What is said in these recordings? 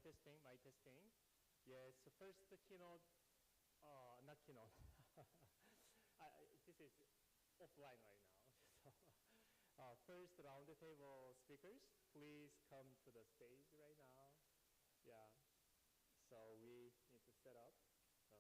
testing, mic testing. Yes, so first the keynote, not keynote. This is offline right now. So, first roundtable speakers, please come to the stage right now. Yeah, so we need to set up. So.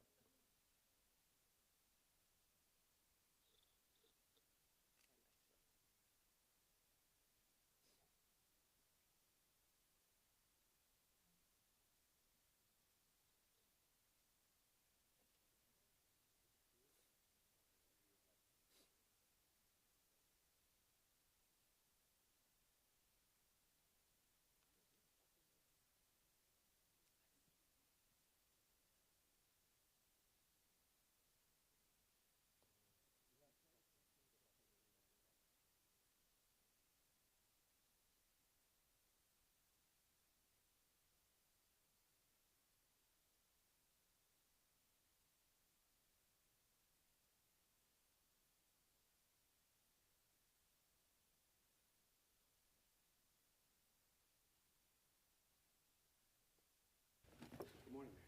Good morning, Mary.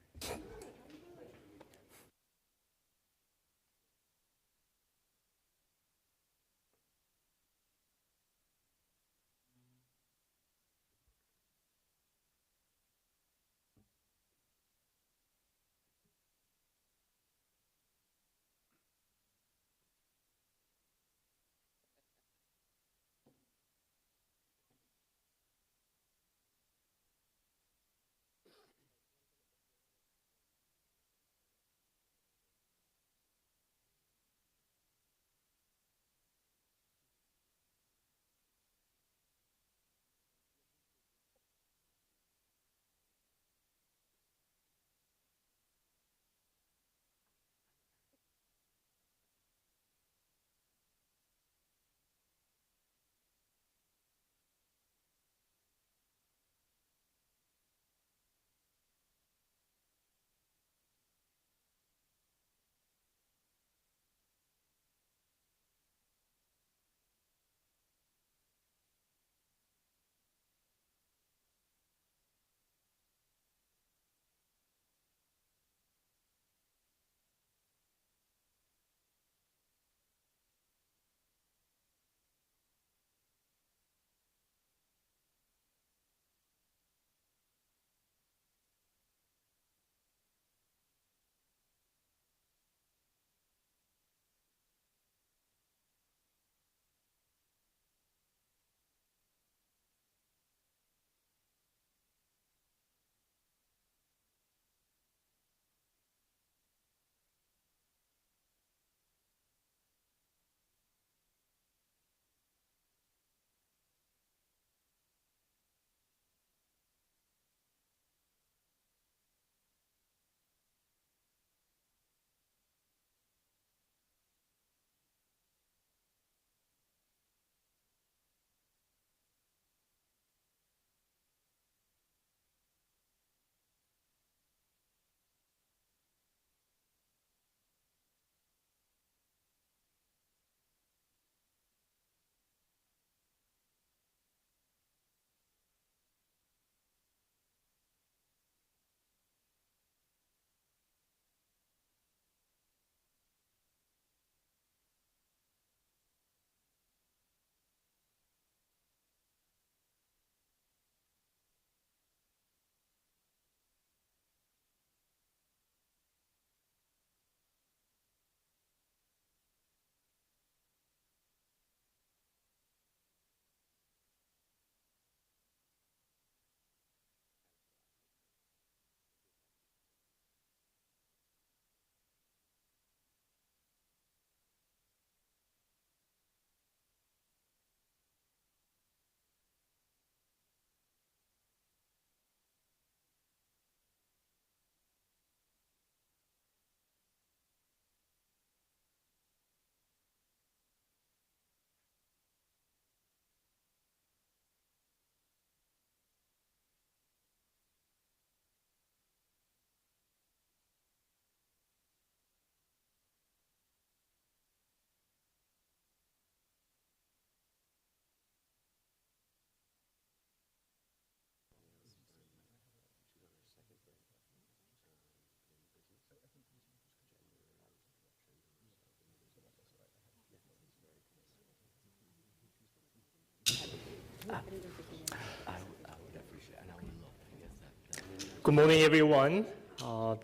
Good morning, everyone.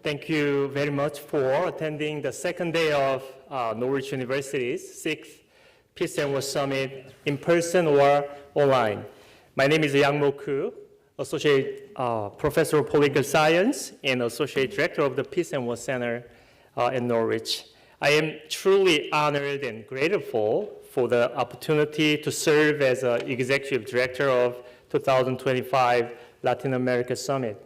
Thank you very much for attending the second day of Norwich University's 6th Peace and War Summit in person or online. My name is Yang Mo-koo, Associate Professor of Political Science and Associate Director of the Peace and War Center in Norwich. I am truly honored and grateful for the opportunity to serve as Executive Director of 2025 Latin America Summit.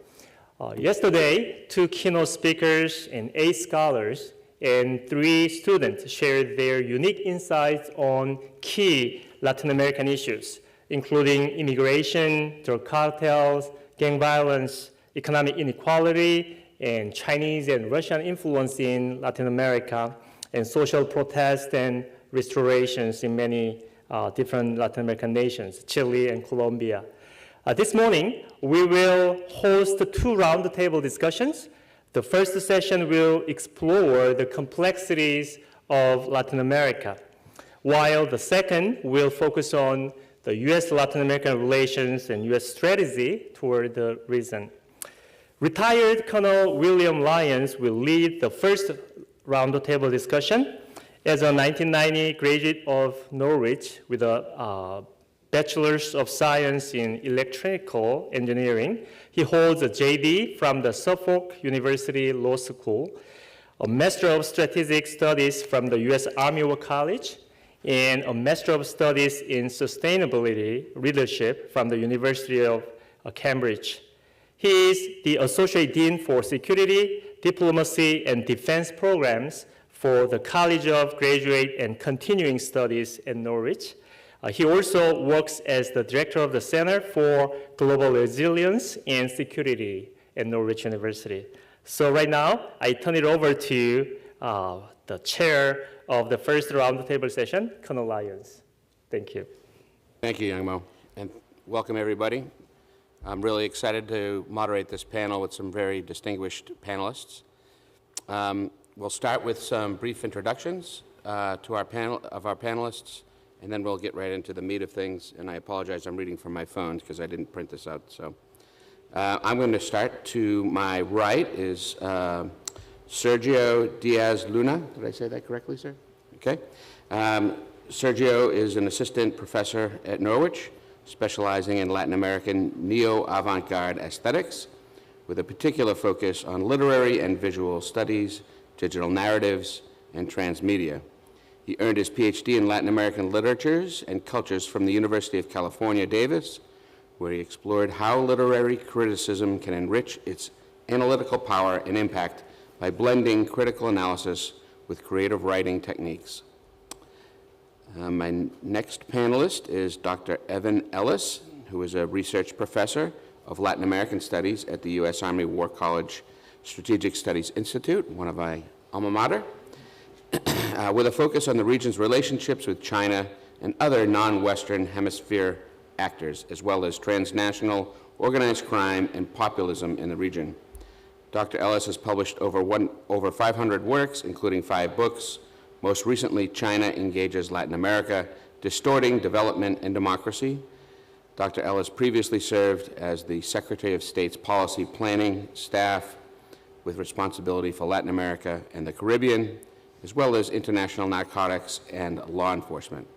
Yesterday, 2 keynote speakers and 8 scholars and 3 students shared their unique insights on key Latin American issues, including immigration, drug cartels, gang violence, economic inequality, and Chinese and Russian influence in Latin America, and social protests and restorations in many different Latin American nations, Chile and Colombia. This morning, we will host 2 roundtable discussions. The first session will explore the complexities of Latin America, while the second will focus on the U.S.-Latin American relations and U.S. strategy toward the region. Retired Colonel William Lyons will lead the first roundtable discussion. As a 1990 graduate of Norwich with a Bachelor's of Science in Electrical Engineering, he holds a JD from the Suffolk University Law School, a Master of Strategic Studies from the U.S. Army War College, and a Master of Studies in Sustainability Leadership from the University of Cambridge. He is the Associate Dean for Security, Diplomacy, and Defense Programs for the College of Graduate and Continuing Studies in Norwich. He also works as the director of the Center for Global Resilience and Security at Norwich University. So right now, I turn it over to the chair of the first roundtable session, Colonel Lyons. Thank you. Thank you, Yang Mo, and welcome everybody. I'm really excited to moderate this panel with some very distinguished panelists. We'll start with some brief introductions to our panelists, and then we'll get right into the meat of things. And I apologize, I'm reading from my phone because I didn't print this out. So I'm going to start. To my right is Sergio Diaz Luna. Did I say that correctly, sir? Okay. Sergio is an assistant professor at Norwich, specializing in Latin American neo-avant-garde aesthetics, with a particular focus on literary and visual studies, digital narratives, and transmedia. He earned his PhD in Latin American literatures and cultures from the University of California, Davis, where he explored how literary criticism can enrich its analytical power and impact by blending critical analysis with creative writing techniques. My next panelist is Dr. Evan Ellis, who is a research professor of Latin American Studies at the U.S. Army War College Strategic Studies Institute, one of my alma mater, with a focus on the region's relationships with China and other non-Western hemisphere actors, as well as transnational organized crime and populism in the region. Dr. Ellis has published over 500 works, including 5 books. Most recently, China Engages Latin America, Distorting Development and Democracy. Dr. Ellis previously served as the Secretary of State's Policy Planning Staff with responsibility for Latin America and the Caribbean, as well as international narcotics and law enforcement.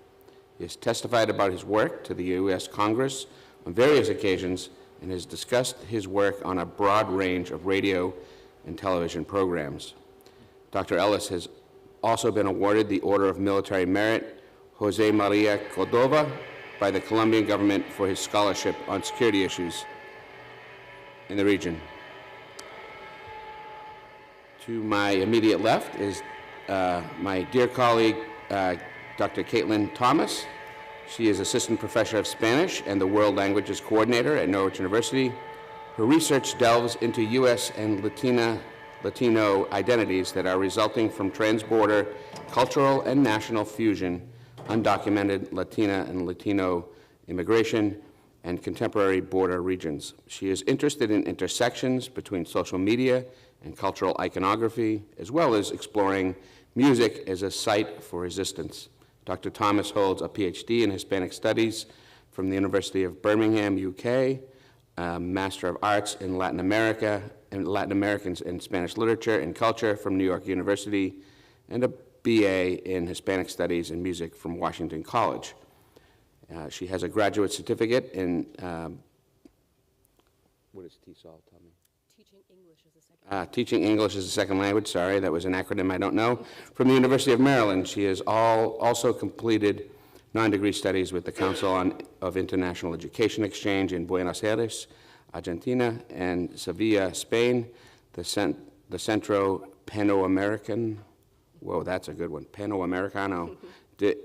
He has testified about his work to the U.S. Congress on various occasions and has discussed his work on a broad range of radio and television programs. Dr. Ellis has also been awarded the Order of Military Merit Jose Maria Cordova by the Colombian government for his scholarship on security issues in the region. To my immediate left is my dear colleague, Dr. Caitlin Thomas. She is Assistant Professor of Spanish and the World Languages Coordinator at Norwich University. Her research delves into U.S. and Latino identities that are resulting from transborder cultural and national fusion, undocumented Latina and Latino immigration, and contemporary border regions. She is interested in intersections between social media and cultural iconography, as well as exploring music as a site for resistance. Dr. Thomas holds a PhD in Hispanic Studies from the University of Birmingham, UK, Master of Arts in Latin America, and Latin Americans in Spanish Literature and Culture from New York University, and a BA in Hispanic Studies and Music from Washington College. She has a graduate certificate in, what does TESOL tell me? Teaching English as a second language. Teaching English as a second language, sorry, that was an acronym I don't know. From the University of Maryland, she has also completed non-degree studies with the Council of International Education Exchange in Buenos Aires, Argentina, and Sevilla, Spain, the Centro Panamericano, whoa, that's a good one, Panamericano de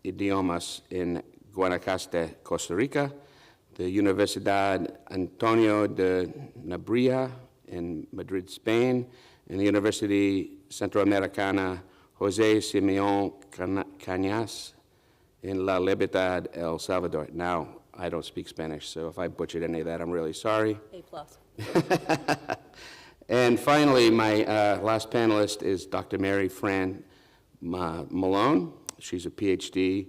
Idiomas in Guanacaste, Costa Rica, the Universidad Antonio de Nebrija in Madrid, Spain, and the University Centroamericana José Simeón Cañas in La Libertad, El Salvador. Now, I don't speak Spanish, so if I butchered any of that, I'm really sorry. A+. And finally, my last panelist is Dr. Mary Fran Malone. She's a PhD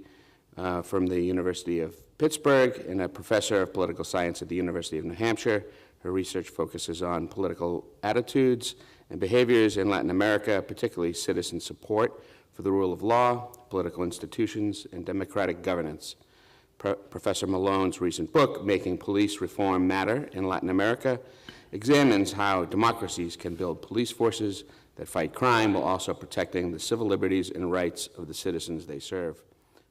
from the University of Pittsburgh and a professor of political science at the University of New Hampshire. Her research focuses on political attitudes and behaviors in Latin America, particularly citizen support for the rule of law, political institutions, and democratic governance. Professor Malone's recent book, Making Police Reform Matter in Latin America, examines how democracies can build police forces that fight crime while also protecting the civil liberties and rights of the citizens they serve.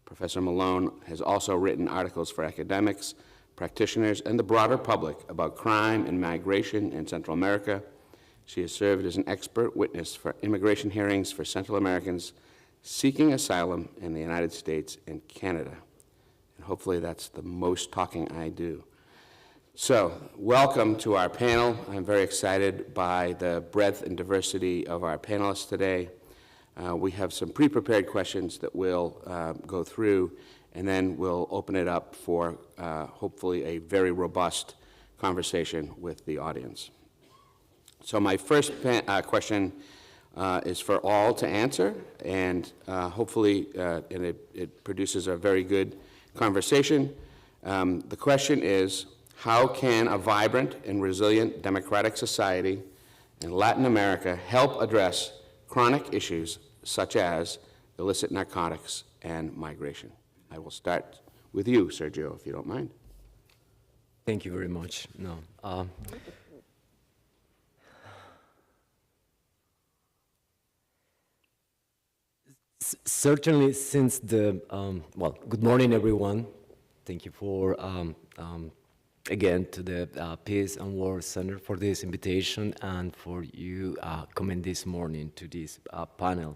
Professor Malone has also written articles for academics, practitioners, and the broader public about crime and migration in Central America. She has served as an expert witness for immigration hearings for Central Americans seeking asylum in the United States and Canada. And hopefully that's the most talking I do. So, welcome to our panel. I'm very excited by the breadth and diversity of our panelists today. We have some pre-prepared questions that we'll go through, and then we'll open it up for hopefully a very robust conversation with the audience. So my first question is for all to answer, and hopefully it produces a very good conversation. The question is, how can a vibrant and resilient democratic society in Latin America help address chronic issues such as illicit narcotics and migration? I will start with you, Sergio, if you don't mind. Thank you very much. No. Certainly, since the, well, good morning, everyone. Thank you for, again, to the Peace and War Center for this invitation and for you coming this morning to this panel.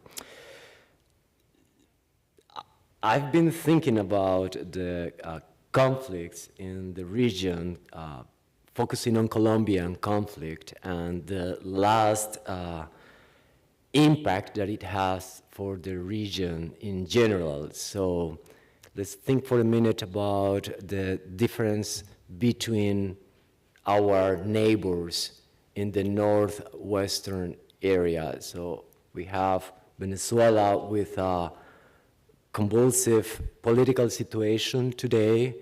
I've been thinking about the conflicts in the region, focusing on Colombian conflict and the last impact that it has for the region in general. So let's think for a minute about the difference between our neighbors in the northwestern area. So we have Venezuela with a convulsive political situation today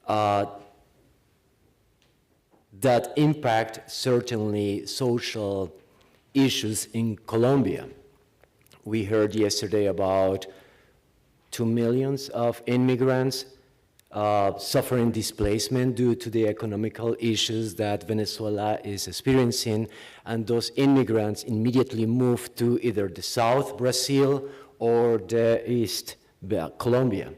that impact certainly social issues in Colombia. We heard yesterday about 2 million of immigrants suffering displacement due to the economical issues that Venezuela is experiencing, and those immigrants immediately moved to either the south, Brazil, or the east, Colombia.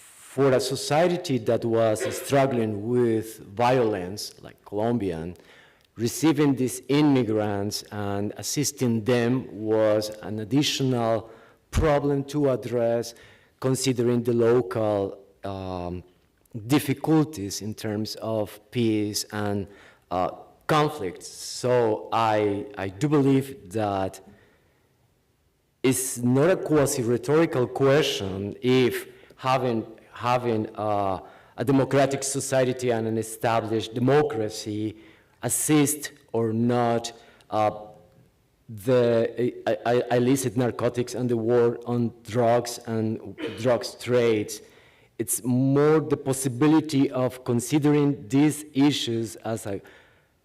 For a society that was struggling with violence, like Colombian, receiving these immigrants and assisting them was an additional problem to address, considering the local difficulties in terms of peace and conflicts. So I do believe that it's not a quasi-rhetorical question if having a democratic society and an established democracy assist or not the illicit narcotics and the war on drugs and drugs trades. It's more the possibility of considering these issues as a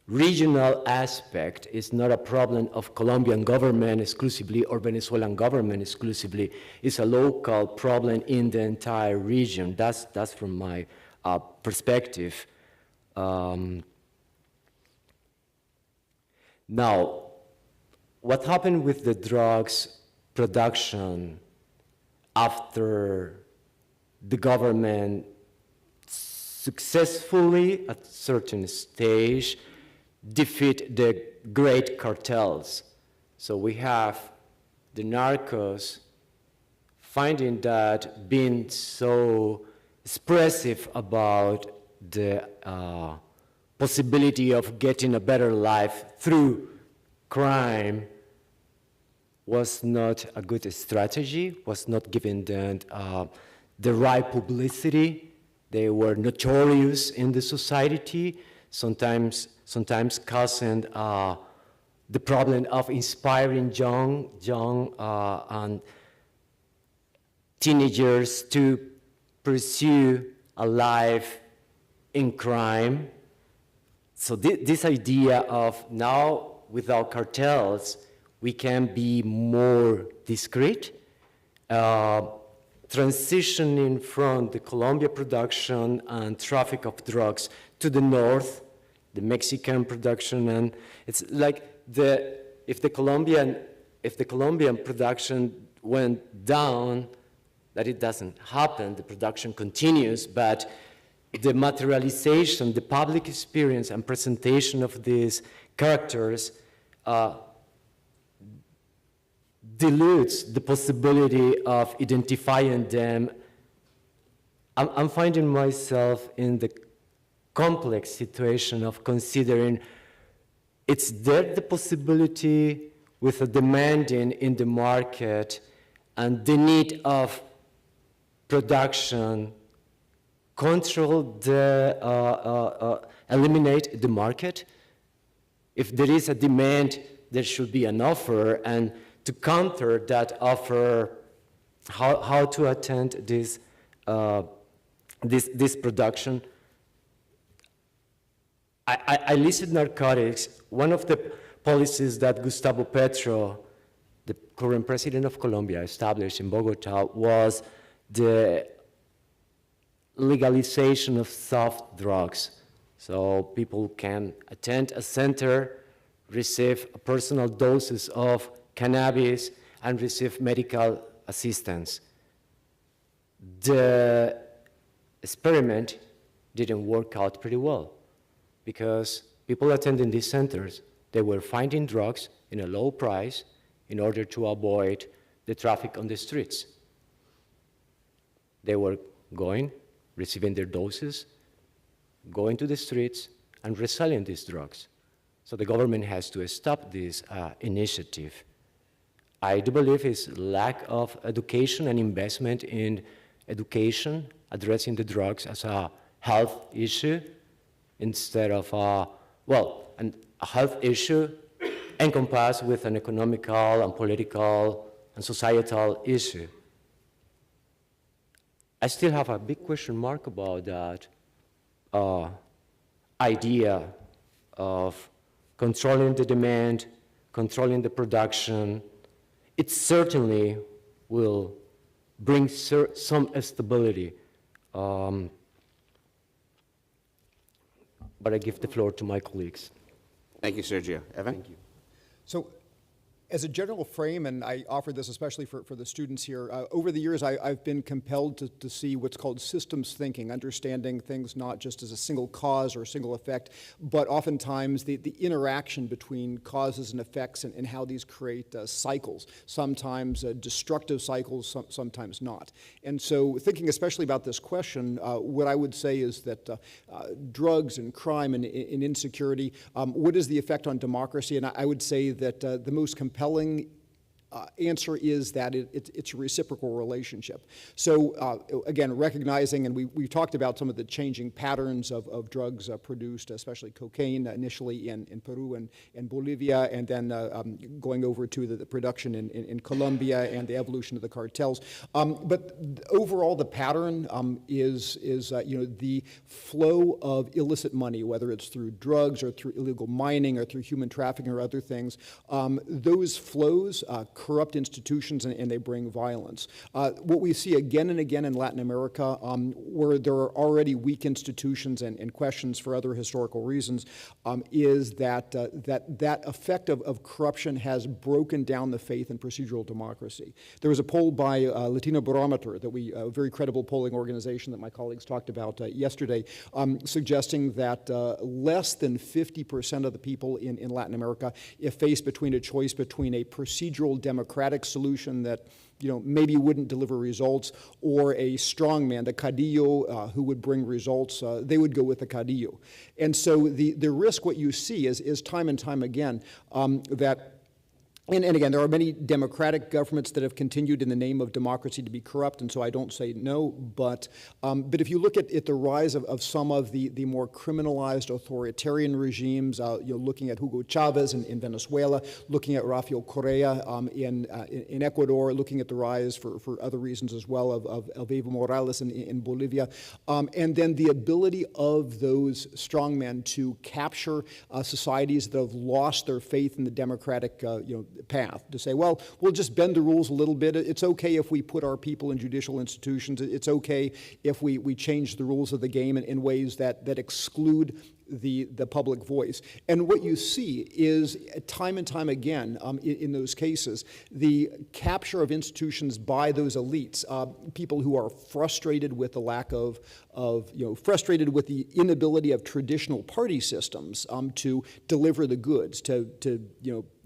regional aspect. Is not a problem of Colombian government exclusively or Venezuelan government exclusively. It's a local problem in the entire region. That's from my perspective. Now, what happened with the drugs production after the government successfully, at a certain stage, defeat the great cartels? So we have the narcos finding that being so expressive about the possibility of getting a better life through crime was not a good strategy, was not giving them the right publicity. They were notorious in the society, sometimes causing the problem of inspiring young and teenagers to pursue a life in crime. So this idea of now, without cartels, we can be more discreet, transitioning from the Colombia production and traffic of drugs to the north, the Mexican production, and it's like if the Colombian production went down, that it doesn't happen, the production continues, but the materialization, the public experience and presentation of these characters dilutes the possibility of identifying them. I'm finding myself in the complex situation of considering it's there the possibility with a demanding in the market and the need of production control the, eliminate the market. If there is a demand, there should be an offer, and to counter that offer, how to attend this, this production. I listed narcotics. One of the policies that Gustavo Petro, the current president of Colombia, established in Bogota was the legalization of soft drugs. So people can attend a center, receive a personal doses of cannabis, and receive medical assistance. The experiment didn't work out pretty well because people attending these centers, they were finding drugs in a low price in order to avoid the traffic on the streets. They were going, receiving their doses, going to the streets, and reselling these drugs. So the government has to stop this initiative. I do believe it's lack of education and investment in education, addressing the drugs as a health issue instead of, a health issue encompassed with an economical and political and societal issue. I still have a big question mark about that idea of controlling the demand, controlling the production. It certainly will bring some stability. But I give the floor to my colleagues. Thank you, Sergio. Evan? Thank you. So, as a general frame, and I offer this especially for the students here, over the years I've been compelled to see what's called systems thinking, understanding things not just as a single cause or a single effect, but oftentimes the interaction between causes and effects and how these create cycles, sometimes destructive cycles, sometimes not. And so thinking especially about this question, what I would say is that drugs and crime and insecurity, what is the effect on democracy? And I would say that the most compelling answer is that it's a reciprocal relationship. So again, recognizing, and we've talked about some of the changing patterns of drugs produced, especially cocaine, initially in Peru and Bolivia, and then going over to the production in Colombia and the evolution of the cartels. But overall, the pattern is the flow of illicit money, whether it's through drugs or through illegal mining or through human trafficking or other things. Those flows corrupt institutions and they bring violence. What we see again and again in Latin America, where there are already weak institutions and questions for other historical reasons, is that effect of corruption has broken down the faith in procedural democracy. There was a poll by Latino Barometer, a very credible polling organization that my colleagues talked about yesterday, suggesting that less than 50% of the people in Latin America, if faced between a choice between a procedural democratic solution that maybe wouldn't deliver results, or a strongman, the caudillo, who would bring results, they would go with the caudillo. And so the risk, what you see is time and time again, that and again, there are many democratic governments that have continued in the name of democracy to be corrupt, and so I don't say no, but if you look at the rise of some of the more criminalized authoritarian regimes, looking at Hugo Chavez in Venezuela, looking at Rafael Correa in Ecuador, looking at the rise for other reasons as well of Evo Morales in Bolivia, and then the ability of those strongmen to capture societies that have lost their faith in the democratic path, to say, well, we'll just bend the rules a little bit. It's okay if we put our people in judicial institutions. It's okay if we change the rules of the game in ways that exclude the public voice. And what you see is time and time again in those cases, the capture of institutions by those elites, people who are frustrated with the lack of frustrated with the inability of traditional party systems to deliver the goods, to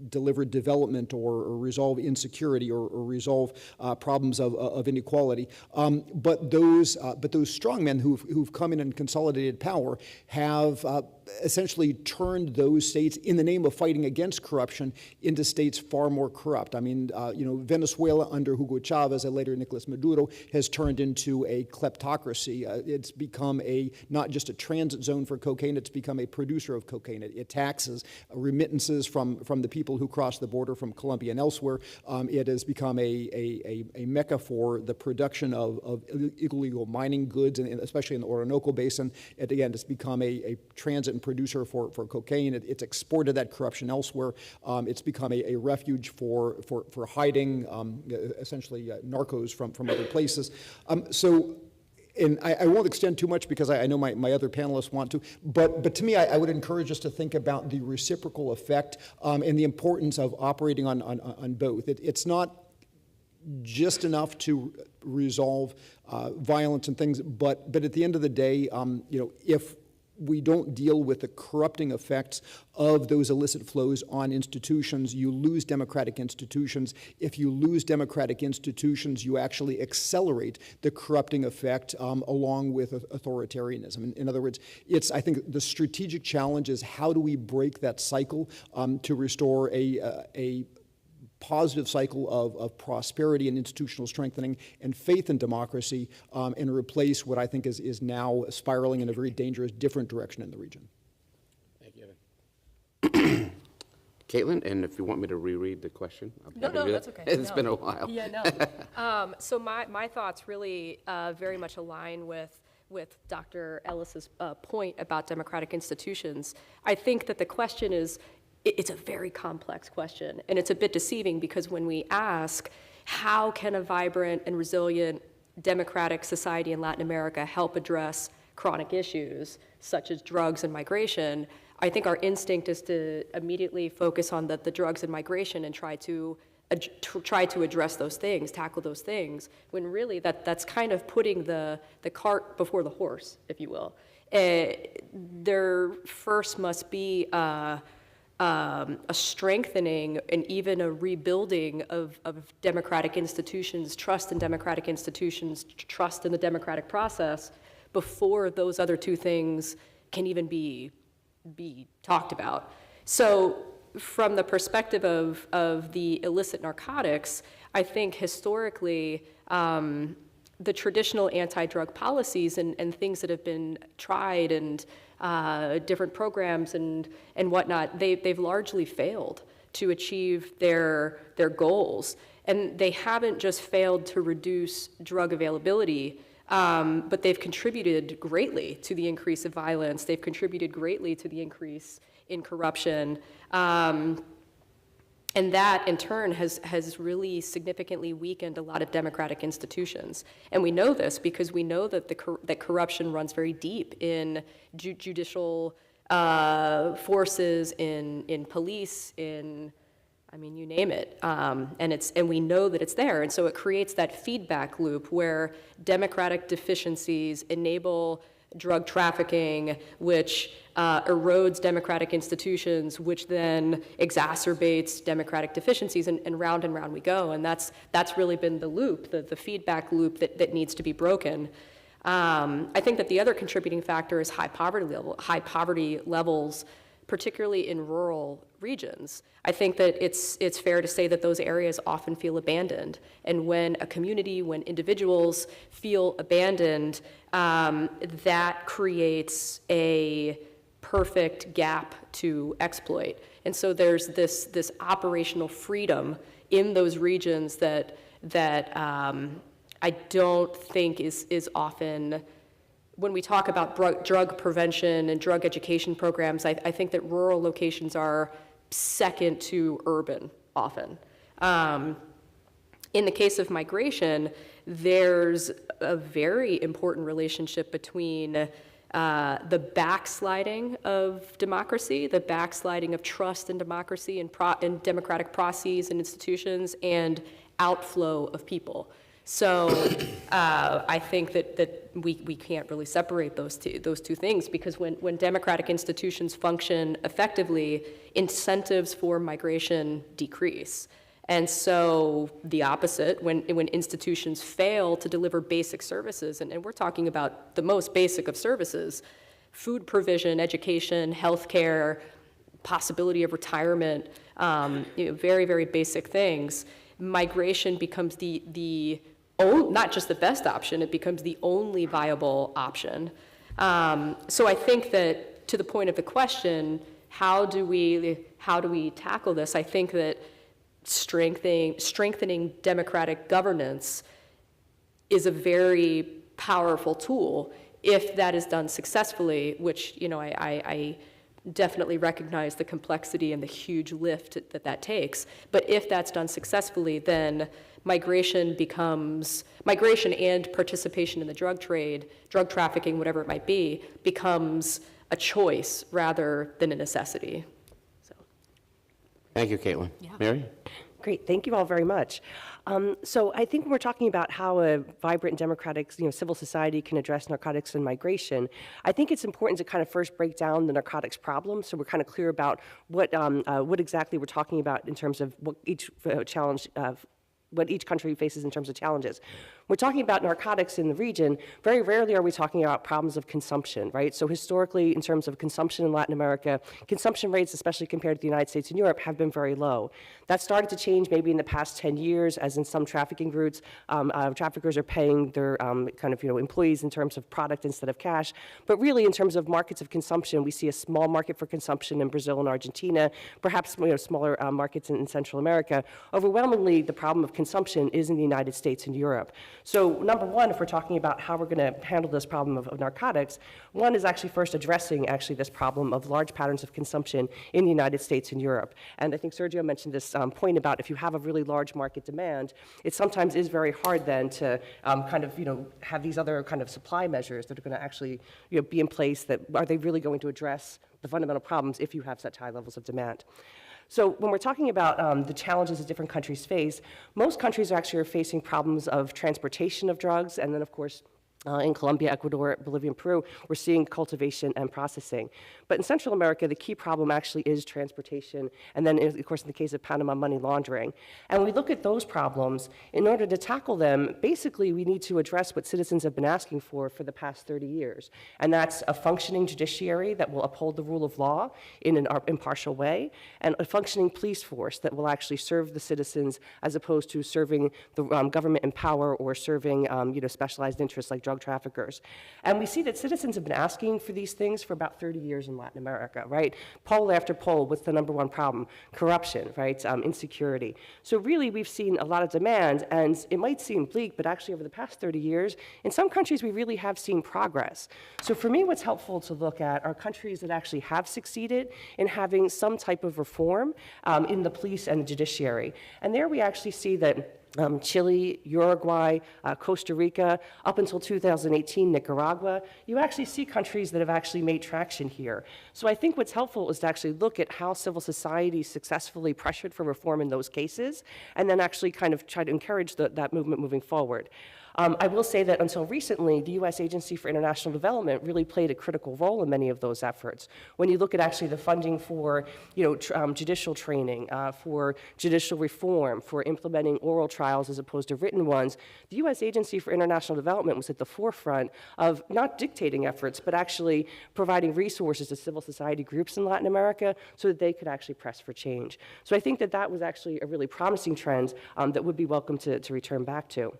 deliver development or resolve insecurity or resolve problems of inequality. But those strongmen who've come in and consolidated power have essentially turned those states, in the name of fighting against corruption, into states far more corrupt. I mean, Venezuela under Hugo Chavez and later Nicolas Maduro has turned into a kleptocracy. It's become not just a transit zone for cocaine, it's become a producer of cocaine. It taxes remittances from the people who cross the border from Colombia and elsewhere. It has become a mecca for the production of illegal mining goods, and especially in the Orinoco Basin. And again, it's become a transit and producer for cocaine. It's exported that corruption elsewhere. It's become a refuge for hiding essentially narcos from other places. And I won't extend too much because I know my other panelists want to, but to me, I would encourage us to think about the reciprocal effect and the importance of operating on both. It's not just enough to resolve violence and things, but at the end of the day, if we don't deal with the corrupting effects of those illicit flows on institutions, you lose democratic institutions. If you lose democratic institutions, you actually accelerate the corrupting effect along with authoritarianism. In other words, I think the strategic challenge is how do we break that cycle to restore a positive cycle of prosperity and institutional strengthening and faith in democracy, and replace what I think is now spiraling in a very dangerous, different direction in the region. Thank you, Evan. Caitlin, and if you want me to reread the question, I'm happy to do that's that. okay. It's been a while. Yeah, no. So my thoughts really very much align with Dr. Ellis's point about democratic institutions. I think that the question is, it's a very complex question, and it's a bit deceiving because when we ask, how can a vibrant and resilient democratic society in Latin America help address chronic issues such as drugs and migration, I think our instinct is to immediately focus on the drugs and migration and try to address those things, tackle those things, when really that's kind of putting the cart before the horse, if you will. There first must be a strengthening and even a rebuilding of democratic institutions, trust in democratic institutions, trust in the democratic process, before those other two things can even be talked about. So from the perspective of the illicit narcotics, I think historically, the traditional anti-drug policies and things that have been tried and different programs and whatnot, they've largely failed to achieve their goals. And they haven't just failed to reduce drug availability, but they've contributed greatly to the increase of violence. They've contributed greatly to the increase in corruption. And that, in turn, has really significantly weakened a lot of democratic institutions. And we know this because we know that that corruption runs very deep in judicial forces, in police, I mean, you name it. And we know that it's there. And so it creates that feedback loop where democratic deficiencies enable drug trafficking, which erodes democratic institutions, which then exacerbates democratic deficiencies, and round we go. And that's really been the loop, the feedback loop that needs to be broken. I think that the other contributing factor is high poverty levels, particularly in rural regions. I think that it's fair to say that those areas often feel abandoned. And when a community, when individuals feel abandoned, that creates a perfect gap to exploit. And so there's this operational freedom in those regions that I don't think is often, when we talk about drug prevention and drug education programs, I think that rural locations are second to urban often. In the case of migration, there's a very important relationship between the backsliding of democracy, the backsliding of trust in democracy and democratic processes and institutions, and outflow of people. So I think that we can't really separate those two things, because when democratic institutions function effectively, incentives for migration decrease. And so the opposite, when institutions fail to deliver basic services, and we're talking about the most basic of services, food provision, education, healthcare, possibility of retirement, very, very basic things, migration becomes not just the best option, it becomes the only viable option. So I think that, to the point of the question, how do we tackle this? I think that strengthening democratic governance is a very powerful tool if that is done successfully, which, I definitely recognize the complexity and the huge lift that takes. But if that's done successfully, then migration and participation in the drug trade, drug trafficking, whatever it might be, becomes a choice rather than a necessity. So. Thank you, Caitlin. Yeah. Mary? Great, thank you all very much. So I think when we're talking about how a vibrant and democratic civil society can address narcotics and migration, I think it's important to kind of first break down the narcotics problem, so we're kind of clear about what exactly we're talking about in terms of what each what each country faces in terms of challenges. We're talking about narcotics in the region. Very rarely are we talking about problems of consumption, right? So historically, in terms of consumption in Latin America, consumption rates, especially compared to the United States and Europe, have been very low. That started to change maybe in the past 10 years, as in some trafficking routes, traffickers are paying their employees in terms of product instead of cash. But really, in terms of markets of consumption, we see a small market for consumption in Brazil and Argentina, perhaps smaller markets in Central America. Overwhelmingly, the problem of consumption is in the United States and Europe. So number one, if we're talking about how we're going to handle this problem of narcotics, one is actually first addressing this problem of large patterns of consumption in the United States and Europe. And I think Sergio mentioned this point about if you have a really large market demand, it sometimes is very hard then to have these other kind of supply measures that are going to actually be in place. That are they really going to address the fundamental problems if you have such high levels of demand? So when we're talking about the challenges that different countries face, most countries actually are facing problems of transportation of drugs, and then of course in Colombia, Ecuador, Bolivia, and Peru, we're seeing cultivation and processing. But in Central America, the key problem actually is transportation, and then, of course, in the case of Panama, money laundering. And when we look at those problems, in order to tackle them, basically, we need to address what citizens have been asking for the past 30 years. And that's a functioning judiciary that will uphold the rule of law in an impartial way, and a functioning police force that will actually serve the citizens as opposed to serving the government in power or serving specialized interests like drug traffickers. And we see that citizens have been asking for these things for about 30 years in Latin America, right? Poll after poll, what's the number one problem? Corruption, right? Insecurity. So really, we've seen a lot of demand, and it might seem bleak, but actually over the past 30 years, in some countries, we really have seen progress. So for me, what's helpful to look at are countries that actually have succeeded in having some type of reform in the police and the judiciary. And there we actually see that Chile, Uruguay, Costa Rica, up until 2018, Nicaragua, you actually see countries that have actually made traction here. So I think what's helpful is to actually look at how civil society successfully pressured for reform in those cases, and then actually kind of try to encourage that movement moving forward. I will say that until recently, the U.S. Agency for International Development really played a critical role in many of those efforts. When you look at actually the funding for judicial training, for judicial reform, for implementing oral trials as opposed to written ones, the U.S. Agency for International Development was at the forefront of not dictating efforts, but actually providing resources to civil society groups in Latin America so that they could actually press for change. So I think that that was actually a really promising trend that would be welcome to return back to.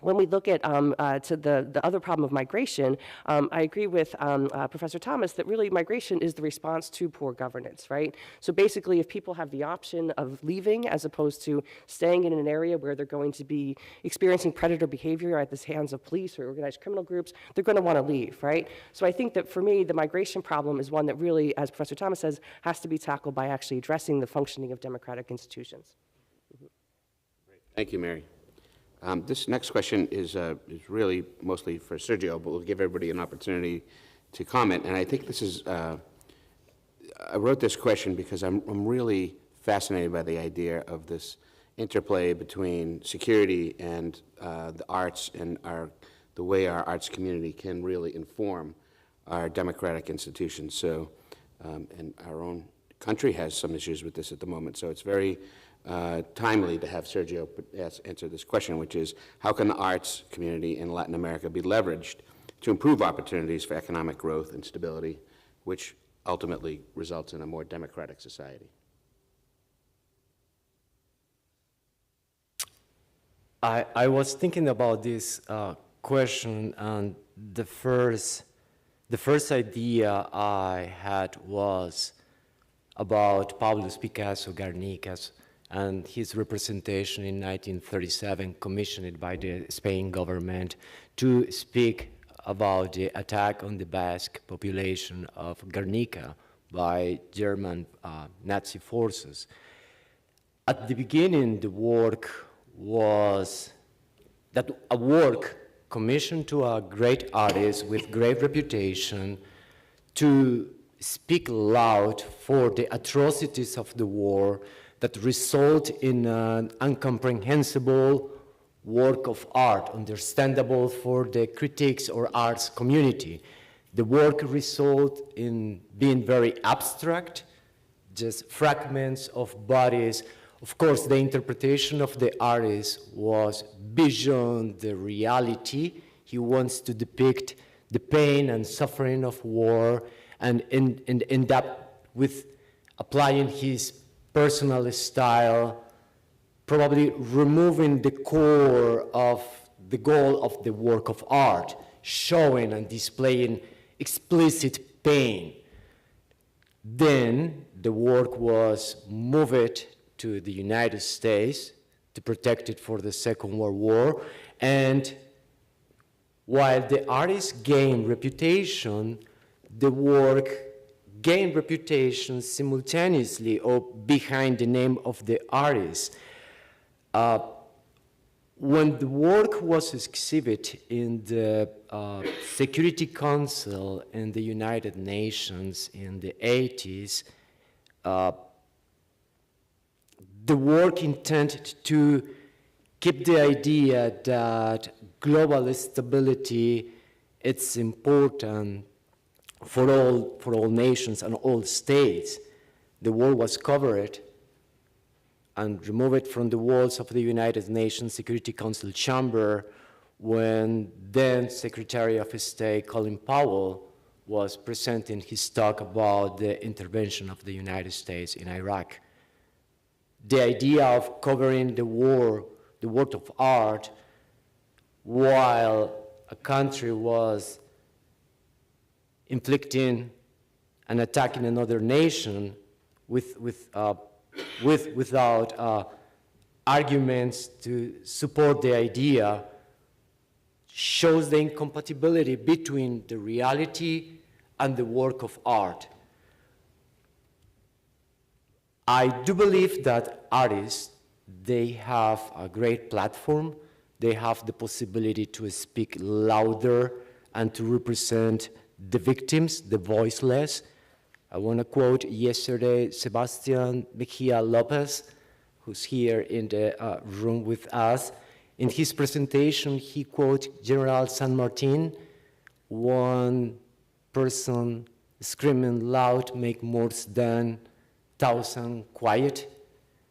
When we look at to the other problem of migration, I agree with Professor Thomas that really migration is the response to poor governance, right? So basically, if people have the option of leaving as opposed to staying in an area where they're going to be experiencing predator behavior at the hands of police or organized criminal groups, they're going to want to leave, right? So I think that for me, the migration problem is one that really, as Professor Thomas says, has to be tackled by actually addressing the functioning of democratic institutions. Thank you, Mary. This next question is really mostly for Sergio, but we'll give everybody an opportunity to comment. And I think this is, I wrote this question because I'm really fascinated by the idea of this interplay between security and the arts and the way our arts community can really inform our democratic institutions. So, and our own country has some issues with this at the moment. So it's very timely to have Sergio answer this question, which is, how can the arts community in Latin America be leveraged to improve opportunities for economic growth and stability, which ultimately results in a more democratic society? I was thinking about this question, and the first idea I had was about Pablo Picasso Guernica's and his representation in 1937, commissioned by the Spain government to speak about the attack on the Basque population of Guernica by German Nazi forces. At the beginning, the work was a work commissioned to a great artist with great reputation to speak loud for the atrocities of the war that result in an incomprehensible work of art, understandable for the critics or arts community. The work result in being very abstract, just fragments of bodies. Of course, the interpretation of the artist was beyond the reality. He wants to depict the pain and suffering of war and end up with applying his personal style, probably removing the core of the goal of the work of art, showing and displaying explicit pain. Then the work was moved to the United States to protect it for the Second World War, and while the artist gained reputation, the work gained reputation simultaneously or behind the name of the artist. When the work was exhibited in the Security Council in the United Nations in the 80s, the work intended to keep the idea that global stability it's important for all nations and all states. The world was covered and removed from the walls of the United Nations Security Council chamber when then Secretary of State Colin Powell was presenting his talk about the intervention of the United States in Iraq. The idea of covering the work of art while a country was inflicting and attacking another nation without arguments to support the idea shows the incompatibility between the reality and the work of art. I do believe that artists, they have a great platform. They have the possibility to speak louder and to represent the victims, the voiceless. I want to quote yesterday Sebastian Mejia Lopez, who's here in the room with us. In his presentation, he quoted General San Martin, one person screaming loud make more than 1,000 quiet.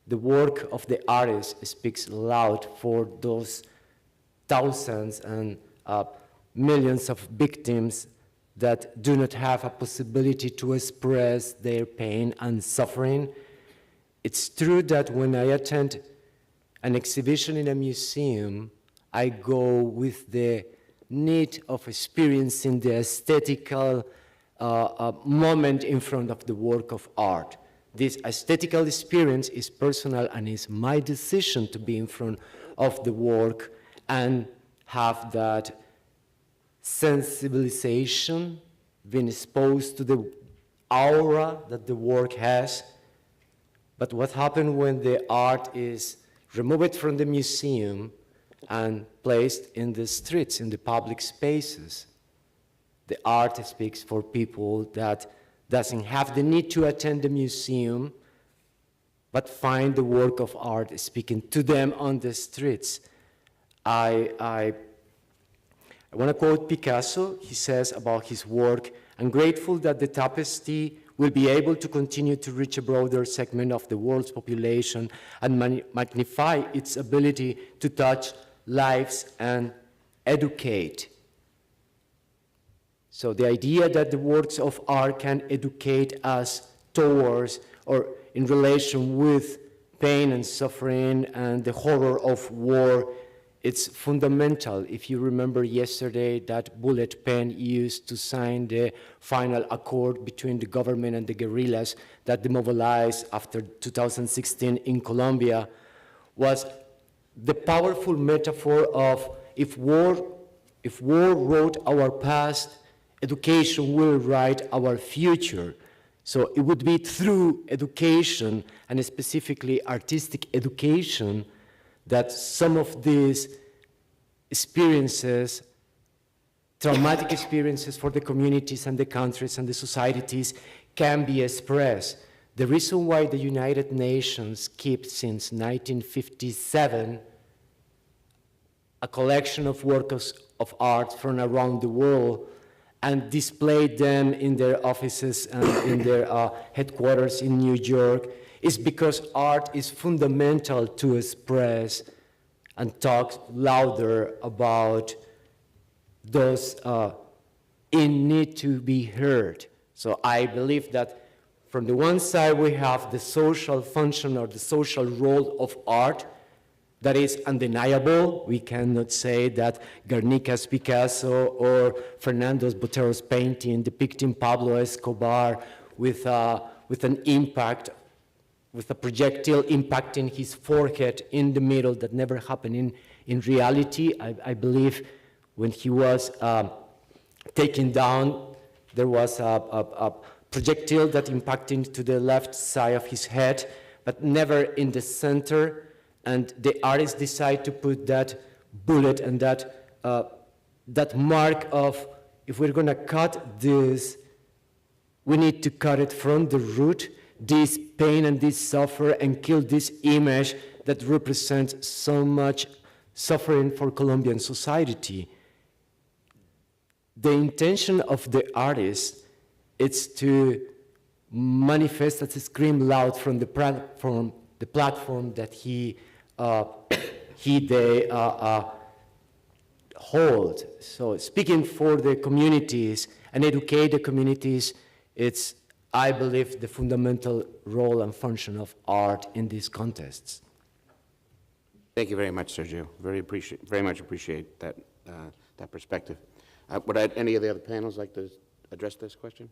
The work of the artist speaks loud for those thousands and millions of victims that do not have a possibility to express their pain and suffering. It's true that when I attend an exhibition in a museum, I go with the need of experiencing the aesthetical moment in front of the work of art. This aesthetical experience is personal and is my decision to be in front of the work and have that sensibilization, being exposed to the aura that the work has. But what happens when the art is removed from the museum and placed in the streets, in the public spaces? The art speaks for people that doesn't have the need to attend the museum, but find the work of art speaking to them on the streets. I want to quote Picasso. He says about his work, "I'm grateful that the tapestry will be able to continue to reach a broader segment of the world's population and magnify its ability to touch lives and educate." So the idea that the works of art can educate us towards or in relation with pain and suffering and the horror of war, it's fundamental. If you remember yesterday, that bullet pen used to sign the final accord between the government and the guerrillas that demobilized after 2016 in Colombia was the powerful metaphor of if war wrote our past, education will write our future. So it would be through education, and specifically artistic education, that some of these experiences, traumatic experiences for the communities and the countries and the societies, can be expressed. The reason why the United Nations keeps since 1957 a collection of works of art from around the world and displayed them in their offices and in their headquarters in New York is because art is fundamental to express and talk louder about those in need to be heard. So I believe that from the one side we have the social function or the social role of art that is undeniable. We cannot say that Guernica's Picasso or Fernando Botero's painting depicting Pablo Escobar with an impact, with a projectile impacting his forehead in the middle that never happened in reality. I believe when he was taken down, there was a projectile that impacted to the left side of his head, but never in the center. And the artist decided to put that bullet and that mark of, if we're gonna cut this, we need to cut it from the root, this pain and this suffer, and kill this image that represents so much suffering for Colombian society. The intention of the artist is to manifest, to scream loud from the platform that they hold. So speaking for the communities and educate the communities, it's, I believe, the fundamental role and function of art in these contests. Thank you very much, Sergio. Very much appreciate that, that perspective. Would any of the other panels like to address this question?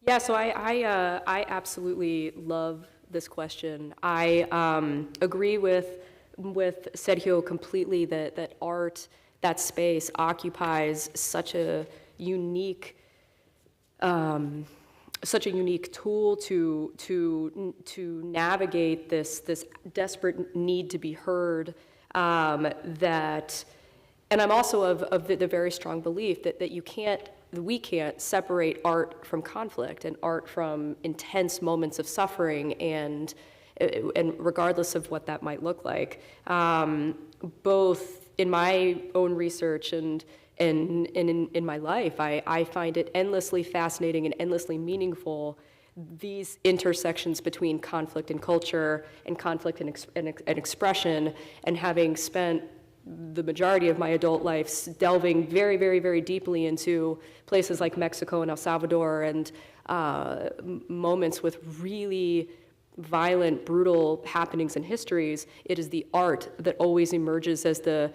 Yeah, so I absolutely love this question. I agree with Sergio completely that art, that space occupies such a unique tool to navigate this desperate need to be heard, that, and I'm also of the very strong belief that we can't separate art from conflict and art from intense moments of suffering, and regardless of what that might look like. Both in my own research and in my life, I find it endlessly fascinating and endlessly meaningful, these intersections between conflict and culture and conflict and expression, and having spent the majority of my adult life delving very, very, very deeply into places like Mexico and El Salvador, and moments with really violent, brutal happenings and histories. It is the art that always emerges as the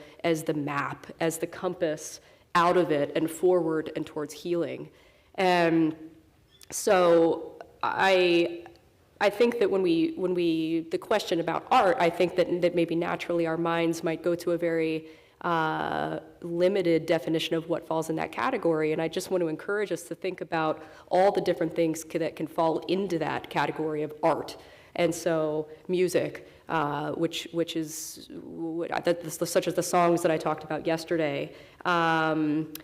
map, as the compass out of it and forward and towards healing. And so I think that when the question about art, I think that maybe naturally our minds might go to a very limited definition of what falls in that category. And I just want to encourage us to think about all the different things that can fall into that category of art. And so music, which is such as the songs that I talked about yesterday. And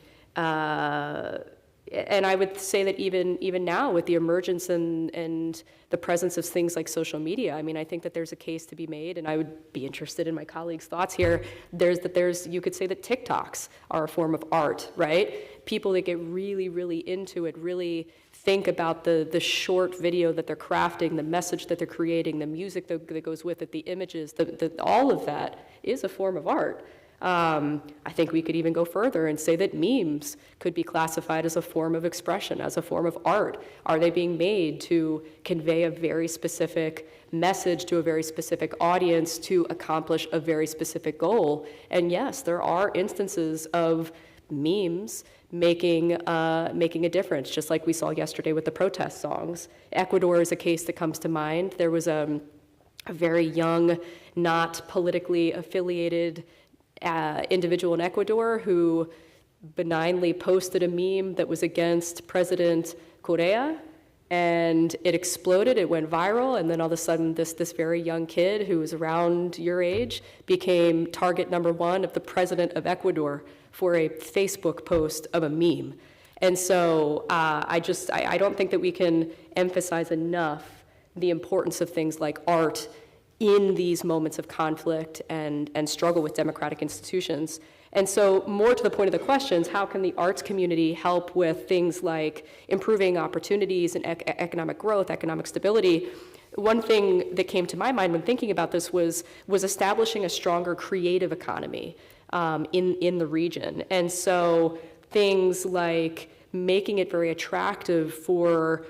I would say that even now, with the emergence and the presence of things like social media, I mean, I think that there's a case to be made, and I would be interested in my colleagues' thoughts here. You could say that TikToks are a form of art, right? People that get really, really into it, really think about the short video that they're crafting, the message that they're creating, the music that goes with it, the images, all of that is a form of art. I think we could even go further and say that memes could be classified as a form of expression, as a form of art. Are they being made to convey a very specific message to a very specific audience to accomplish a very specific goal? And yes, there are instances of memes making a difference, just like we saw yesterday with the protest songs. Ecuador is a case that comes to mind. There was a very young, not politically affiliated individual in Ecuador who benignly posted a meme that was against President Correa, and it exploded, it went viral, and then all of a sudden this very young kid who was around your age became target number one of the president of Ecuador for a Facebook post of a meme. And so I don't think that we can emphasize enough the importance of things like art in these moments of conflict and struggle with democratic institutions. And so more to the point of the questions, how can the arts community help with things like improving opportunities and economic growth, economic stability? One thing that came to my mind when thinking about this was establishing a stronger creative economy in the region. And so things like making it very attractive for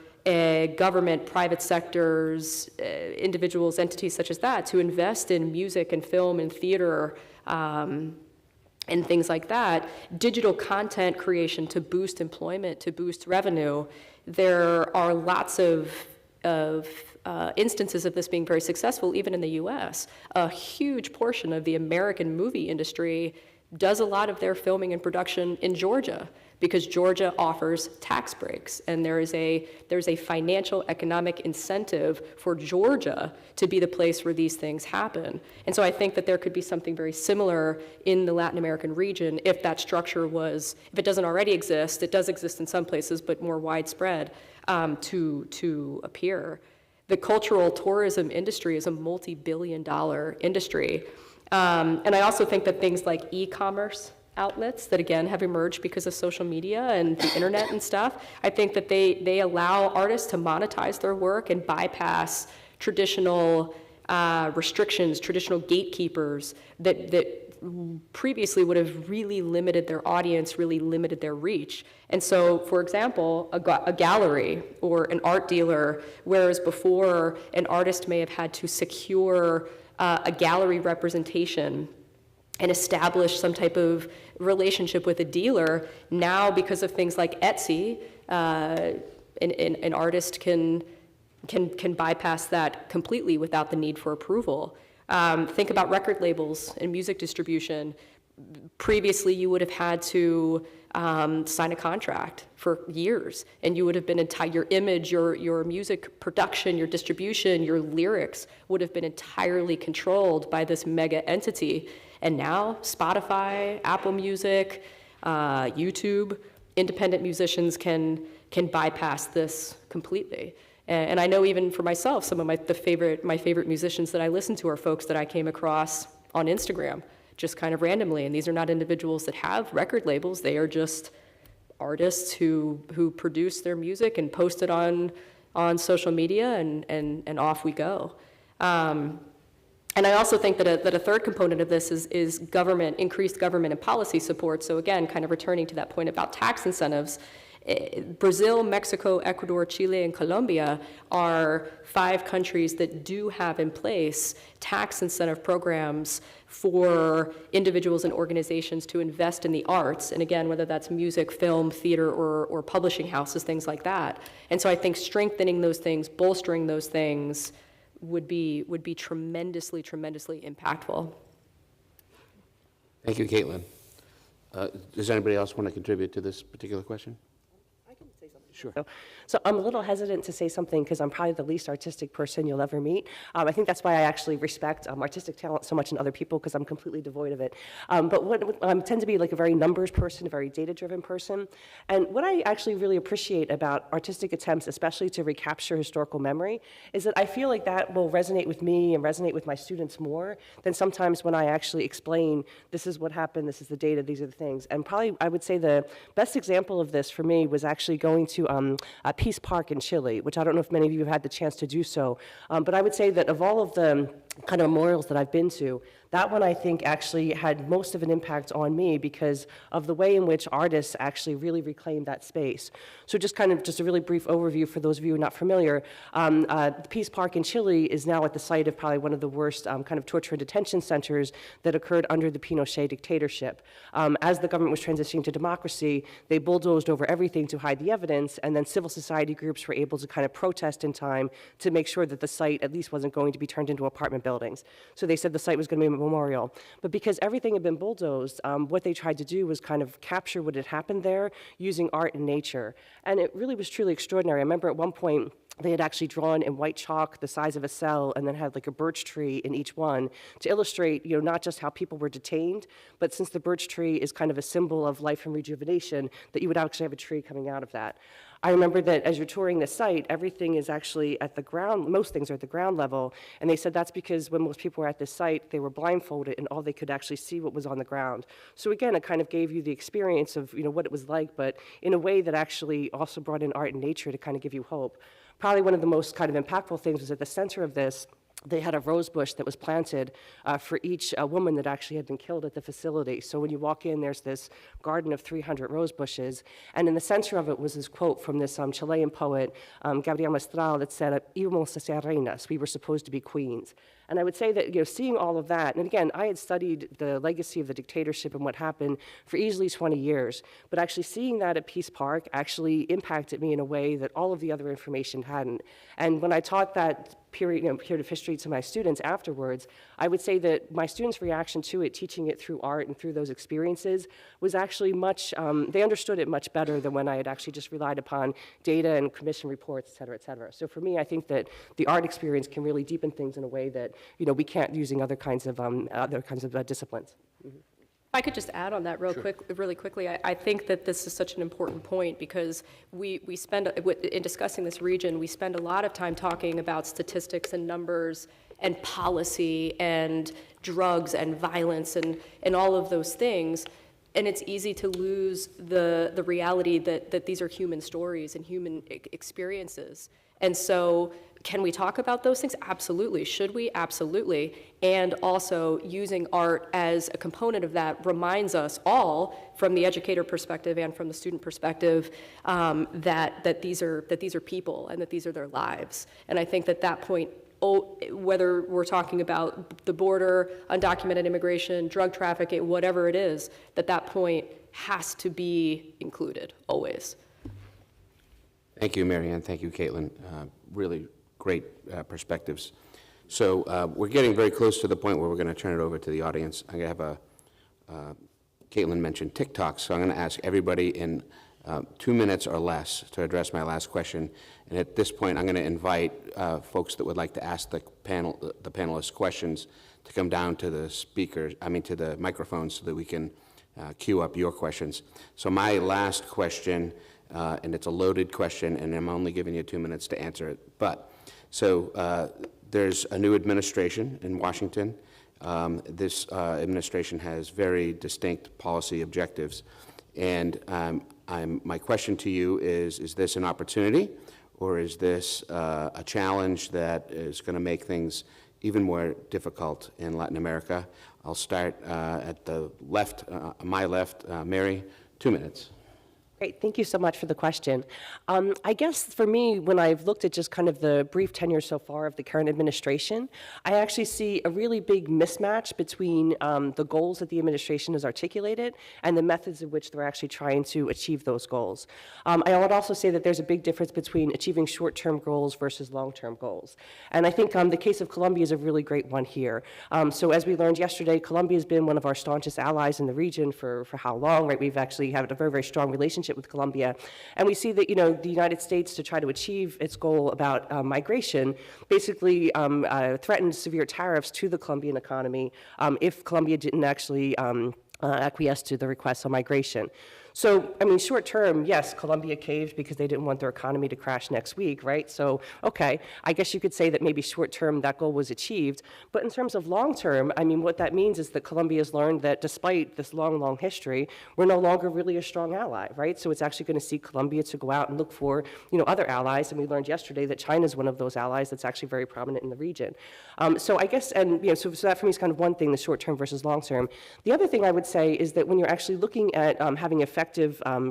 government, private sectors, individuals, entities such as that to invest in music and film and theater and things like that. Digital content creation to boost employment, to boost revenue. There are lots of instances of this being very successful, even in the US. A huge portion of the American movie industry does a lot of their filming and production in Georgia, because Georgia offers tax breaks, and there's a financial economic incentive for Georgia to be the place where these things happen. And so I think that there could be something very similar in the Latin American region if that structure was, if it doesn't already exist, it does exist in some places, but more widespread, to appear. The cultural tourism industry is a multi-billion-dollar industry. And I also think that things like e-commerce outlets that, again, have emerged because of social media and the internet and stuff, I think that they allow artists to monetize their work and bypass traditional restrictions, traditional gatekeepers that previously would have really limited their audience, really limited their reach. And so, for example, a gallery or an art dealer, whereas before an artist may have had to secure a gallery representation and establish some type of relationship with a dealer, now because of things like Etsy, an artist can bypass that completely without the need for approval. Think about record labels and music distribution. Previously, you would have had to sign a contract for years, and you would have been your image, your music production, your distribution, your lyrics would have been entirely controlled by this mega entity. And now, Spotify, Apple Music, YouTube, independent musicians can bypass this completely. And I know even for myself, some of my favorite musicians that I listen to are folks that I came across on Instagram, just kind of randomly. And these are not individuals that have record labels. They are just artists who produce their music and post it on social media, and off we go. And I also think that a third component of this is increased government and policy support. So again, kind of returning to that point about tax incentives, Brazil, Mexico, Ecuador, Chile, and Colombia are 5 countries that do have in place tax incentive programs for individuals and organizations to invest in the arts. And again, whether that's music, film, theater, or publishing houses, things like that. And so I think strengthening those things, bolstering those things would be tremendously, tremendously impactful. Thank you, Caitlin. Does anybody else want to contribute to this particular question? Sure. So I'm a little hesitant to say something because I'm probably the least artistic person you'll ever meet. I think that's why I actually respect artistic talent so much in other people, because I'm completely devoid of it. But I tend to be like a very numbers person, a very data-driven person. And what I actually really appreciate about artistic attempts, especially to recapture historical memory, is that I feel like that will resonate with me and resonate with my students more than sometimes when I actually explain, this is what happened, this is the data, these are the things. And probably I would say the best example of this for me was actually going to Peace Park in Chile, which I don't know if many of you have had the chance to do so. But I would say that of all of the kind of memorials that I've been to, that one I think actually had most of an impact on me because of the way in which artists actually really reclaimed that space. So just a really brief overview for those of you who are not familiar. The Peace Park in Chile is now at the site of probably one of the worst kind of torture and detention centers that occurred under the Pinochet dictatorship. As the government was transitioning to democracy, they bulldozed over everything to hide the evidence, and then civil society groups were able to kind of protest in time to make sure that the site at least wasn't going to be turned into apartment buildings. So they said the site was going to be a memorial. But because everything had been bulldozed, what they tried to do was kind of capture what had happened there using art and nature. And it really was truly extraordinary. I remember at one point, they had actually drawn in white chalk the size of a cell and then had like a birch tree in each one to illustrate, not just how people were detained, but since the birch tree is kind of a symbol of life and rejuvenation, that you would actually have a tree coming out of that. I remember that as you're touring the site, everything is actually at the ground, most things are at the ground level, and they said that's because when most people were at this site, they were blindfolded and all they could actually see what was on the ground. So again, it kind of gave you the experience of what it was like, but in a way that actually also brought in art and nature to kind of give you hope. Probably one of the most kind of impactful things was at the center of this, they had a rose bush that was planted for each woman that actually had been killed at the facility. So when you walk in, there's this garden of 300 rose bushes. And in the center of it was this quote from this Chilean poet, Gabriel Mistral, that said, "Íbamos a ser reinas," we were supposed to be queens. And I would say that, seeing all of that, and again, I had studied the legacy of the dictatorship and what happened for easily 20 years, but actually seeing that at Peace Park actually impacted me in a way that all of the other information hadn't. And when I taught that period of history to my students afterwards, I would say that my students' reaction to it, teaching it through art and through those experiences, was actually much, they understood it much better than when I had actually just relied upon data and commission reports, et cetera, et cetera. So for me, I think that the art experience can really deepen things in a way that, we can't using other kinds of disciplines. Mm-hmm. If I could just add on that really quickly, I think that this is such an important point because we spend, in discussing this region, we spend a lot of time talking about statistics and numbers and policy and drugs and violence and all of those things. And it's easy to lose the reality that these are human stories and human experiences. And so can we talk about those things? Absolutely. Should we? Absolutely. And also using art as a component of that reminds us all, from the educator perspective and from the student perspective, that these are people and that these are their lives. And I think that point, whether we're talking about the border, undocumented immigration, drug trafficking, whatever it is, that point has to be included always. Thank you, Marianne. Thank you, Caitlin. Really great perspectives. So we're getting very close to the point where we're going to turn it over to the audience. I'm going to have Caitlin mentioned TikTok, so I'm going to ask everybody in 2 minutes or less to address my last question. And at this point, I'm going to invite folks that would like to ask the panelists questions to come down to the microphones so that we can queue up your questions. So my last question, and it's a loaded question, and I'm only giving you 2 minutes to answer it. There's a new administration in Washington. This administration has very distinct policy objectives. And my question to you is this an opportunity, or is this a challenge that is going to make things even more difficult in Latin America? I'll start at the left, my left. Mary, 2 minutes. Great, thank you so much for the question. I guess for me, when I've looked at just kind of the brief tenure so far of the current administration, I actually see a really big mismatch between the goals that the administration has articulated and the methods in which they're actually trying to achieve those goals. I would also say that there's a big difference between achieving short-term goals versus long-term goals. And I think the case of Colombia is a really great one here. So as we learned yesterday, Colombia has been one of our staunchest allies in the region for how long, right? We've actually had a very, very strong relationship with Colombia. And we see that, the United States, to try to achieve its goal about migration, basically threatened severe tariffs to the Colombian economy if Colombia didn't actually acquiesce to the requests on migration. So, short term, yes, Colombia caved because they didn't want their economy to crash next week, right? So, okay, I guess you could say that maybe short term that goal was achieved. But in terms of long term, what that means is that Colombia has learned that despite this long, long history, we're no longer really a strong ally, right? So it's actually going to see Colombia to go out and look for, other allies. And we learned yesterday that China is one of those allies that's actually very prominent in the region. So I guess, so that for me is kind of one thing, the short term versus long term. The other thing I would say is that when you're actually looking at having effective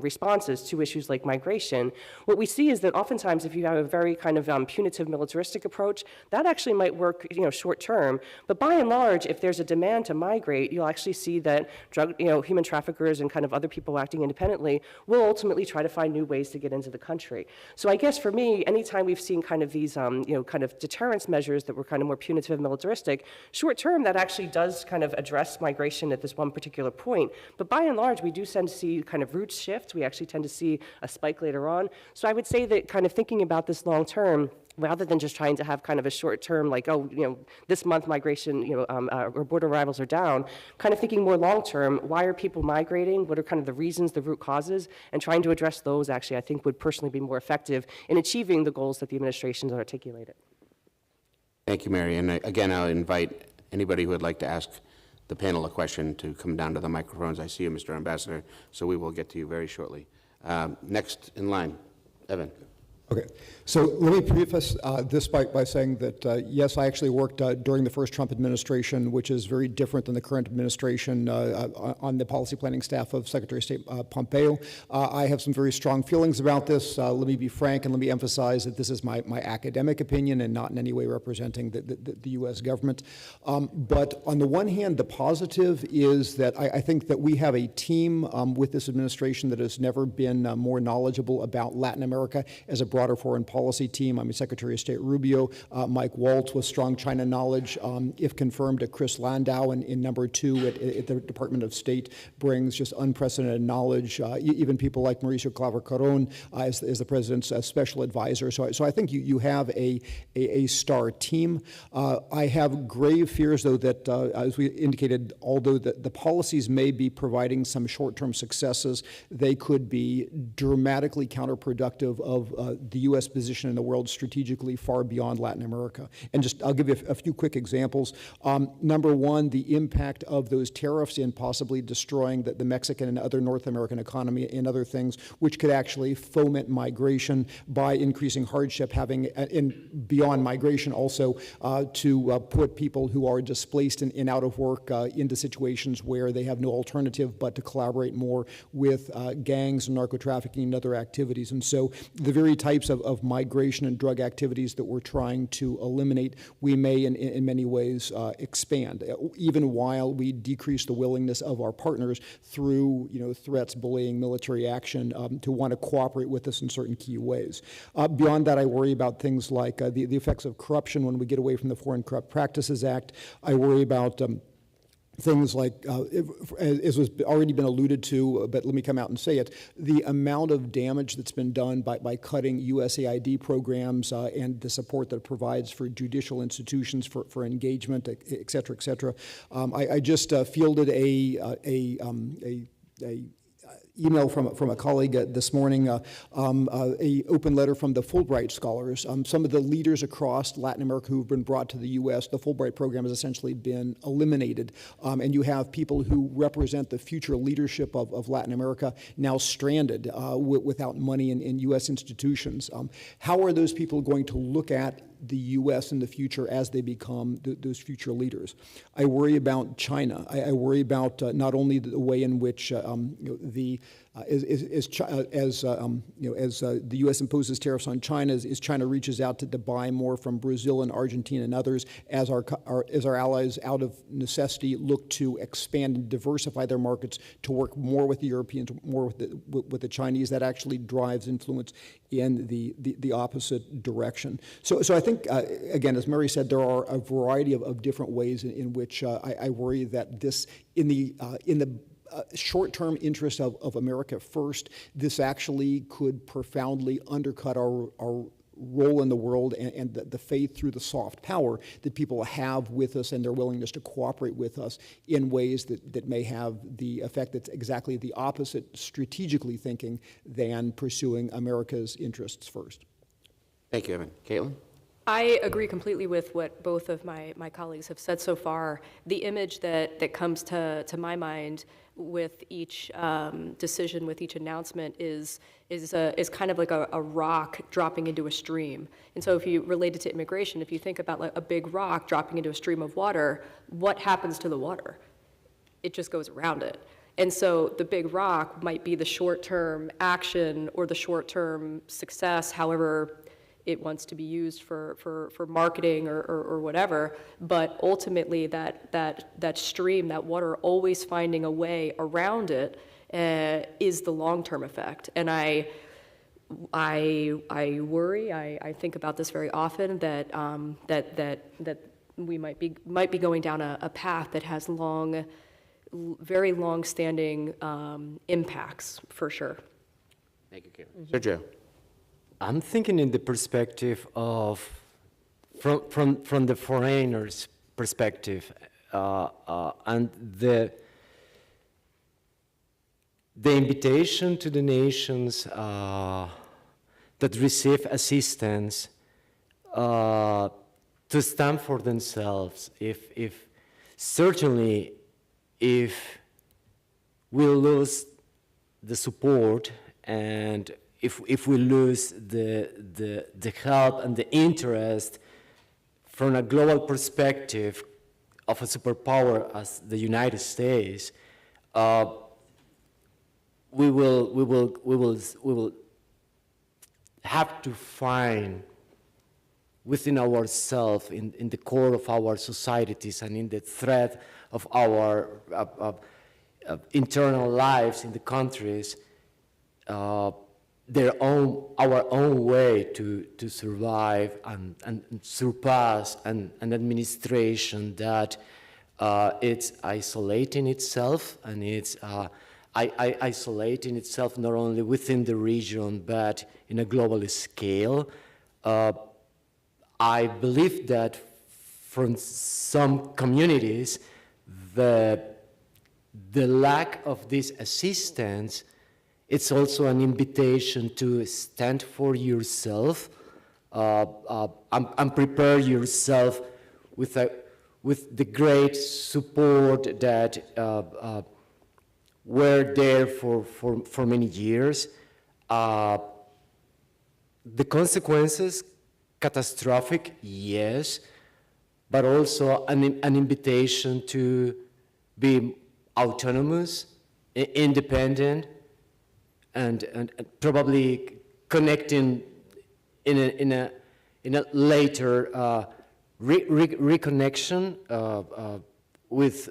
responses to issues like migration, what we see is that oftentimes if you have a very kind of punitive militaristic approach, that actually might work, short term. But by and large, if there's a demand to migrate, you'll actually see that human traffickers and kind of other people acting independently will ultimately try to find new ways to get into the country. So I guess for me, anytime we've seen kind of these, kind of deterrence measures that were kind of more punitive and militaristic, short term, that actually does kind of address migration at this one particular point. But by and large, we do tend to see kind of roots shift. We actually tend to see a spike later on. So I would say that kind of thinking about this long term, rather than just trying to have kind of a short term, like, this month migration, or border arrivals are down, kind of thinking more long term, why are people migrating? What are kind of the reasons, the root causes? And trying to address those actually, I think, would personally be more effective in achieving the goals that the administration has articulated. Thank you, Mary. And again, I'll invite anybody who would like to ask the panel a question to come down to the microphones. I see you, Mr. Ambassador, so we will get to you very shortly. Next in line, Evan. Okay, so let me preface this by saying that, yes, I actually worked during the first Trump administration, which is very different than the current administration on the policy planning staff of Secretary of State Pompeo. I have some very strong feelings about this. Let me be frank and let me emphasize that this is my academic opinion and not in any way representing the U.S. government. But on the one hand, the positive is that I think that we have a team with this administration that has never been more knowledgeable about Latin America as a broader foreign policy team. Secretary of State Rubio, Mike Waltz with strong China knowledge. If confirmed, Chris Landau in number 2 at the Department of State brings just unprecedented knowledge. Even people like Mauricio Claver-Caron as the president's special advisor. So I think you have a star team. I have grave fears, though, that as we indicated, although the policies may be providing some short-term successes, they could be dramatically counterproductive of the U.S. position in the world strategically far beyond Latin America. And just, I'll give you a few quick examples. Number one, the impact of those tariffs in possibly destroying the Mexican and other North American economy and other things, which could actually foment migration by increasing hardship, having, and beyond migration also, to put people who are displaced and out of work into situations where they have no alternative but to collaborate more with gangs and narco-trafficking and other activities. And so the very types of migration and drug activities that we're trying to eliminate, we may in many ways expand, even while we decrease the willingness of our partners through threats, bullying, military action to want to cooperate with us in certain key ways. Beyond that, I worry about things like the effects of corruption when we get away from the Foreign Corrupt Practices Act. I worry about things like, as was already been alluded to, but let me come out and say it, the amount of damage that's been done by cutting USAID programs and the support that it provides for judicial institutions for engagement, et cetera, et cetera. I just fielded a email from a colleague this morning, a open letter from the Fulbright scholars. Some of the leaders across Latin America who've been brought to the U.S., the Fulbright program has essentially been eliminated. And you have people who represent the future leadership of Latin America now stranded without money in U.S. institutions. How are those people going to look at the U.S. in the future as they become those future leaders? I worry about China. I worry about not only the way in which as the U.S. imposes tariffs on China, as China reaches out to buy more from Brazil and Argentina and others, as our allies, out of necessity, look to expand and diversify their markets to work more with the Europeans, more with the Chinese, that actually drives influence in the opposite direction. So I think, again, as Mary said, there are a variety of different ways in which I worry that this, in the short-term interest of America first, this actually could profoundly undercut our role in the world and the faith through the soft power that people have with us and their willingness to cooperate with us in ways that may have the effect that's exactly the opposite, strategically thinking, than pursuing America's interests first. Thank you, Evan. Caitlin? I agree completely with what both of my colleagues have said so far. The image that comes to my mind with each decision, with each announcement, is kind of like a rock dropping into a stream. And so if you relate it to immigration, if you think about like a big rock dropping into a stream of water, what happens to the water? It just goes around it. And so the big rock might be the short-term action or the short-term success, however it wants to be used for marketing or whatever, but ultimately that stream, that water always finding a way around it is the long-term effect. And I worry, I think about this very often, that we might be going down a path that has very long-standing impacts, for sure. Thank you, Caitlin. Sergio? I'm thinking in the perspective of, from the foreigner's perspective, and the invitation to the nations that receive assistance to stand for themselves. Certainly, if we lose the support and if we lose the help and the interest from a global perspective of a superpower as the United States, we will have to find within ourselves, in the core of our societies and in the thread of our internal lives in the countries, our own way to survive and surpass an administration that it's isolating itself, and it's isolating itself not only within the region but in a global scale. I believe that from some communities, the lack of this assistance it's also an invitation to stand for yourself and prepare yourself with the great support that were there for many years. The consequences, catastrophic, yes, but also an invitation to be autonomous, independent, and probably connecting in a later reconnection with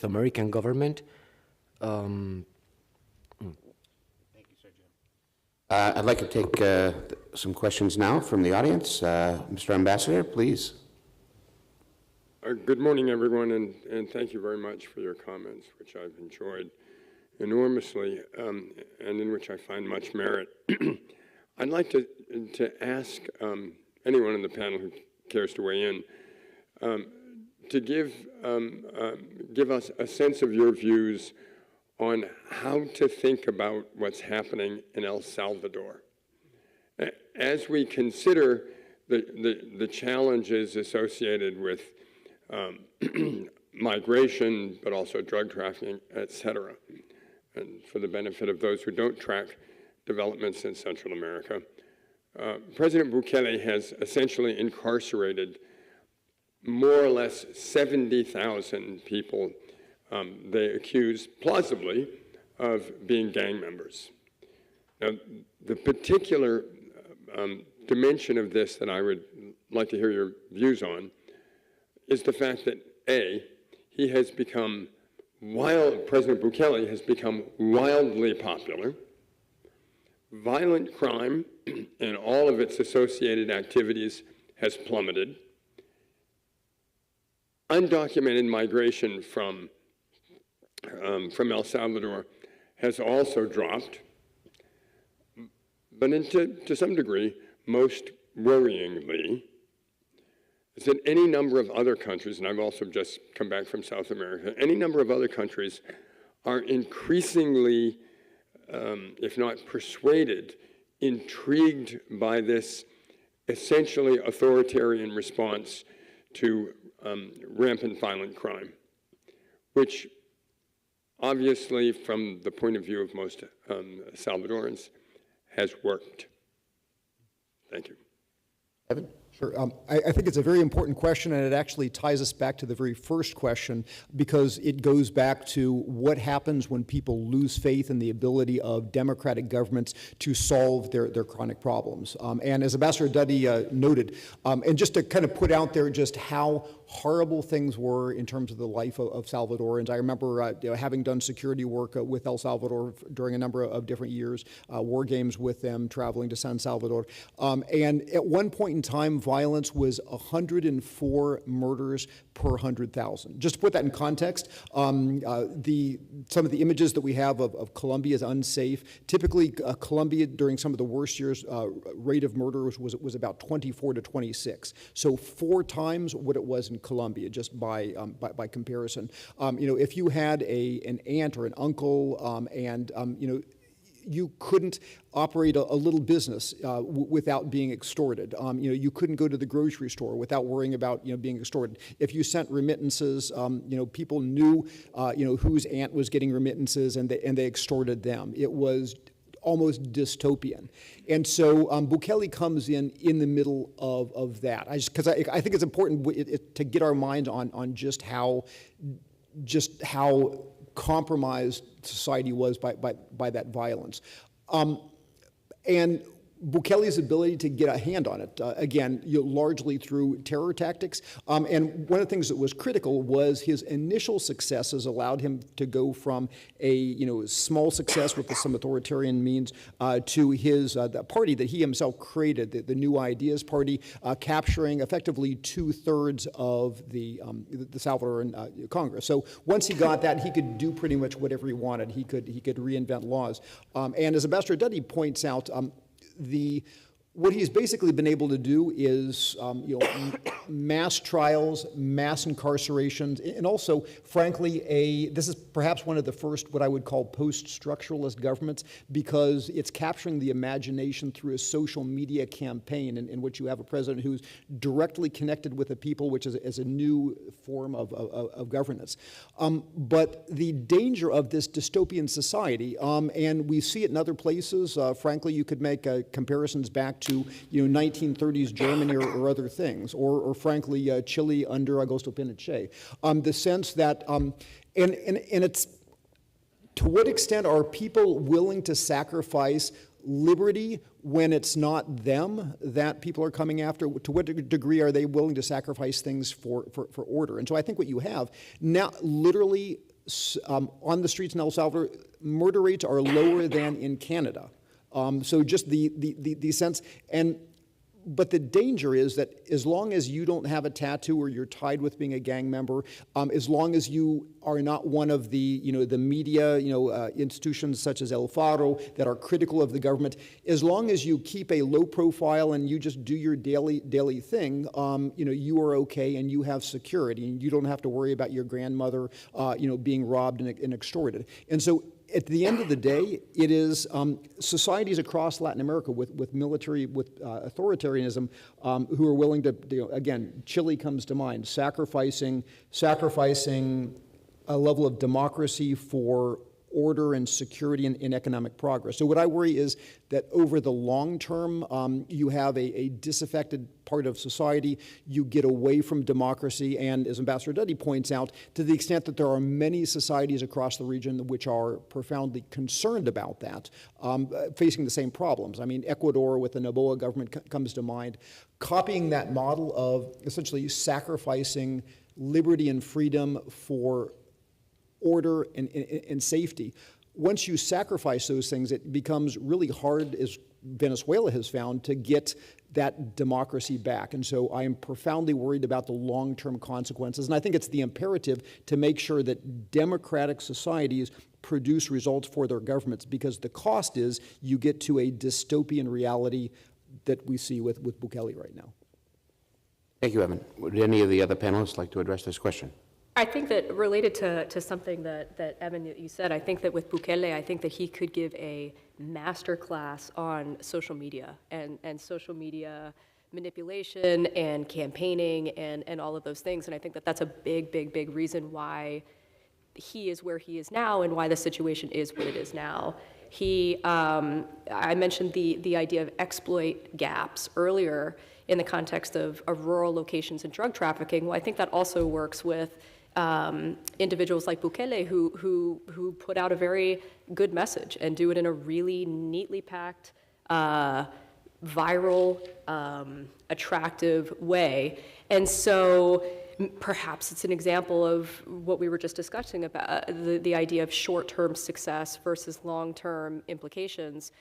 American government. I'd like to take some questions now from the audience. Mr. Ambassador, please. Good morning, everyone, and thank you very much for your comments, which I've enjoyed enormously, and in which I find much merit. I'd like to ask anyone in the panel who cares to weigh in to give us a sense of your views on how to think about what's happening in El Salvador. As we consider the challenges associated with migration, but also drug trafficking, et cetera, and for the benefit of those who don't track developments in Central America, President Bukele has essentially incarcerated more or less 70,000 people they accuse, plausibly, of being gang members. Now, the particular dimension of this that I would like to hear your views on is the fact that, A, he has become President Bukele has become wildly popular. Violent crime and all of its associated activities has plummeted. Undocumented migration from El Salvador has also dropped, but to some degree, most worryingly, is that any number of other countries, and I've also just come back from South America, any number of other countries are increasingly, if not persuaded, intrigued by this essentially authoritarian response to rampant violent crime, which obviously, from the point of view of most Salvadorans, has worked. Thank you. Evan? Sure. I think it's a very important question, and it actually ties us back to the very first question, because it goes back to what happens when people lose faith in the ability of democratic governments to solve their chronic problems. And as Ambassador Duddy noted, and just to kind of put out there just how horrible things were in terms of the life of Salvadorans. I remember having done security work with El Salvador during a number of different years, war games with them, traveling to San Salvador. And at one point in time, violence was 104 murders per 100,000. Just to put that in context, some of the images that we have of Colombia as unsafe. Typically, Colombia during some of the worst years, rate of murder was about 24 to 26. So 4 times what it was in Colombia, just by comparison. If you had an aunt or an uncle, you couldn't operate a little business without being extorted. You couldn't go to the grocery store without worrying about being extorted. If you sent remittances, people knew whose aunt was getting remittances, and they extorted them. It was almost dystopian. And so Bukele comes in the middle of that. Because I think it's important to get our minds on just how compromised society was by that violence. And Bukele's ability to get a hand on it, again, largely through terror tactics. And one of the things that was critical was his initial successes allowed him to go from a small success with some authoritarian means to his the party that he himself created, the New Ideas Party, capturing effectively 2/3 of the Salvadoran Congress. So once he got that, he could do pretty much whatever he wanted. He could reinvent laws. And as Ambassador Duddy points out, the what he's basically been able to do is, mass trials, mass incarcerations, and also, frankly, this is perhaps one of the first what I would call post-structuralist governments, because it's capturing the imagination through a social media campaign in which you have a president who's directly connected with the people, which is a new form of governance. But the danger of this dystopian society, and we see it in other places, frankly, you could make comparisons back to 1930s Germany or other things, or frankly Chile under Augusto Pinochet. The sense that, and it's, to what extent are people willing to sacrifice liberty when it's not them that people are coming after? To what degree are they willing to sacrifice things for order? And so I think what you have now, literally on the streets in El Salvador, murder rates are lower than in Canada. So just the sense, but the danger is that as long as you don't have a tattoo or you're tied with being a gang member, as long as you are not one of the, the media, institutions such as El Faro that are critical of the government, as long as you keep a low profile and you just do your daily thing, you are okay and you have security and you don't have to worry about your grandmother, being robbed and extorted. And so, at the end of the day, it is societies across Latin America with military, with authoritarianism, who are willing to, again, Chile comes to mind, sacrificing a level of democracy for order and security and economic progress. So what I worry is that over the long term, you have a disaffected part of society, you get away from democracy, and as Ambassador Duddy points out, to the extent that there are many societies across the region which are profoundly concerned about that, facing the same problems. I mean, Ecuador with the Noboa government comes to mind, copying that model of essentially sacrificing liberty and freedom for order and safety. Once you sacrifice those things, it becomes really hard, as Venezuela has found, to get that democracy back. And so I am profoundly worried about the long-term consequences. And I think it's the imperative to make sure that democratic societies produce results for their governments, because the cost is you get to a dystopian reality that we see with Bukele right now. Thank you, Evan. Would any of the other panelists like to address this question? I think that related to something that Evan, you said, I think that with Bukele, I think that he could give a master class on social media and social media manipulation and campaigning and all of those things. And I think that that's a big reason why he is where he is now and why the situation is what it is now. I mentioned the idea of exploit gaps earlier in the context of rural locations and drug trafficking. Well, I think that also works with individuals like Bukele who put out a very good message and do it in a really neatly packed, viral, attractive way. And so perhaps it's an example of what we were just discussing about the idea of short-term success versus long-term implications.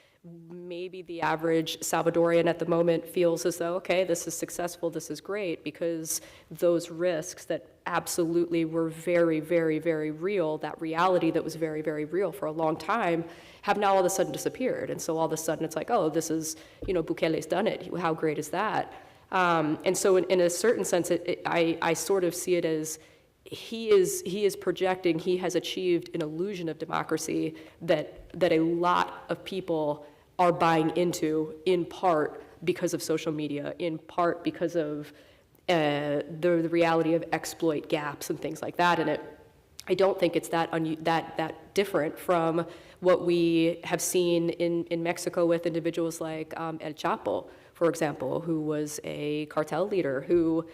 Maybe the average Salvadorian at the moment feels as though, okay, this is successful, this is great, because those risks that absolutely were very real, that reality that was very real for a long time, have now all of a sudden disappeared. And so all of a sudden it's like, oh, this is, Bukele's done it. How great is that? And so in a certain sense, I sort of see it as he is projecting, he has achieved an illusion of democracy that a lot of people are buying into, in part because of social media, in part because of the reality of exploit gaps and things like that in it. I don't think it's that different from what we have seen in Mexico with individuals like El Chapo, for example, who was a cartel leader who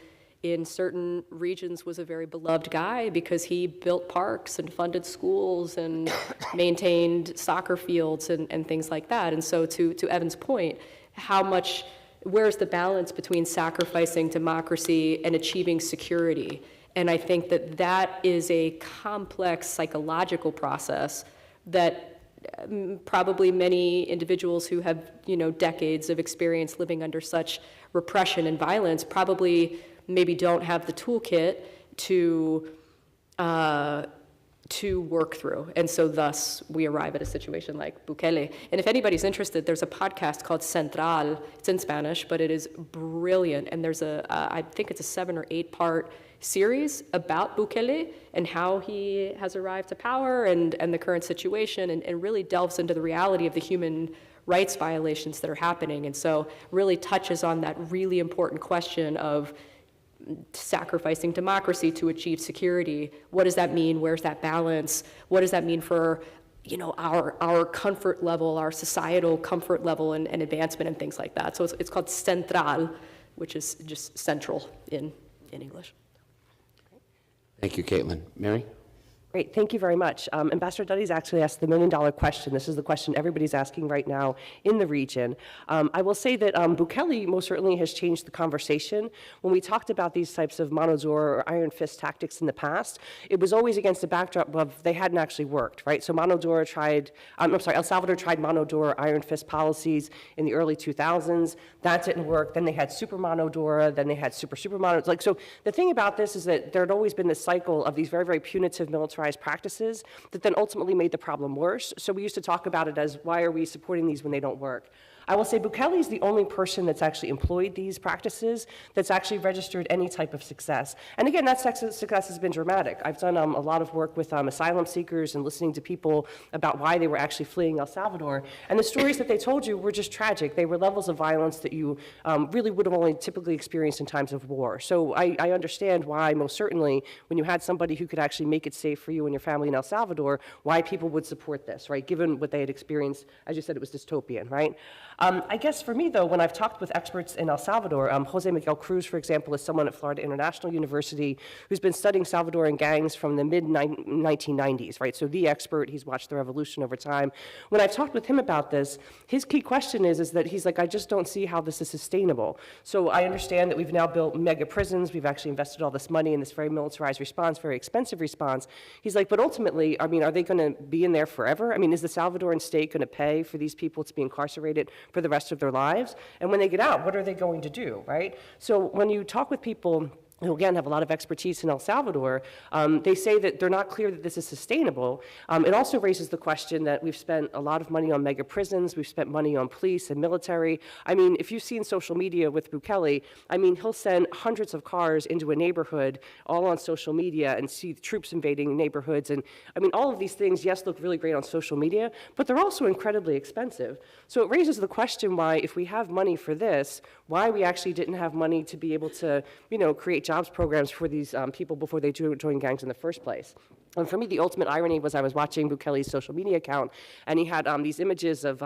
in certain regions was a very beloved guy because he built parks and funded schools and maintained soccer fields and things like that. And so to Evan's point, where's the balance between sacrificing democracy and achieving security? And I think that is a complex psychological process that probably many individuals who have, decades of experience living under such repression and violence probably maybe don't have the toolkit to to work through. And so thus we arrive at a situation like Bukele. And if anybody's interested, there's a podcast called Central. It's in Spanish, but it is brilliant. And there's I think it's a 7 or 8 part series about Bukele and how he has arrived to power and the current situation, and really delves into the reality of the human rights violations that are happening. And so really touches on that really important question of sacrificing democracy to achieve security. What does that mean? Where's that balance? What does that mean for, you know, our comfort level, our societal comfort level and advancement and things like that? So it's called Central, which is just central in English. Thank you, Caitlin. Mary? Great, thank you very much. Ambassador Duddy's actually asked the million-dollar question. This is the question everybody's asking right now in the region. I will say that Bukele most certainly has changed the conversation. When we talked about these types of mano duro or iron fist tactics in the past, it was always against the backdrop of they hadn't actually worked, right? So El Salvador tried mano duro iron fist policies in the early 2000s. That didn't work. Then they had super mano duro, then they had super mano. So the thing about this is that there had always been this cycle of these very, very punitive militarized practices that then ultimately made the problem worse. So we used to talk about it as, why are we supporting these when they don't work? I will say Bukele is the only person that's actually employed these practices that's actually registered any type of success. And again, that success has been dramatic. I've done a lot of work with asylum seekers and listening to people about why they were actually fleeing El Salvador. And the stories that they told you were just tragic. They were levels of violence that you really would have only typically experienced in times of war. So I understand why, most certainly, when you had somebody who could actually make it safe for you and your family in El Salvador, why people would support this, right? Given what they had experienced, as you said, it was dystopian, right? I guess for me, though, when I've talked with experts in El Salvador, Jose Miguel Cruz, for example, is someone at Florida International University who's been studying Salvadoran gangs from the mid-1990s, right? So the expert, he's watched the revolution over time. When I've talked with him about this, his key question is that he's like, I just don't see how this is sustainable. So I understand that we've now built mega prisons. We've actually invested all this money in this very militarized response, very expensive response. He's like, but ultimately, I mean, are they going to be in there forever? I mean, is the Salvadoran state going to pay for these people to be incarcerated for the rest of their lives? And when they get out, what are they going to do, right? So when you talk with people who, again, have a lot of expertise in El Salvador, they say that they're not clear that this is sustainable. It also raises the question that we've spent a lot of money on mega prisons, we've spent money on police and military. I mean, if you've seen social media with Bukele, I mean, he'll send hundreds of cars into a neighborhood, all on social media, and see troops invading neighborhoods. And I mean, all of these things, yes, look really great on social media, but they're also incredibly expensive. So it raises the question why, if we have money for this, why we actually didn't have money to be able to, you know, create jobs programs for these people before they join gangs in the first place. And for me, the ultimate irony was I was watching Bukele's social media account, and he had these images of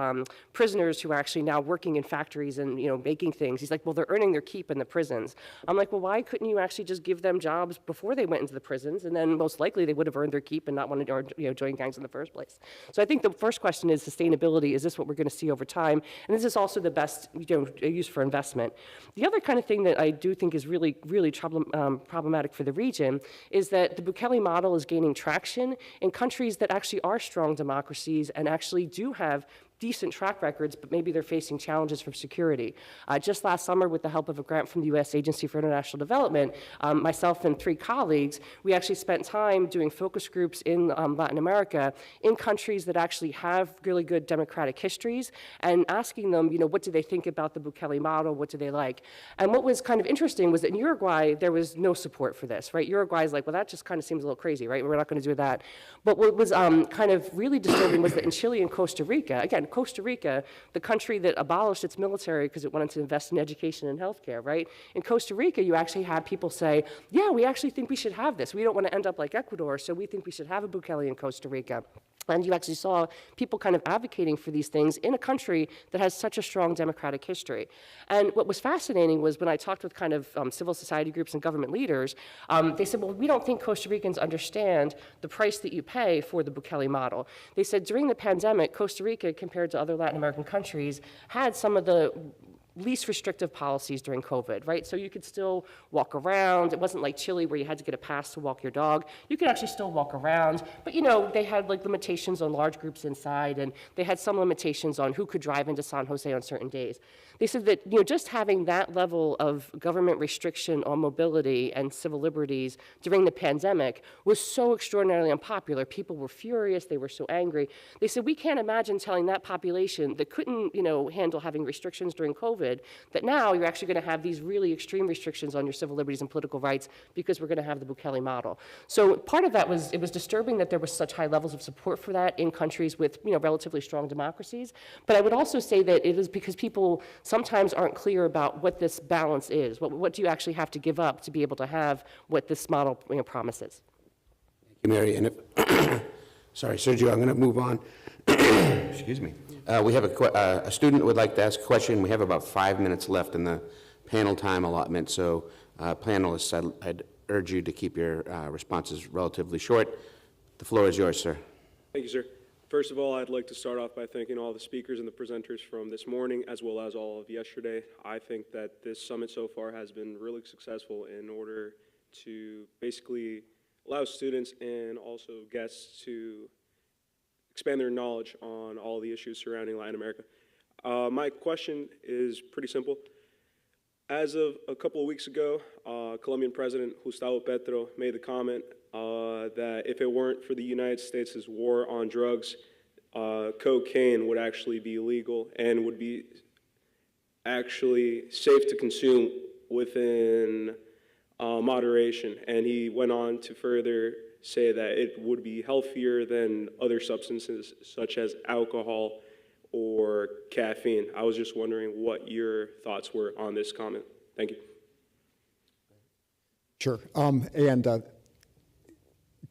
prisoners who are actually now working in factories and, you know, making things. He's like, well, they're earning their keep in the prisons. I'm like, well, why couldn't you actually just give them jobs before they went into the prisons, and then most likely they would have earned their keep and not wanted to, you know, join gangs in the first place. So I think the first question is sustainability. Is this what we're going to see over time? And this is also the best, you know, use for investment. The other kind of thing that I do think is really, really problematic for the region is that the Bukele model is gaining traction in countries that actually are strong democracies and actually do have decent track records, but maybe they're facing challenges from security. Just last summer, with the help of a grant from the U.S. Agency for International Development, myself and 3 colleagues, we actually spent time doing focus groups in Latin America in countries that actually have really good democratic histories and asking them, you know, what do they think about the Bukele model? What do they like? And what was kind of interesting was that in Uruguay, there was no support for this, right? Uruguay's like, well, that just kind of seems a little crazy, right? We're not going to do that. But what was kind of really disturbing was that in Chile and Costa Rica, again, Costa Rica, the country that abolished its military because it wanted to invest in education and healthcare, right? In Costa Rica, you actually had people say, yeah, we actually think we should have this. We don't want to end up like Ecuador, so we think we should have a Bukele in Costa Rica. And you actually saw people kind of advocating for these things in a country that has such a strong democratic history. And what was fascinating was when I talked with kind of civil society groups and government leaders, they said, well, we don't think Costa Ricans understand the price that you pay for the Bukele model. They said during the pandemic, Costa Rica, compared to other Latin American countries, had some of the least restrictive policies during COVID, right? So you could still walk around. It wasn't like Chile where you had to get a pass to walk your dog. You could actually still walk around, but you know, they had like limitations on large groups inside, and they had some limitations on who could drive into San Jose on certain days. they said that, just having that level of government restriction on mobility and civil liberties during the pandemic was so extraordinarily unpopular. People were furious, they were so angry. They said, we can't imagine telling that population that couldn't, handle having restrictions during COVID, that now you're actually going to have these really extreme restrictions on your civil liberties and political rights because we're going to have the Bukele model. So part of that was, it was disturbing that there was such high levels of support for that in countries with, relatively strong democracies. But I would also say that it is because people sometimes aren't clear about what this balance is. What do you actually have to give up to be able to have what this model, promises? Thank you, Mary. And if, sorry, Sergio, I'm going to move on. Excuse me. We have a student who would like to ask a question. We have about 5 minutes left in the panel time allotment. So panelists, I'd urge you to keep your responses relatively short. The floor is yours, sir. Thank you, sir. First of all, I'd like to start off by thanking all the speakers and the presenters from this morning, as well as all of yesterday. I think that this summit so far has been really successful in order to basically allow students and also guests to expand their knowledge on all the issues surrounding Latin America. My question is pretty simple. As of a couple of weeks ago, Colombian President Gustavo Petro made the comment that if it weren't for the United States' war on drugs, cocaine would actually be illegal and would be actually safe to consume within moderation. And he went on to further say that it would be healthier than other substances such as alcohol or caffeine. I was just wondering what your thoughts were on this comment. Thank you. Sure.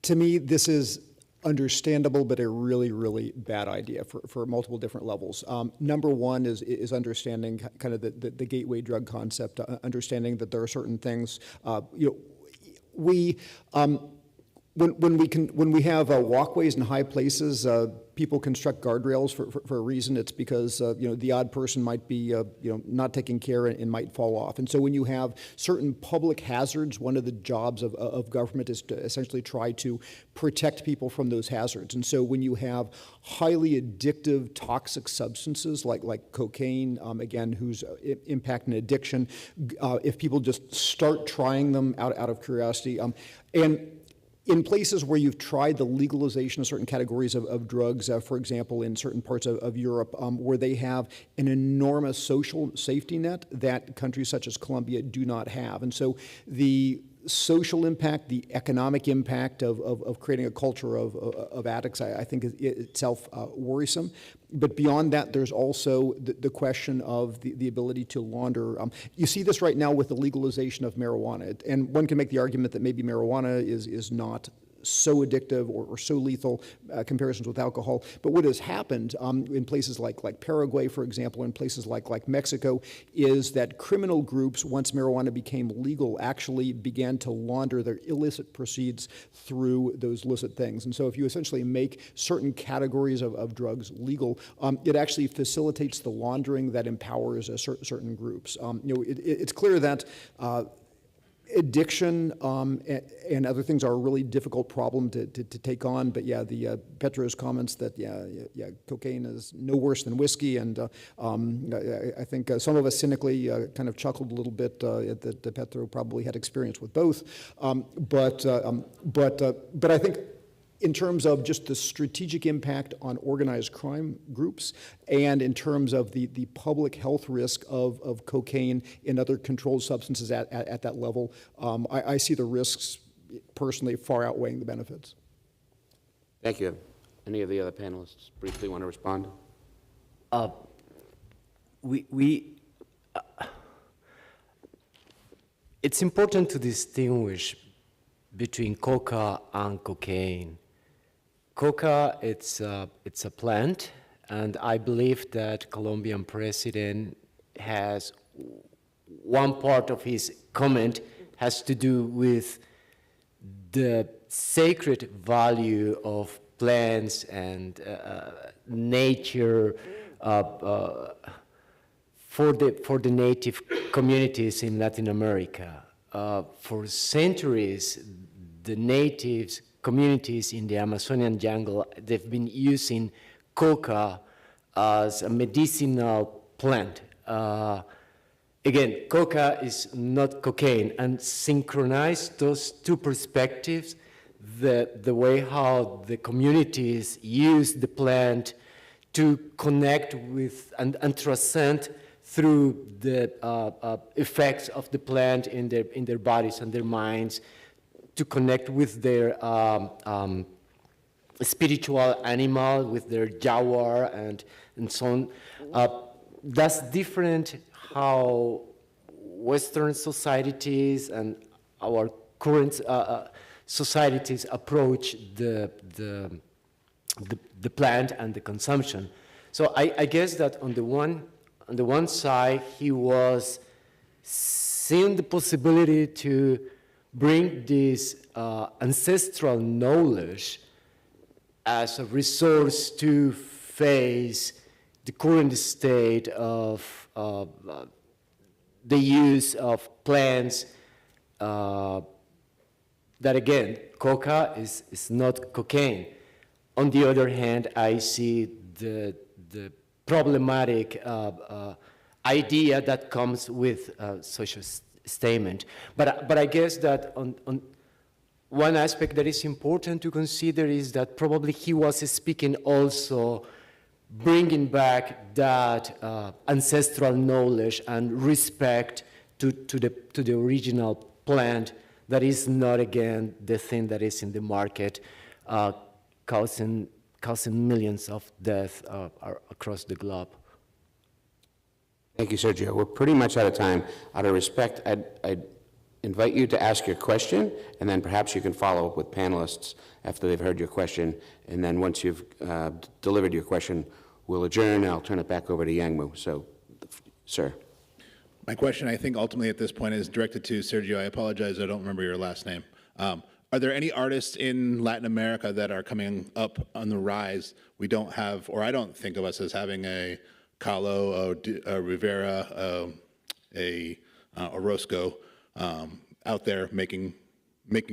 To me, this is understandable, but a really, really bad idea for multiple different levels. Number one is understanding kind of the gateway drug concept, understanding that there are certain things, when we have walkways in high places, people construct guardrails for a reason. It's because the odd person might be not taking care and might fall off. And so when you have certain public hazards, one of the jobs of government is to essentially try to protect people from those hazards. And so when you have highly addictive, toxic substances like cocaine, again, whose impact and addiction, if people just start trying them out of curiosity, and in places where you've tried the legalization of certain categories of drugs, for example, in certain parts of Europe, where they have an enormous social safety net that countries such as Colombia do not have. And so the social impact, the economic impact of creating a culture of addicts, I think is itself worrisome. But beyond that, there's also the question of the ability to launder. You see this right now with the legalization of marijuana. And one can make the argument that maybe marijuana is not so addictive or so lethal comparisons with alcohol. But what has happened in places like Paraguay, for example, in places like Mexico, is that criminal groups, once marijuana became legal, actually began to launder their illicit proceeds through those licit things. And so if you essentially make certain categories of drugs legal, it actually facilitates the laundering that empowers certain groups. It's clear that addiction and other things are a really difficult problem to take on, but yeah, the Petro's comments that cocaine is no worse than whiskey, and I think some of us cynically kind of chuckled a little bit that Petro probably had experience with both, but I think in terms of just the strategic impact on organized crime groups and in terms of the public health risk of cocaine and other controlled substances at that level, I see the risks personally far outweighing the benefits. Thank you. Any of the other panelists briefly want to respond? It's important to distinguish between coca and cocaine. Coca, it's a plant, and I believe that Colombian president has one part of his comment has to do with the sacred value of plants and nature for the native communities in Latin America. For centuries, the natives communities in the Amazonian jungle, they've been using coca as a medicinal plant, again, coca is not cocaine, and synchronize those two perspectives, the way how the communities use the plant to connect with and transcend through the effects of the plant in their bodies and their minds, to connect with their spiritual animal, with their jaguar and so on. That's different how Western societies and our current societies approach the plant and the consumption. So I guess that on the one side, he was seeing the possibility to bring this ancestral knowledge as a resource to face the current state of the use of plants that, again, coca is not cocaine. On the other hand, I see the problematic idea that comes with such a statement. But I guess that on one aspect that is important to consider is that probably he was speaking also bringing back that ancestral knowledge and respect to the original plant that is not, again, the thing that is in the market, causing millions of deaths across the globe. Thank you, Sergio. We're pretty much out of time. Out of respect, I'd invite you to ask your question, and then perhaps you can follow up with panelists after they've heard your question. And then once you've delivered your question, we'll adjourn, and I'll turn it back over to Yangmu. So, sir. My question, I think, ultimately at this point is directed to Sergio. I apologize, I don't remember your last name. Are there any artists in Latin America that are coming up on the rise? We don't have, or I don't think of us as having a Kahlo, a Rivera, a Orozco out there making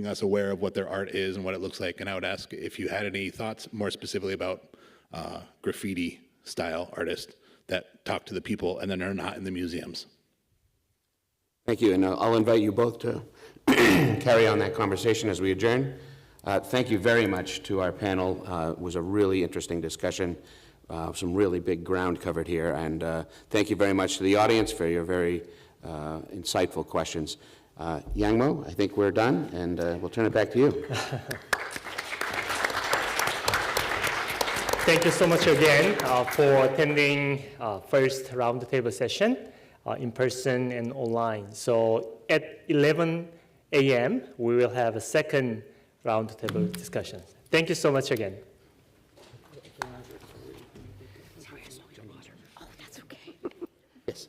us aware of what their art is and what it looks like. And I would ask if you had any thoughts more specifically about graffiti-style artists that talk to the people and then are not in the museums. Thank you, and I'll invite you both to carry on that conversation as we adjourn. Thank you very much to our panel. It was a really interesting discussion, some really big ground covered here, and thank you very much to the audience for your very insightful questions. Yangmo, I think we're done, and we'll turn it back to you. Thank you so much again for attending first roundtable session in person and online. So at 11 a.m., we will have a second roundtable discussion. Thank you so much again. Sorry, I smelled your water. Oh, that's okay. Yes.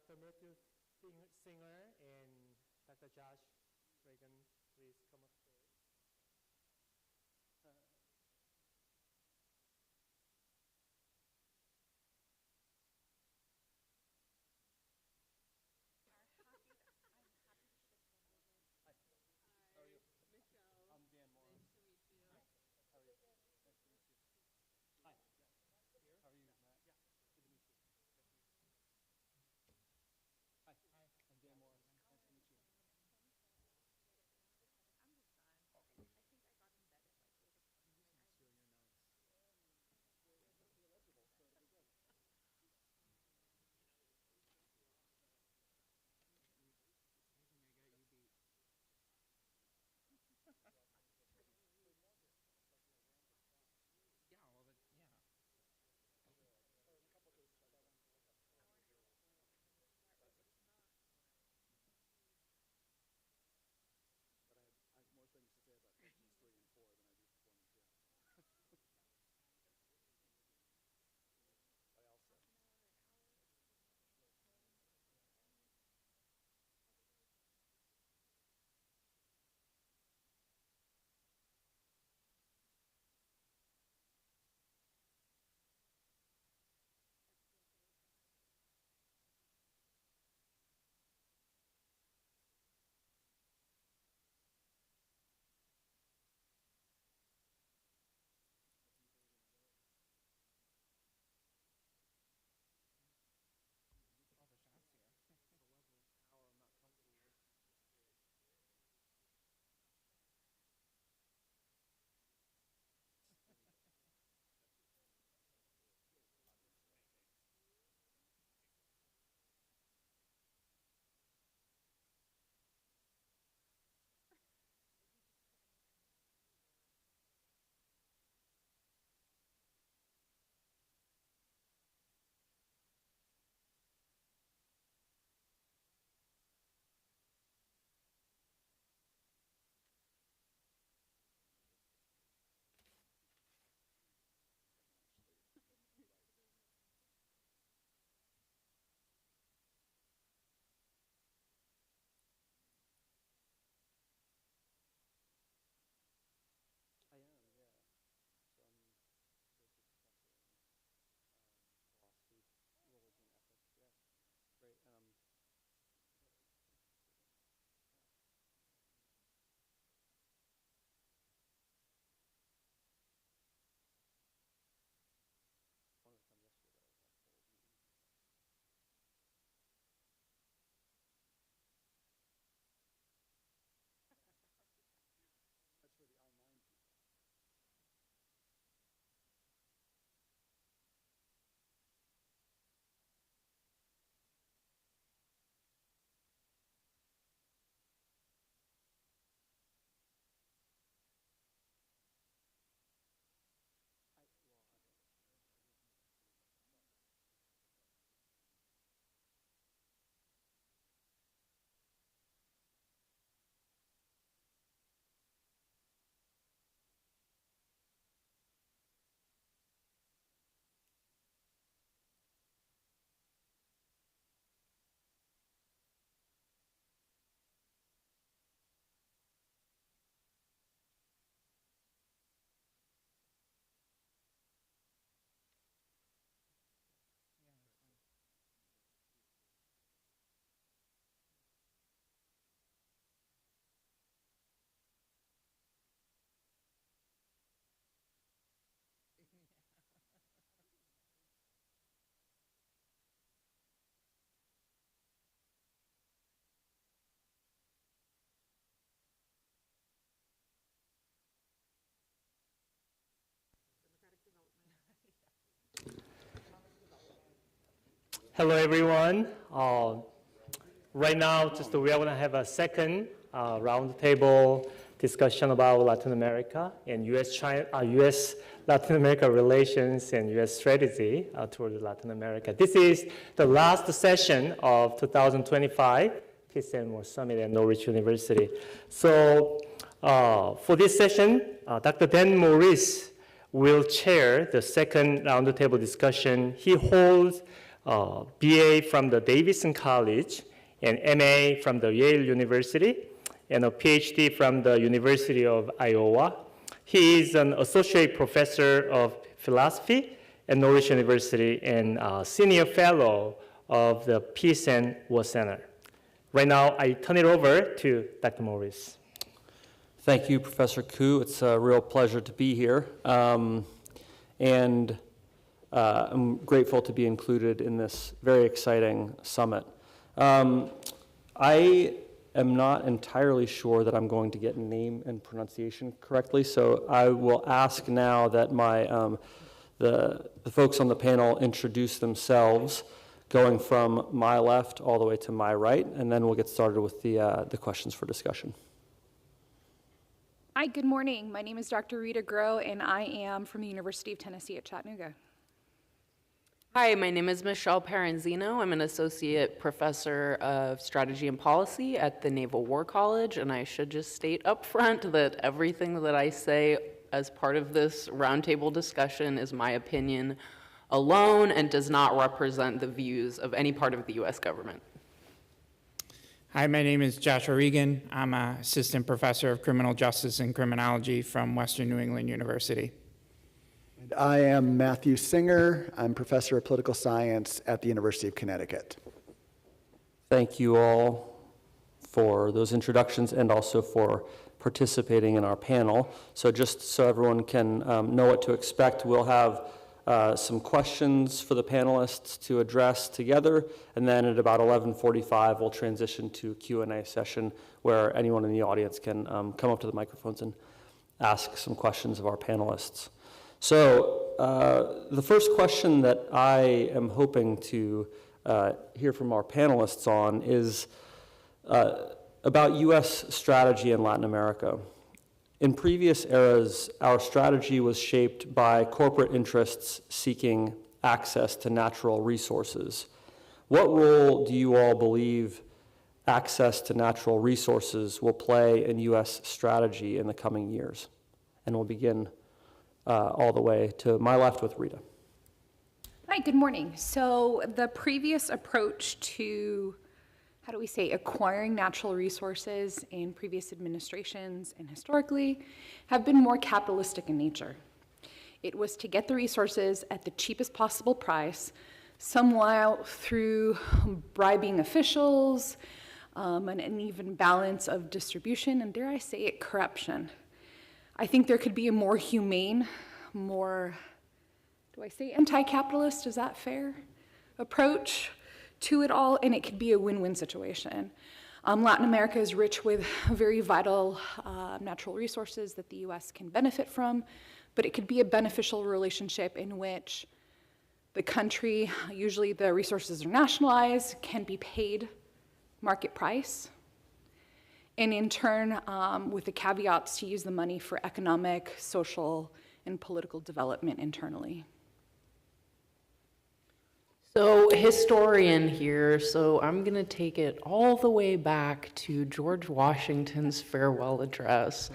Dr. Matthew Singer and Dr. Josh Reagan, please come up stage. I am, yeah. So I'm associate professor in philosophy, religion, ethics. Yeah, great. Wanted to come yesterday, but I was at full meetings. That's for the online people. Hello, everyone. Right now, we are going to have a second roundtable discussion about Latin America and U.S. Latin America relations and U.S. strategy toward Latin America. This is the last session of 2025 Peace and War Summit at Norwich University. So for this session, Dr. Dan Morris will chair the second roundtable discussion. He holds BA from the Davidson College, and MA from the Yale University, and a PhD from the University of Iowa. He is an associate professor of philosophy at Norwich University and senior fellow of the Peace and War Center. Right now, I turn it over to Dr. Morris. Thank you, Professor Koo. It's a real pleasure to be here. And I'm grateful to be included in this very exciting summit. I am not entirely sure that I'm going to get name and pronunciation correctly, so I will ask now that the folks on the panel introduce themselves, going from my left all the way to my right, and then we'll get started with the questions for discussion. Hi, good morning. My name is Dr. Rita Groh, and I am from the University of Tennessee at Chattanooga. Hi, my name is Michelle Paranzino. I'm an associate professor of strategy and policy at the Naval War College, and I should just state up front that everything that I say as part of this roundtable discussion is my opinion alone and does not represent the views of any part of the U.S. government. Hi, my name is Joshua Regan. I'm an assistant professor of criminal justice and criminology from Western New England University. I am Matthew Singer. I'm professor of political science at the University of Connecticut. Thank you all for those introductions and also for participating in our panel. So just so everyone can know what to expect, we'll have some questions for the panelists to address together, and then at about 11:45 we'll transition to a Q&A session where anyone in the audience can come up to the microphones and ask some questions of our panelists. So the first question that I am hoping to hear from our panelists on is about U.S. strategy in Latin America. In previous eras, our strategy was shaped by corporate interests seeking access to natural resources. What role do you all believe access to natural resources will play in U.S. strategy in the coming years? And we'll begin all the way to my left with Rita. Hi, good morning. So the previous approach to, how do we say, acquiring natural resources in previous administrations and historically have been more capitalistic in nature. It was to get the resources at the cheapest possible price, somewhat through bribing officials, an uneven balance of distribution, and dare I say it, corruption. I think there could be a more humane, more, do I say anti-capitalist, is that fair, approach to it all, and it could be a win-win situation. Latin America is rich with very vital natural resources that the US can benefit from, but it could be a beneficial relationship in which the country, usually the resources are nationalized, can be paid market price, and in turn, with the caveats to use the money for economic, social, and political development internally. So, historian here, so I'm going to take it all the way back to George Washington's farewell address,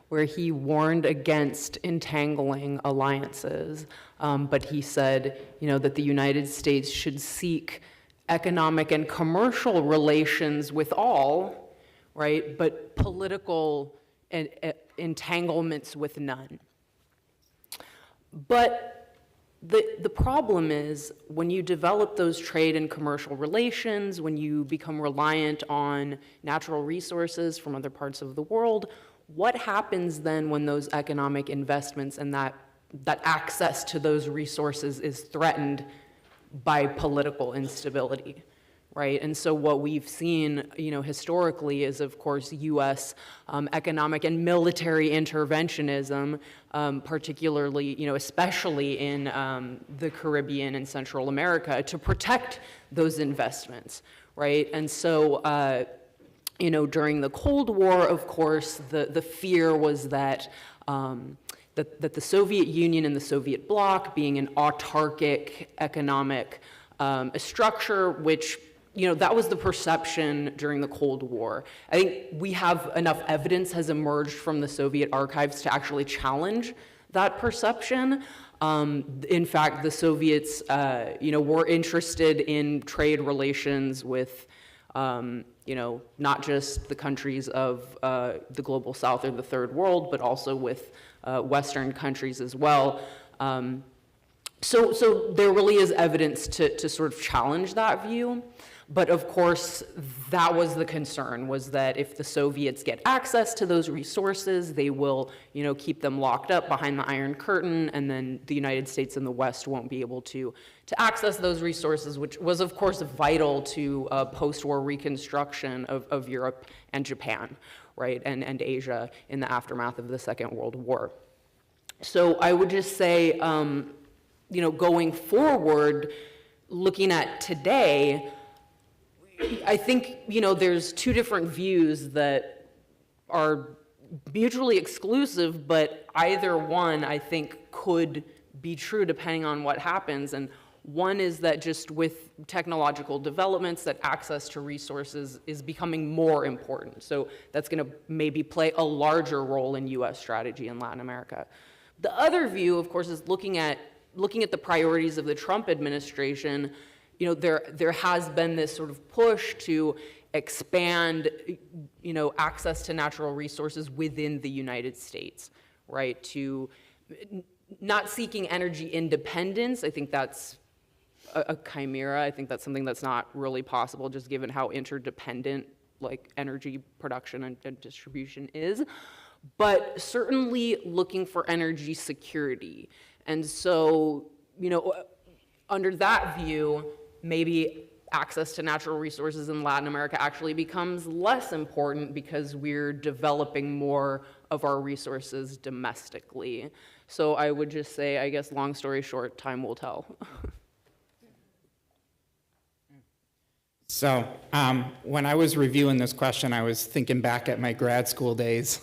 where he warned against entangling alliances, but he said, that the United States should seek economic and commercial relations with all, right, but political entanglements with none. But the problem is when you develop those trade and commercial relations, when you become reliant on natural resources from other parts of the world, what happens then when those economic investments and that access to those resources is threatened by political instability? Right, and so what we've seen, historically is, of course, U.S. Economic and military interventionism, particularly, especially in the Caribbean and Central America, to protect those investments, right? And so, during the Cold War, of course, the fear was that that the Soviet Union and the Soviet bloc, being an autarkic economic structure, which that was the perception during the Cold War. I think we have enough evidence has emerged from the Soviet archives to actually challenge that perception. In fact, the Soviets, were interested in trade relations with, not just the countries of the global south or the third world, but also with Western countries as well. So there really is evidence to sort of challenge that view. But of course, that was the concern, was that if the Soviets get access to those resources, they will, keep them locked up behind the Iron Curtain, and then the United States and the West won't be able to access those resources, which was, of course, vital to post-war reconstruction of Europe and Japan, right, and Asia in the aftermath of the Second World War. So I would just say, going forward, looking at today, I think, there's two different views that are mutually exclusive, but either one, I think, could be true depending on what happens. And one is that just with technological developments, that access to resources is becoming more important. So that's going to maybe play a larger role in U.S. strategy in Latin America. The other view, of course, is looking at the priorities of the Trump administration. There has been this sort of push to expand, access to natural resources within the United States, right? To not seeking energy independence. I think that's a chimera. I think that's something that's not really possible, just given how interdependent like energy production and distribution is. But certainly looking for energy security. And so, under that view, maybe access to natural resources in Latin America actually becomes less important because we're developing more of our resources domestically. So I would just say, I guess, long story short, time will tell. So when I was reviewing this question, I was thinking back at my grad school days,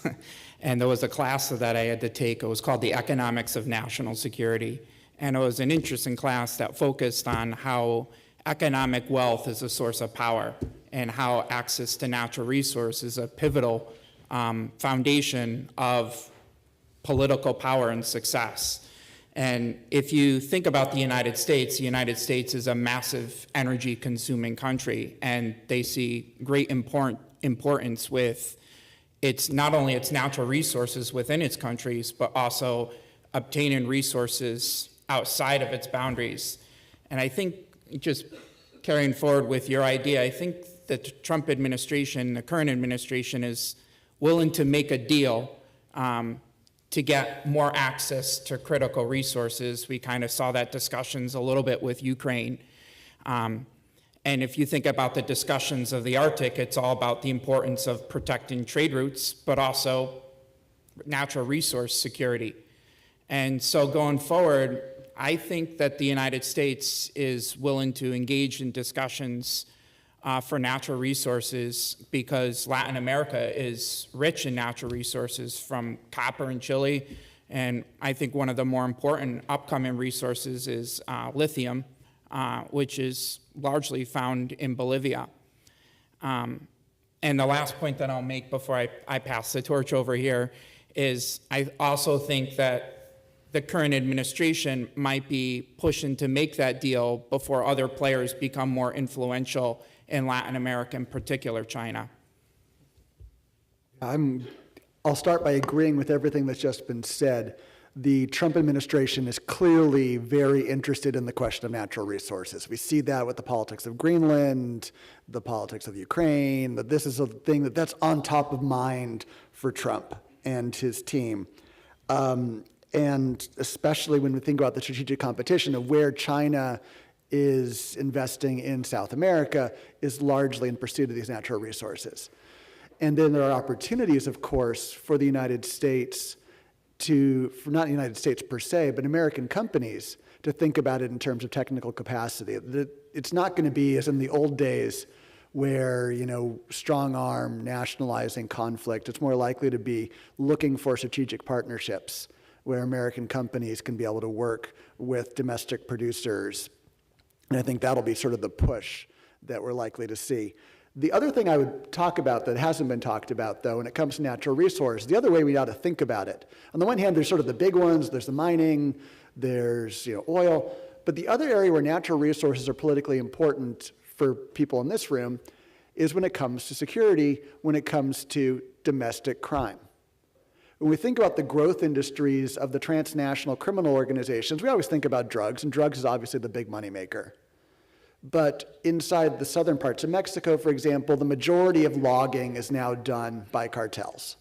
and there was a class that I had to take. It was called The Economics of National Security, and it was an interesting class that focused on how economic wealth is a source of power and how access to natural resources is a pivotal foundation of political power and success. And if you think about the United States is a massive energy consuming country, and they see great importance with not only its natural resources within its countries, but also obtaining resources outside of its boundaries. And I think, just carrying forward with your idea, I think that the Trump administration, the current administration, is willing to make a deal to get more access to critical resources. We kind of saw that discussions a little bit with Ukraine. And if you think about the discussions of the Arctic, it's all about the importance of protecting trade routes, but also natural resource security. And so going forward, I think that the United States is willing to engage in discussions for natural resources because Latin America is rich in natural resources, from copper in Chile, and I think one of the more important upcoming resources is lithium, which is largely found in Bolivia. And the last point that I'll make before I pass the torch over here is I also think that the current administration might be pushing to make that deal before other players become more influential in Latin America, in particular China. I'll start by agreeing with everything that's just been said. The Trump administration is clearly very interested in the question of natural resources. We see that with the politics of Greenland, the politics of Ukraine, that this is a thing that's on top of mind for Trump and his team. And especially when we think about the strategic competition of where China is investing in South America is largely in pursuit of these natural resources. And then there are opportunities, of course, for the United States not the United States per se, but American companies to think about it in terms of technical capacity. It's not going to be as in the old days where, strong arm nationalizing conflict. It's more likely to be looking for strategic partnerships where American companies can be able to work with domestic producers. And I think that'll be sort of the push that we're likely to see. The other thing I would talk about that hasn't been talked about, though, when it comes to natural resource, the other way we ought to think about it. On the one hand, there's sort of the big ones, there's the mining, there's oil. But the other area where natural resources are politically important for people in this room is when it comes to security, when it comes to domestic crime. When we think about the growth industries of the transnational criminal organizations, we always think about drugs, and drugs is obviously the big moneymaker. But inside the southern parts of Mexico, for example, the majority of logging is now done by cartels.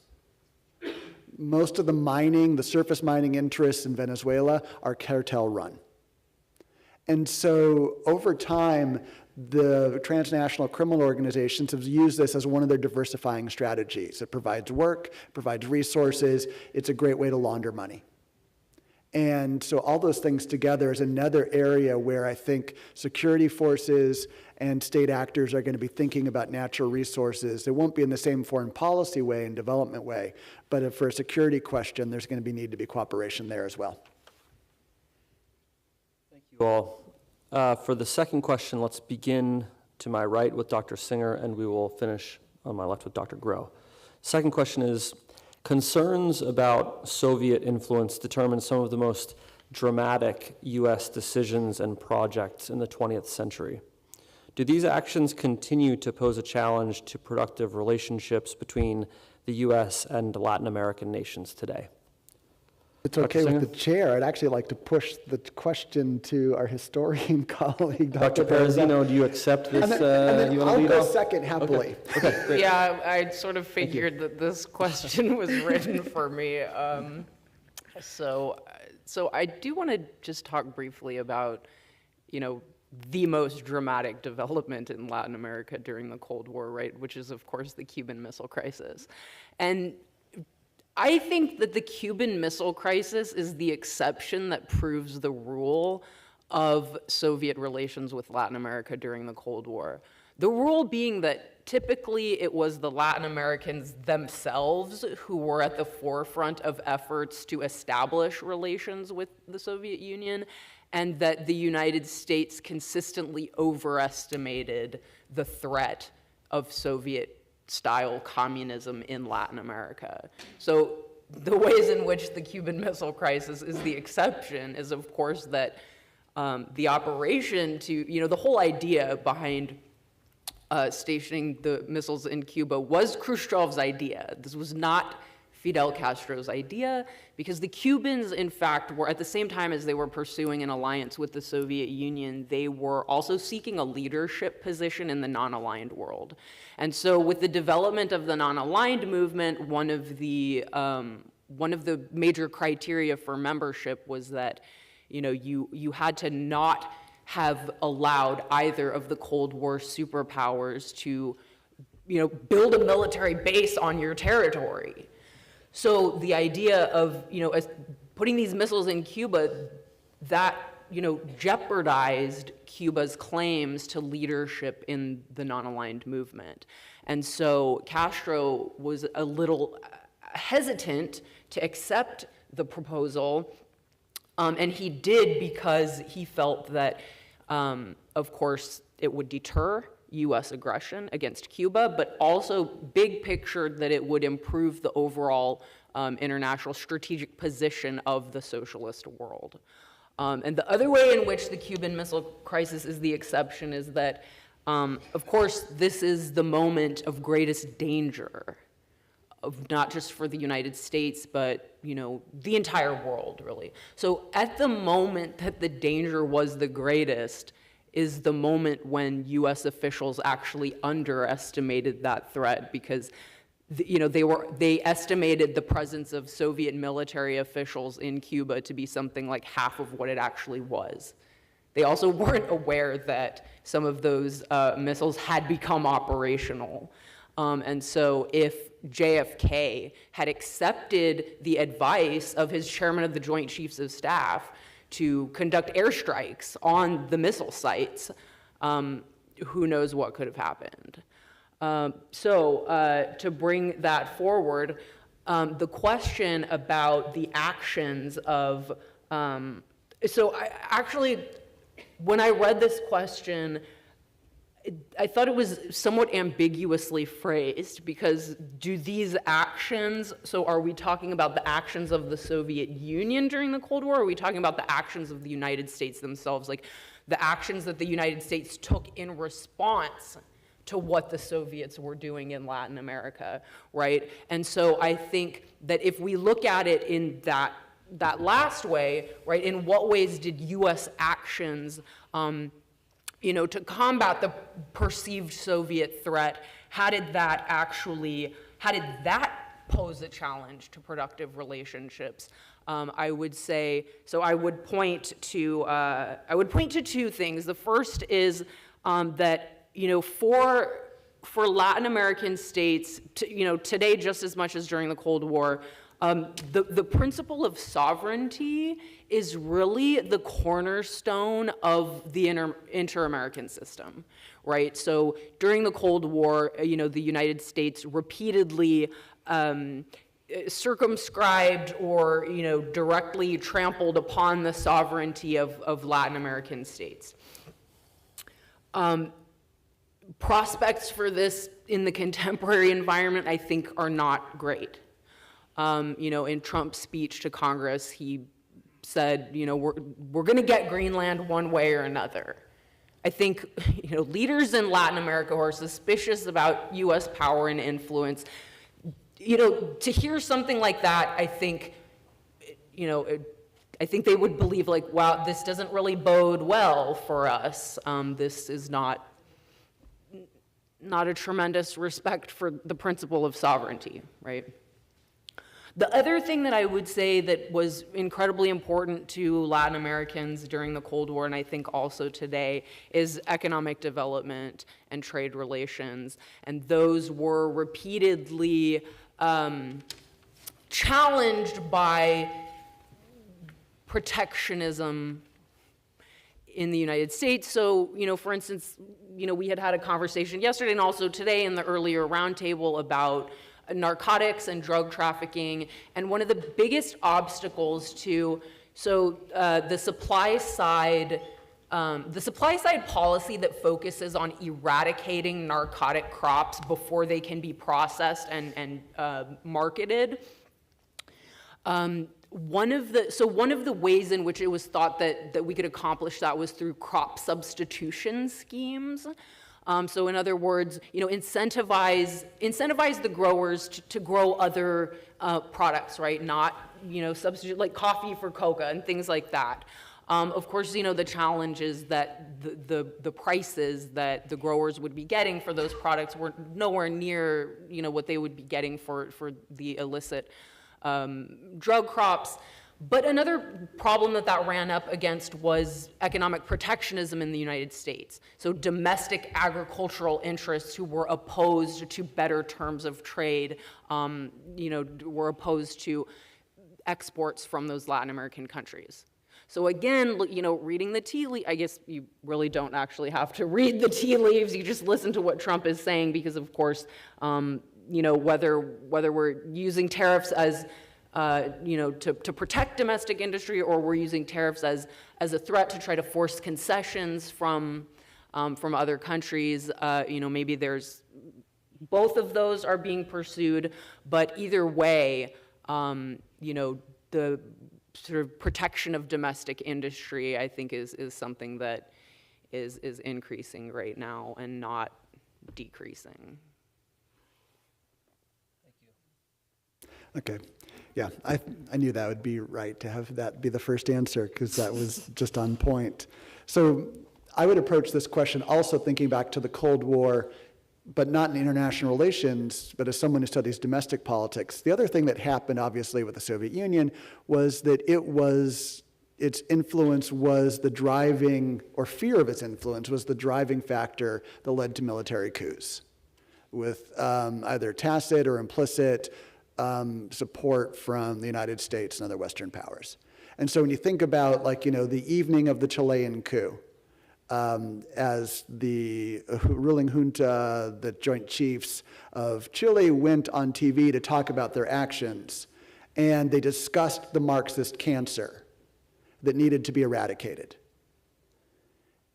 Most of the mining, the surface mining interests in Venezuela are cartel run. And so over time, the transnational criminal organizations have used this as one of their diversifying strategies. It provides work, provides resources. It's a great way to launder money. And so all those things together is another area where I think security forces and state actors are going to be thinking about natural resources. It won't be in the same foreign policy way and development way, but if for a security question, there's going to need to be cooperation there as well. Thank you all. For the second question, let's begin to my right with Dr. Singer, and we will finish on my left with Dr. Groh. Second question is, concerns about Soviet influence determined some of the most dramatic U.S. decisions and projects in the 20th century. Do these actions continue to pose a challenge to productive relationships between the U.S. and Latin American nations today? It's okay with the chair. I'd actually like to push the question to our historian colleague, Dr. Perezzino, do you accept this? And then I'll go off? second happily. Okay, great. Yeah, I sort of figured that this question was written for me. So I do want to just talk briefly about, the most dramatic development in Latin America during the Cold War, right, which is, of course, the Cuban Missile Crisis. And I think that the Cuban Missile Crisis is the exception that proves the rule of Soviet relations with Latin America during the Cold War. The rule being that typically it was the Latin Americans themselves who were at the forefront of efforts to establish relations with the Soviet Union, and that the United States consistently overestimated the threat of Soviet-style communism in Latin America. So the ways in which the Cuban Missile Crisis is the exception is, of course, that the operation to, the whole idea behind stationing the missiles in Cuba was Khrushchev's idea. This was not Fidel Castro's idea, because the Cubans, in fact, were at the same time as they were pursuing an alliance with the Soviet Union, they were also seeking a leadership position in the non-aligned world. And so with the development of the non-aligned movement, one of the major criteria for membership was that, you had to not have allowed either of the Cold War superpowers to, build a military base on your territory. So the idea of, putting these missiles in Cuba, that, jeopardized Cuba's claims to leadership in the non-aligned movement. And so Castro was a little hesitant to accept the proposal, and he did because he felt that, of course, it would deter U.S. aggression against Cuba, but also big picture that it would improve the overall international strategic position of the socialist world. And the other way in which the Cuban Missile Crisis is the exception is that, of course, this is the moment of greatest danger, of not just for the United States, but the entire world, really. So at the moment that the danger was the greatest, is the moment when U.S. officials actually underestimated that threat, because they estimated the presence of Soviet military officials in Cuba to be something like half of what it actually was. They also weren't aware that some of those missiles had become operational. And so if JFK had accepted the advice of his chairman of the Joint Chiefs of Staff to conduct airstrikes on the missile sites, who knows what could have happened. So to bring that forward, the question about the actions of, when I read this question, I thought it was somewhat ambiguously phrased, because do these actions, so are we talking about the actions of the Soviet Union during the Cold War, or are we talking about the actions of the United States themselves, like the actions that the United States took in response to what the Soviets were doing in Latin America, right? And so I think that if we look at it in that last way, right, in what ways did US actions to combat the perceived Soviet threat, how did that pose a challenge to productive relationships? I would say, so I would point to two things. The first is that, for Latin American states, today just as much as during the Cold War, the principle of sovereignty is really the cornerstone of the inter-American system, right? So during the Cold War, the United States repeatedly circumscribed or, directly trampled upon the sovereignty of Latin American states. Prospects for this in the contemporary environment, I think, are not great. In Trump's speech to Congress, he said, we're going to get Greenland one way or another. I think, leaders in Latin America who are suspicious about U.S. power and influence, to hear something like that, I think, I think they would believe, like, wow, this doesn't really bode well for us. This is not a tremendous respect for the principle of sovereignty, right? The other thing that I would say that was incredibly important to Latin Americans during the Cold War, and I think also today, is economic development and trade relations. And those were repeatedly challenged by protectionism in the United States. So, for instance, we had a conversation yesterday and also today in the earlier roundtable about narcotics and drug trafficking, and one of the biggest obstacles to, the supply side policy that focuses on eradicating narcotic crops before they can be processed and marketed. One of the ways in which it was thought that we could accomplish that was through crop substitution schemes. So in other words, incentivize the growers to grow other products, right? Not, substitute like coffee for coca and things like that. Of course, the challenge is that the prices that the growers would be getting for those products were nowhere near, what they would be getting for the illicit drug crops. But another problem that ran up against was economic protectionism in the United States. So domestic agricultural interests who were opposed to better terms of trade, were opposed to exports from those Latin American countries. So again, reading the tea leaves, I guess you really don't actually have to read the tea leaves. You just listen to what Trump is saying, because of course, whether we're using tariffs as to protect domestic industry, or we're using tariffs as a threat to try to force concessions from other countries. Maybe there's both of those are being pursued, but either way, the sort of protection of domestic industry, I think, is something that is increasing right now and not decreasing. Okay. Yeah, I knew that would be right to have that be the first answer, because that was just on point. So I would approach this question also thinking back to the Cold War, but not in international relations, but as someone who studies domestic politics. The other thing that happened, obviously, with the Soviet Union was that its influence was the driving, or fear of its influence was the driving factor that led to military coups, with either tacit or implicit support from the United States and other Western powers. And so when you think about, the evening of the Chilean coup, as the ruling junta, the Joint Chiefs of Chile, went on TV to talk about their actions, and they discussed the Marxist cancer that needed to be eradicated.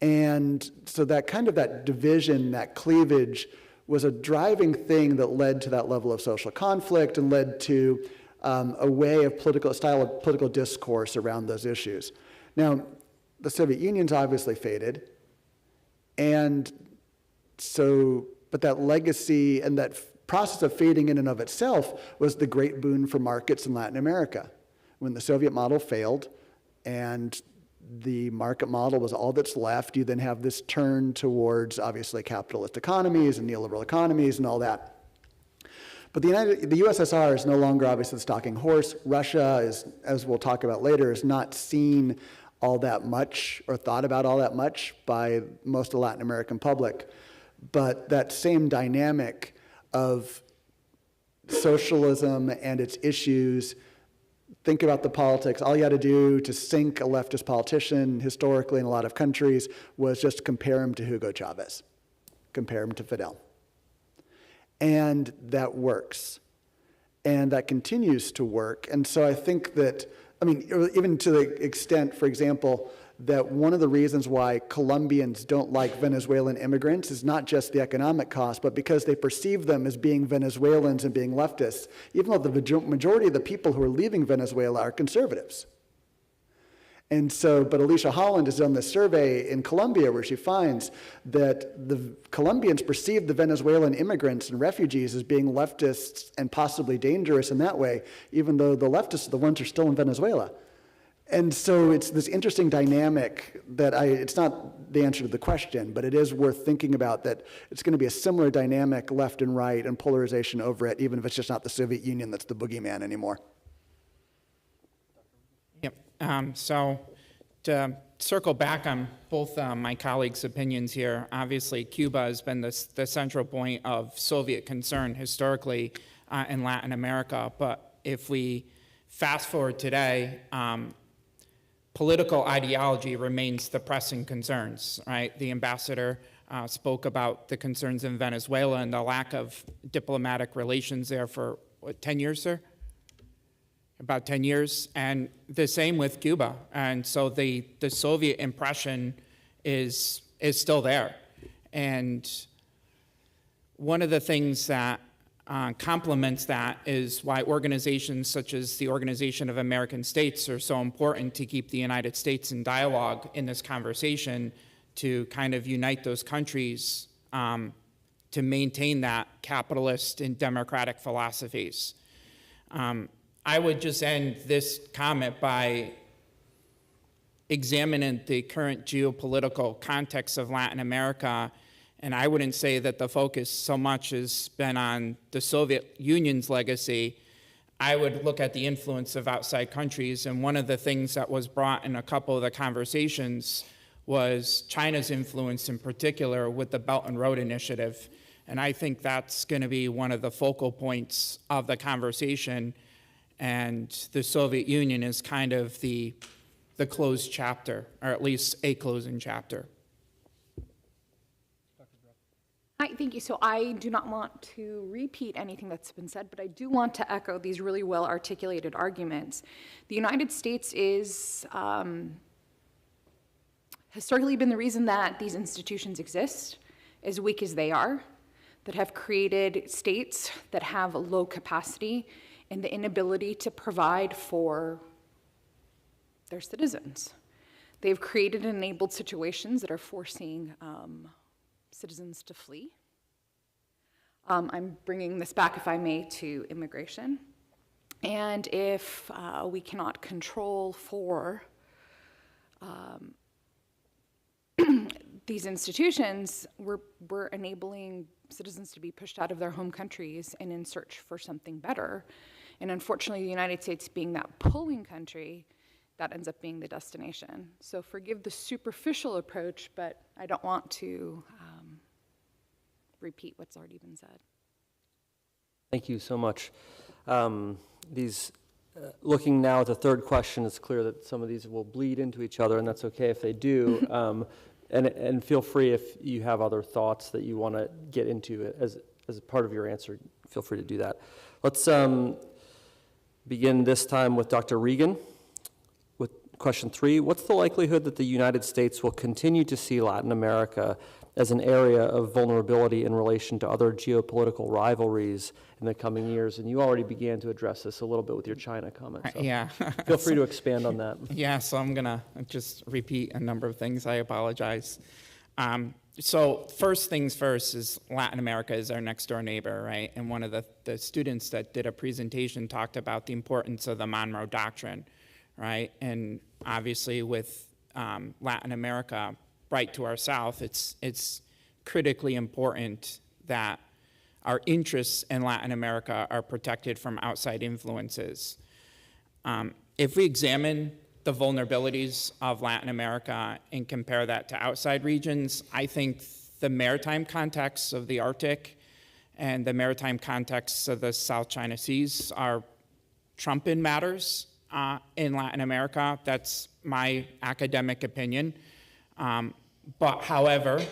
And so that kind of that division, that cleavage, was a driving thing that led to that level of social conflict and led to a style of political discourse around those issues. Now, the Soviet Union's obviously faded, and so, but that legacy and that process of fading in and of itself was the great boon for markets in Latin America. When the Soviet model failed and the market model was all that's left, you then have this turn towards, obviously, capitalist economies and neoliberal economies and all that. But the USSR is no longer, obviously, the stalking horse. Russia, is, as we'll talk about later, is not seen all that much or thought about all that much by most of the Latin American public. But that same dynamic of socialism and its issues, think about the politics. All you had to do to sink a leftist politician historically in a lot of countries was just compare him to Hugo Chavez, compare him to Fidel. And that works. And that continues to work. And so I think that, I mean, even to the extent, for example, that one of the reasons why Colombians don't like Venezuelan immigrants is not just the economic cost, but because they perceive them as being Venezuelans and being leftists, even though the majority of the people who are leaving Venezuela are conservatives. And so, but Alicia Holland has done this survey in Colombia where she finds that the Colombians perceive the Venezuelan immigrants and refugees as being leftists and possibly dangerous in that way, even though the leftists are the ones who are still in Venezuela. And so it's this interesting dynamic that it's not the answer to the question, but it is worth thinking about, that it's going to be a similar dynamic left and right and polarization over it, even if it's just not the Soviet Union that's the boogeyman anymore. Yep. So to circle back on both my colleagues' opinions here, obviously Cuba has been the central point of Soviet concern historically in Latin America. But if we fast forward today, political ideology remains the pressing concerns, right? The ambassador spoke about the concerns in Venezuela and the lack of diplomatic relations there for, what, 10 years, sir? About 10 years, and the same with Cuba. And so the Soviet impression is still there. And one of the things that complements that is why organizations such as the Organization of American States are so important to keep the United States in dialogue in this conversation, to kind of unite those countries to maintain that capitalist and democratic philosophies. I would just end this comment by examining the current geopolitical context of Latin America, and I wouldn't say that the focus so much has been on the Soviet Union's legacy. I would look at the influence of outside countries, and one of the things that was brought in a couple of the conversations was China's influence in particular with the Belt and Road Initiative, and I think that's going to be one of the focal points of the conversation. And the Soviet Union is kind of the closed chapter, or at least a closing chapter. Hi, thank you. So I do not want to repeat anything that's been said, but I do want to echo these really well articulated arguments. The United States is historically been the reason that these institutions exist, as weak as they are, that have created states that have low capacity and the inability to provide for their citizens. They've created and enabled situations that are forcing citizens to flee. I'm bringing this back, if I may, to immigration. And if we cannot control for these institutions, we're enabling citizens to be pushed out of their home countries and in search for something better. And unfortunately, the United States being that pulling country, that ends up being the destination. So forgive the superficial approach, but I don't want to repeat what's already been said. Thank you so much. Looking now at the third question, it's clear that some of these will bleed into each other, and that's okay if they do. And feel free, if you have other thoughts that you want to get into as a part of your answer, feel free to do that. Let's begin this time with Dr. Regan question 3, what's the likelihood that the United States will continue to see Latin America as an area of vulnerability in relation to other geopolitical rivalries in the coming years? And you already began to address this a little bit with your China comment. So Yeah. feel free to expand on that. Yeah, so I'm going to just repeat a number of things. I apologize. So first things first is Latin America is our next door neighbor, right? And one of the students that did a presentation talked about the importance of the Monroe Doctrine, right? And obviously with Latin America right to our south, it's critically important that our interests in Latin America are protected from outside influences. If we examine the vulnerabilities of Latin America and compare that to outside regions, I think the maritime contexts of the Arctic and the maritime contexts of the South China Seas are trumping matters in Latin America. That's my academic opinion. But however,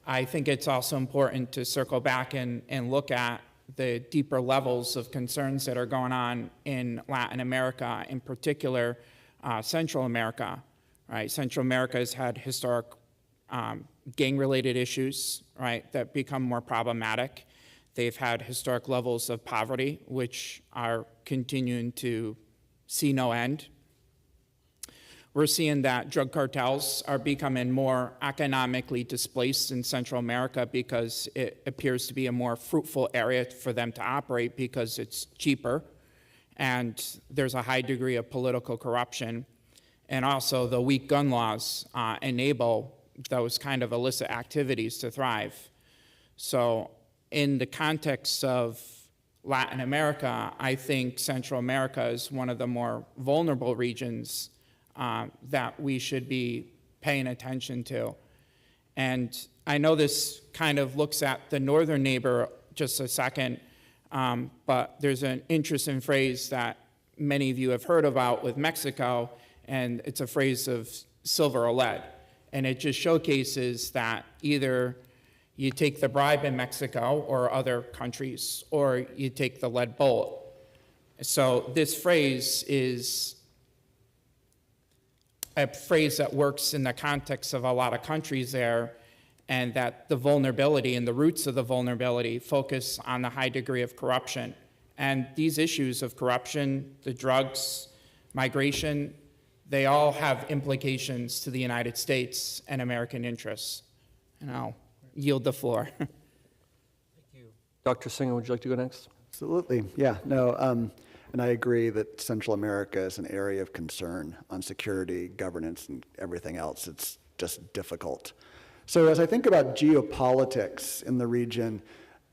I think it's also important to circle back and look at the deeper levels of concerns that are going on in Latin America, in particular, Central America, right? Central America has had historic gang-related issues, right, that become more problematic. They've had historic levels of poverty, which are continuing to see no end. We're seeing that drug cartels are becoming more economically displaced in Central America because it appears to be a more fruitful area for them to operate because it's cheaper, and there's a high degree of political corruption. And also the weak gun laws enable those kind of illicit activities to thrive. So in the context of Latin America, I think Central America is one of the more vulnerable regions that we should be paying attention to. And I know this kind of looks at the northern neighbor just a second, but there's an interesting phrase that many of you have heard about with Mexico, and it's a phrase of silver or lead. And it just showcases that either you take the bribe in Mexico or other countries, or you take the lead bullet. So this phrase is a phrase that works in the context of a lot of countries there, and that the vulnerability and the roots of the vulnerability focus on the high degree of corruption. And these issues of corruption, the drugs, migration, they all have implications to the United States and American interests. And I'll yield the floor. Thank you. Dr. Singer, would you like to go next? Absolutely, yeah, no, and I agree that Central America is an area of concern on security, governance, and everything else. It's just difficult. So as I think about geopolitics in the region,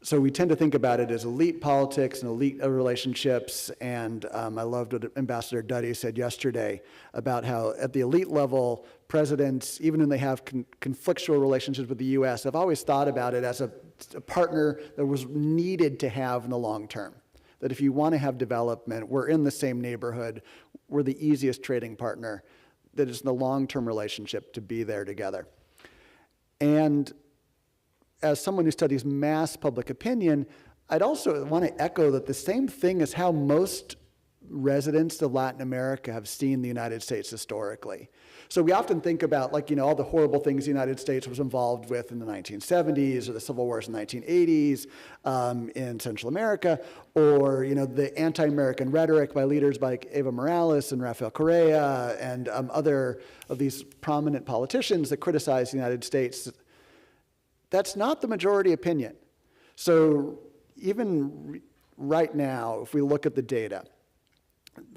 so we tend to think about it as elite politics and elite relationships, and I loved what Ambassador Duddy said yesterday about how at the elite level, presidents, even when they have conflictual relationships with the U.S., have always thought about it as a partner that was needed to have in the long term. That if you want to have development, we're in the same neighborhood, we're the easiest trading partner, that it's in the long-term relationship to be there together. And as someone who studies mass public opinion, I'd also want to echo that the same thing is how most residents of Latin America have seen the United States historically. So we often think about, like, you know, all the horrible things the United States was involved with in the 1970s or the civil wars in the 1980s in Central America, or, you know, the anti-American rhetoric by leaders like Evo Morales and Rafael Correa and other of these prominent politicians that criticize the United States. That's not the majority opinion. So even right now, if we look at the data,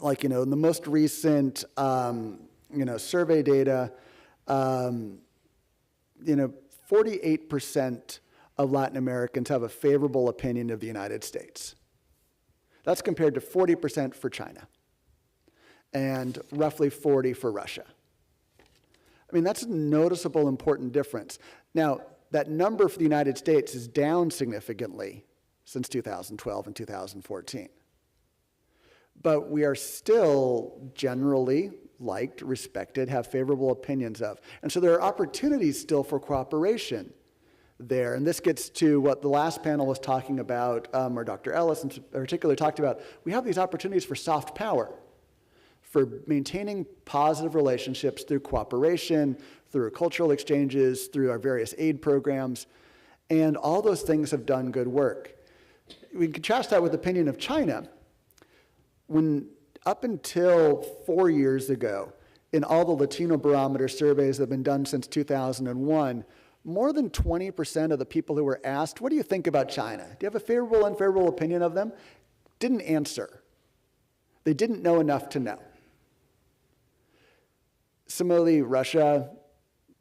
like, you know, in the most recent, you know, survey data, you know, 48% of Latin Americans have a favorable opinion of the United States. That's compared to 40% for China and roughly 40% for Russia. I mean, that's a noticeable, important difference. Now, that number for the United States is down significantly since 2012 and 2014. But we are still generally liked, respected, have favorable opinions of. And so there are opportunities still for cooperation there. And this gets to what the last panel was talking about, or Dr. Ellis in particular talked about. We have these opportunities for soft power, for maintaining positive relationships through cooperation, through cultural exchanges, through our various aid programs, and all those things have done good work. We can contrast that with the opinion of China. When up until 4 years ago, in all the Latino barometer surveys that have been done since 2001, more than 20% of the people who were asked, what do you think about China? Do you have a favorable, unfavorable opinion of them? Didn't answer. They didn't know enough to know. Similarly, Russia,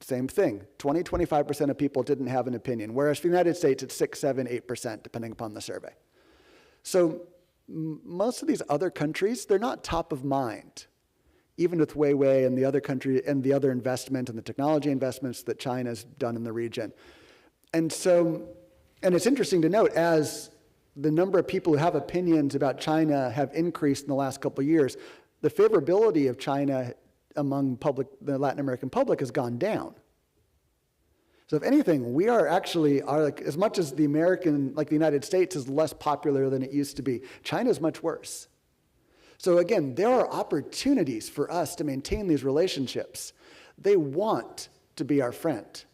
same thing. 20-25% of people didn't have an opinion, whereas for the United States, it's 6, 7, 8%, depending upon the survey. So most of these other countries, they're not top of mind, even with Huawei and the other country and the other investment and the technology investments that China's done in the region. And so, and it's interesting to note, as the number of people who have opinions about China have increased in the last couple of years, the favorability of China among the Latin American public has gone down. So if anything, we are actually, as much as the United States is less popular than it used to be, China is much worse. So again, there are opportunities for us to maintain these relationships. They want to be our friend.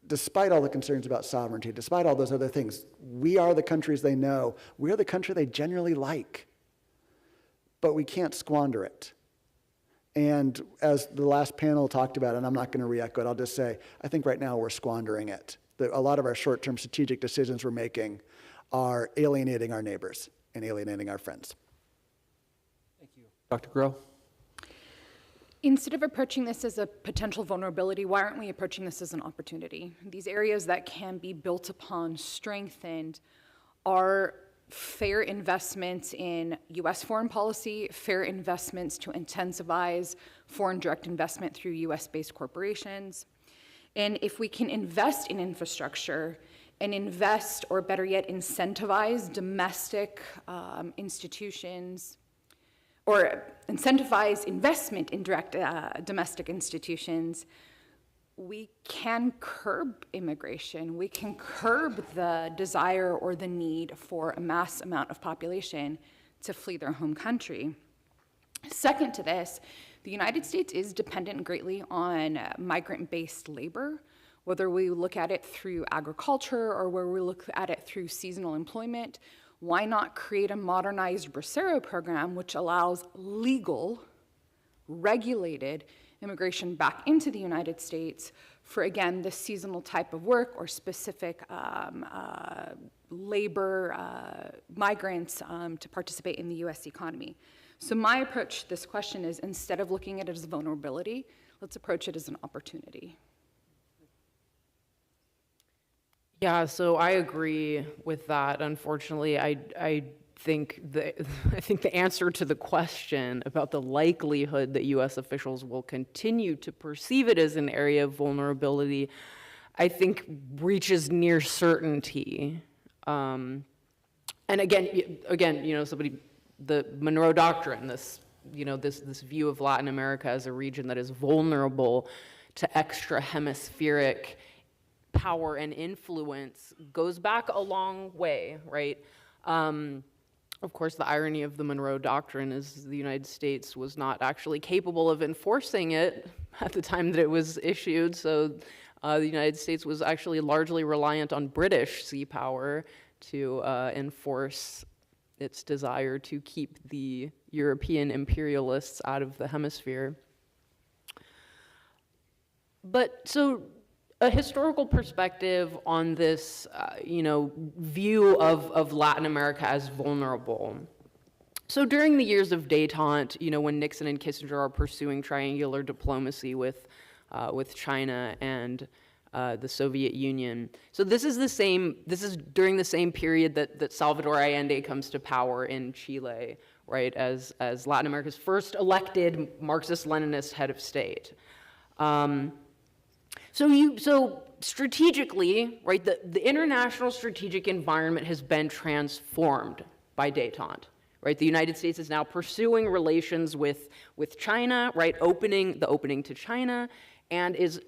Despite all the concerns about sovereignty, despite all those other things, we are the countries they know. We are the country they generally like. But we can't squander it. And as the last panel talked about, and I'm not going to re-echo it, I'll just say, I think right now we're squandering it. A lot of our short-term strategic decisions we're making are alienating our neighbors and alienating our friends. Thank you. Dr. Groh? Instead of approaching this as a potential vulnerability, why aren't we approaching this as an opportunity? These areas that can be built upon, strengthened, are fair investments in U.S. foreign policy, fair investments to incentivize foreign direct investment through U.S.-based corporations. And if we can invest in infrastructure and invest, or better yet, incentivize domestic institutions, or incentivize investment in direct domestic institutions, we can curb immigration. We can curb the desire or the need for a mass amount of population to flee their home country. Second to this, the United States is dependent greatly on migrant-based labor, whether we look at it through agriculture or where we look at it through seasonal employment. Why not create a modernized Bracero program which allows legal, regulated immigration back into the United States for, again, the seasonal type of work or specific labor migrants to participate in the US economy. So my approach to this question is, instead of looking at it as a vulnerability, let's approach it as an opportunity. Yeah, so I agree with that. Unfortunately, I think the answer to the question about the likelihood that U.S. officials will continue to perceive it as an area of vulnerability, I think reaches near certainty. And again, the Monroe Doctrine, this view of Latin America as a region that is vulnerable to extra hemispheric power and influence goes back a long way, right? Of course, the irony of the Monroe Doctrine is the United States was not actually capable of enforcing it at the time that it was issued, so the United States was actually largely reliant on British sea power to enforce its desire to keep the European imperialists out of the hemisphere. But so a historical perspective on this, view of Latin America as vulnerable. So during the years of détente, when Nixon and Kissinger are pursuing triangular diplomacy with China and the Soviet Union. So this is during the same period that Salvador Allende comes to power in Chile, right, as Latin America's first elected Marxist-Leninist head of state. So strategically, right, the international strategic environment has been transformed by détente, right? The United States is now pursuing relations with China, right, opening to China, and is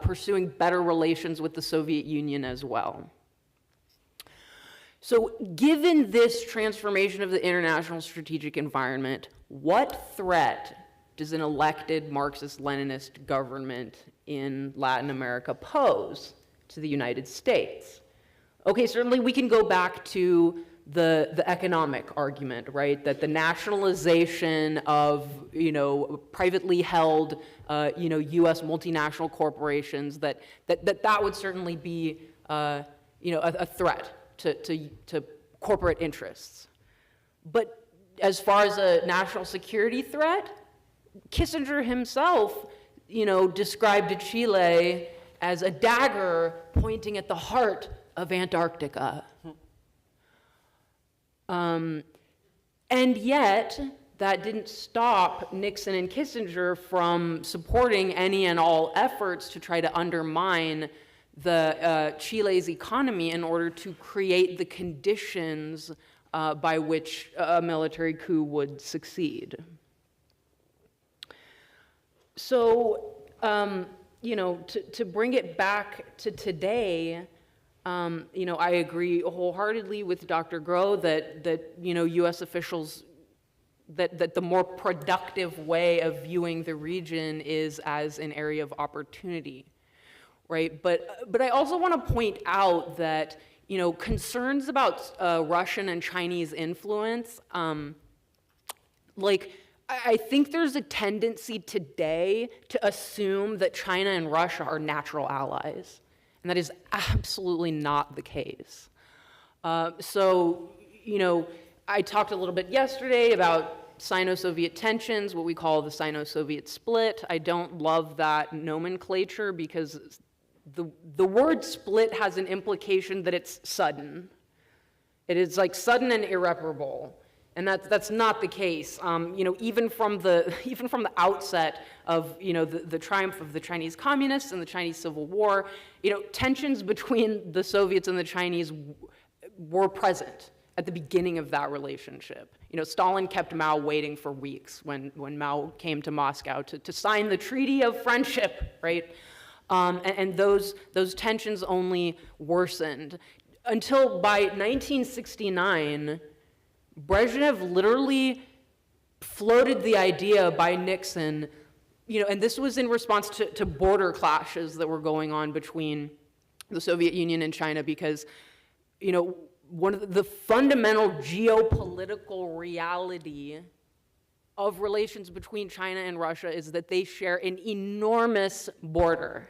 pursuing better relations with the Soviet Union as well. So given this transformation of the international strategic environment, what threat does an elected Marxist-Leninist government in Latin America pose to the United States? Okay, certainly we can go back to the economic argument, right? That the nationalization of, privately held, U.S. multinational corporations, that would certainly be, a threat to corporate interests. But as far as a national security threat, Kissinger himself, described Chile as a dagger pointing at the heart of Antarctica. And yet, that didn't stop Nixon and Kissinger from supporting any and all efforts to try to undermine the Chile's economy in order to create the conditions by which a military coup would succeed. So, to bring it back to today, I agree wholeheartedly with Dr. Groh that U.S. officials, that the more productive way of viewing the region is as an area of opportunity, right? But I also want to point out that, concerns about Russian and Chinese influence, I think there's a tendency today to assume that China and Russia are natural allies. And that is absolutely not the case. I talked a little bit yesterday about Sino-Soviet tensions, what we call the Sino-Soviet split. I don't love that nomenclature because the word split has an implication that it's sudden. It is like sudden and irreparable. And that's not the case. Even from the outset of the triumph of the Chinese communists and the Chinese Civil War, tensions between the Soviets and the Chinese were present at the beginning of that relationship. Stalin kept Mao waiting for weeks when Mao came to Moscow to sign the Treaty of Friendship, right? And those tensions only worsened until by 1969. Brezhnev literally floated the idea by Nixon, and this was in response to border clashes that were going on between the Soviet Union and China because, one of the fundamental geopolitical reality of relations between China and Russia is that they share an enormous border.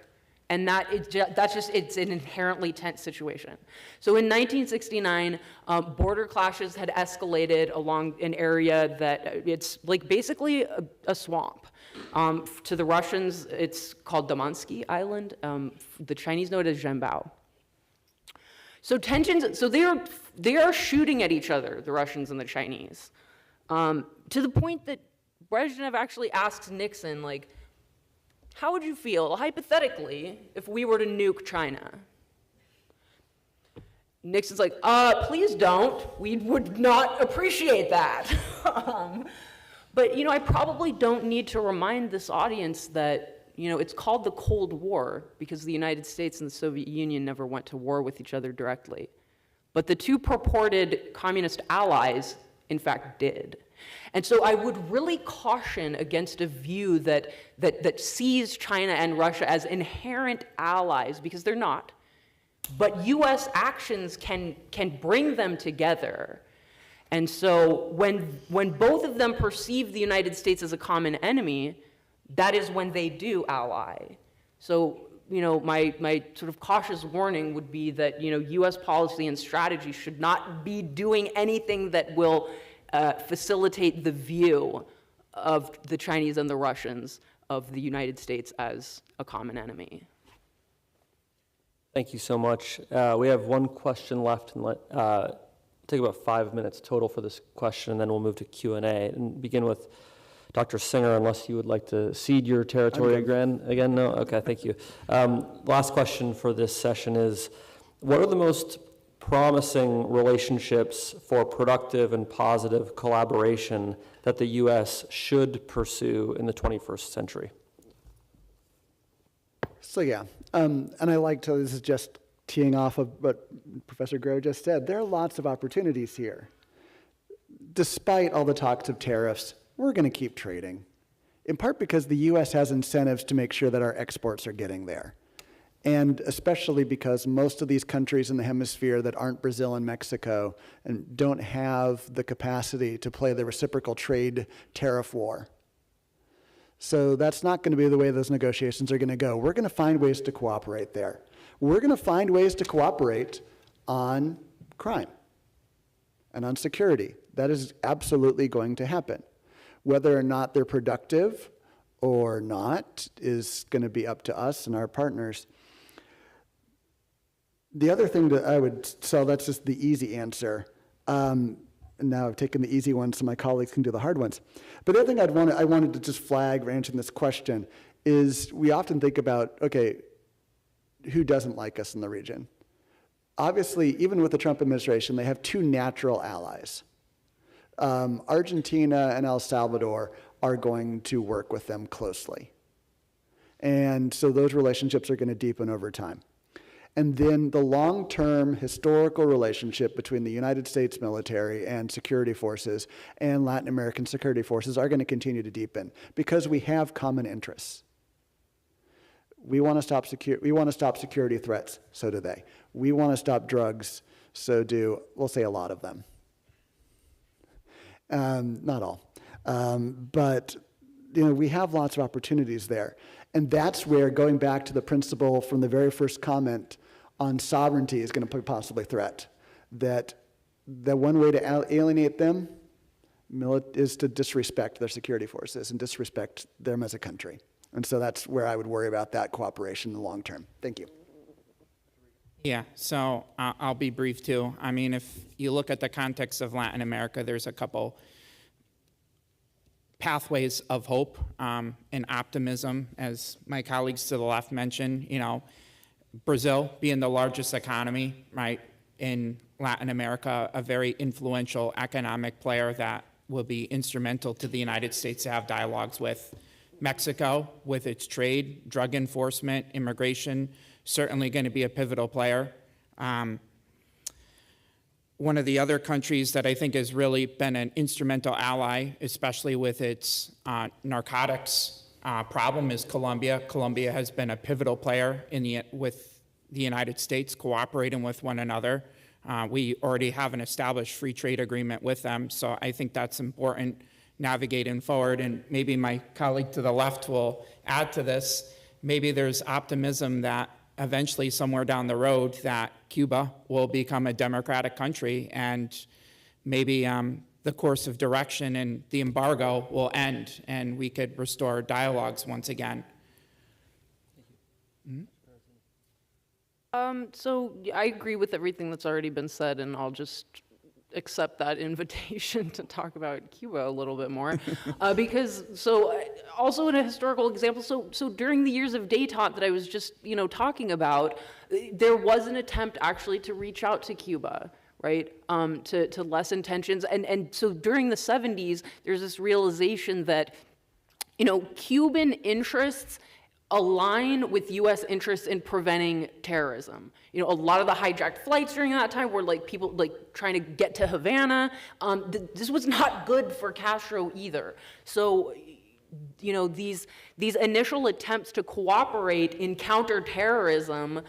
And it's an inherently tense situation. So in 1969, border clashes had escalated along an area that it's basically a swamp. To the Russians, it's called Damansky Island. The Chinese know it as Zhenbao. So they are shooting at each other, the Russians and the Chinese, to the point that Brezhnev actually asks Nixon, how would you feel, hypothetically, if we were to nuke China? Nixon's like, please don't. We would not appreciate that. But, I probably don't need to remind this audience that, it's called the Cold War because the United States and the Soviet Union never went to war with each other directly. But the two purported communist allies, in fact, did. And so I would really caution against a view that sees China and Russia as inherent allies, because they're not. But U.S. actions can bring them together. And so when both of them perceive the United States as a common enemy, that is when they do ally. So, my sort of cautious warning would be that, U.S. policy and strategy should not be doing anything that will facilitate the view of the Chinese and the Russians of the United States as a common enemy. Thank you so much. We have one question left, and take about 5 minutes total for this question, and then we'll move to Q&A and begin with Dr. Singer, unless you would like to cede your territory again. No? Okay, thank you. Last question for this session is, what are the most promising relationships for productive and positive collaboration that the U.S. should pursue in the 21st century? So and I like to, this is just teeing off of what Professor Groh just said, there are lots of opportunities here. Despite all the talks of tariffs, we're going to keep trading, in part because the U.S. has incentives to make sure that our exports are getting there. And especially because most of these countries in the hemisphere that aren't Brazil and Mexico and don't have the capacity to play the reciprocal trade tariff war. So that's not going to be the way those negotiations are going to go. We're going to find ways to cooperate there. We're going to find ways to cooperate on crime and on security. That is absolutely going to happen. Whether or not they're productive or not is going to be up to us and our partners. The other thing that I would, so that's just the easy answer. And now I've taken the easy ones so my colleagues can do the hard ones. But the other thing I wanted to just flag for answering this question is we often think about, okay, who doesn't like us in the region? Obviously, even with the Trump administration, they have two natural allies. Argentina and El Salvador are going to work with them closely. And so those relationships are going to deepen over time. And then the long-term historical relationship between the United States military and security forces and Latin American security forces are going to continue to deepen because we have common interests. We want to stop security threats, so do they. We want to stop drugs, so do, we'll say, a lot of them. Not all. But we have lots of opportunities there. And that's where, going back to the principle from the very first comment on sovereignty is going to possibly threat, that the one way to alienate them is to disrespect their security forces and disrespect them as a country. And so that's where I would worry about that cooperation in the long term. Thank you. Yeah, so I'll be brief too. I mean, if you look at the context of Latin America, there's a couple pathways of hope and optimism, as my colleagues to the left mentioned. Brazil being the largest economy, right, in Latin America, a very influential economic player that will be instrumental to the United States to have dialogues with. Mexico, with its trade, drug enforcement, immigration, certainly going to be a pivotal player. One of the other countries that I think has really been an instrumental ally, especially with its narcotics problem, is Colombia. Colombia has been a pivotal player with the United States, cooperating with one another. We already have an established free trade agreement with them, so I think that's important navigating forward. And maybe my colleague to the left will add to this. Maybe there's optimism that eventually, somewhere down the road, that Cuba will become a democratic country, and maybe the course of direction and the embargo will end, and we could restore dialogues once again. So I agree with everything that's already been said, and I'll just accept that invitation to talk about Cuba a little bit more. Also in a historical example, so during the years of détente that I was just, talking about, there was an attempt actually to reach out to Cuba, right, to lessen tensions. And so during the 70s, there's this realization that, Cuban interests align with U.S. interests in preventing terrorism. A lot of the hijacked flights during that time were people trying to get to Havana. This was not good for Castro either. So, these initial attempts to cooperate in counterterrorism,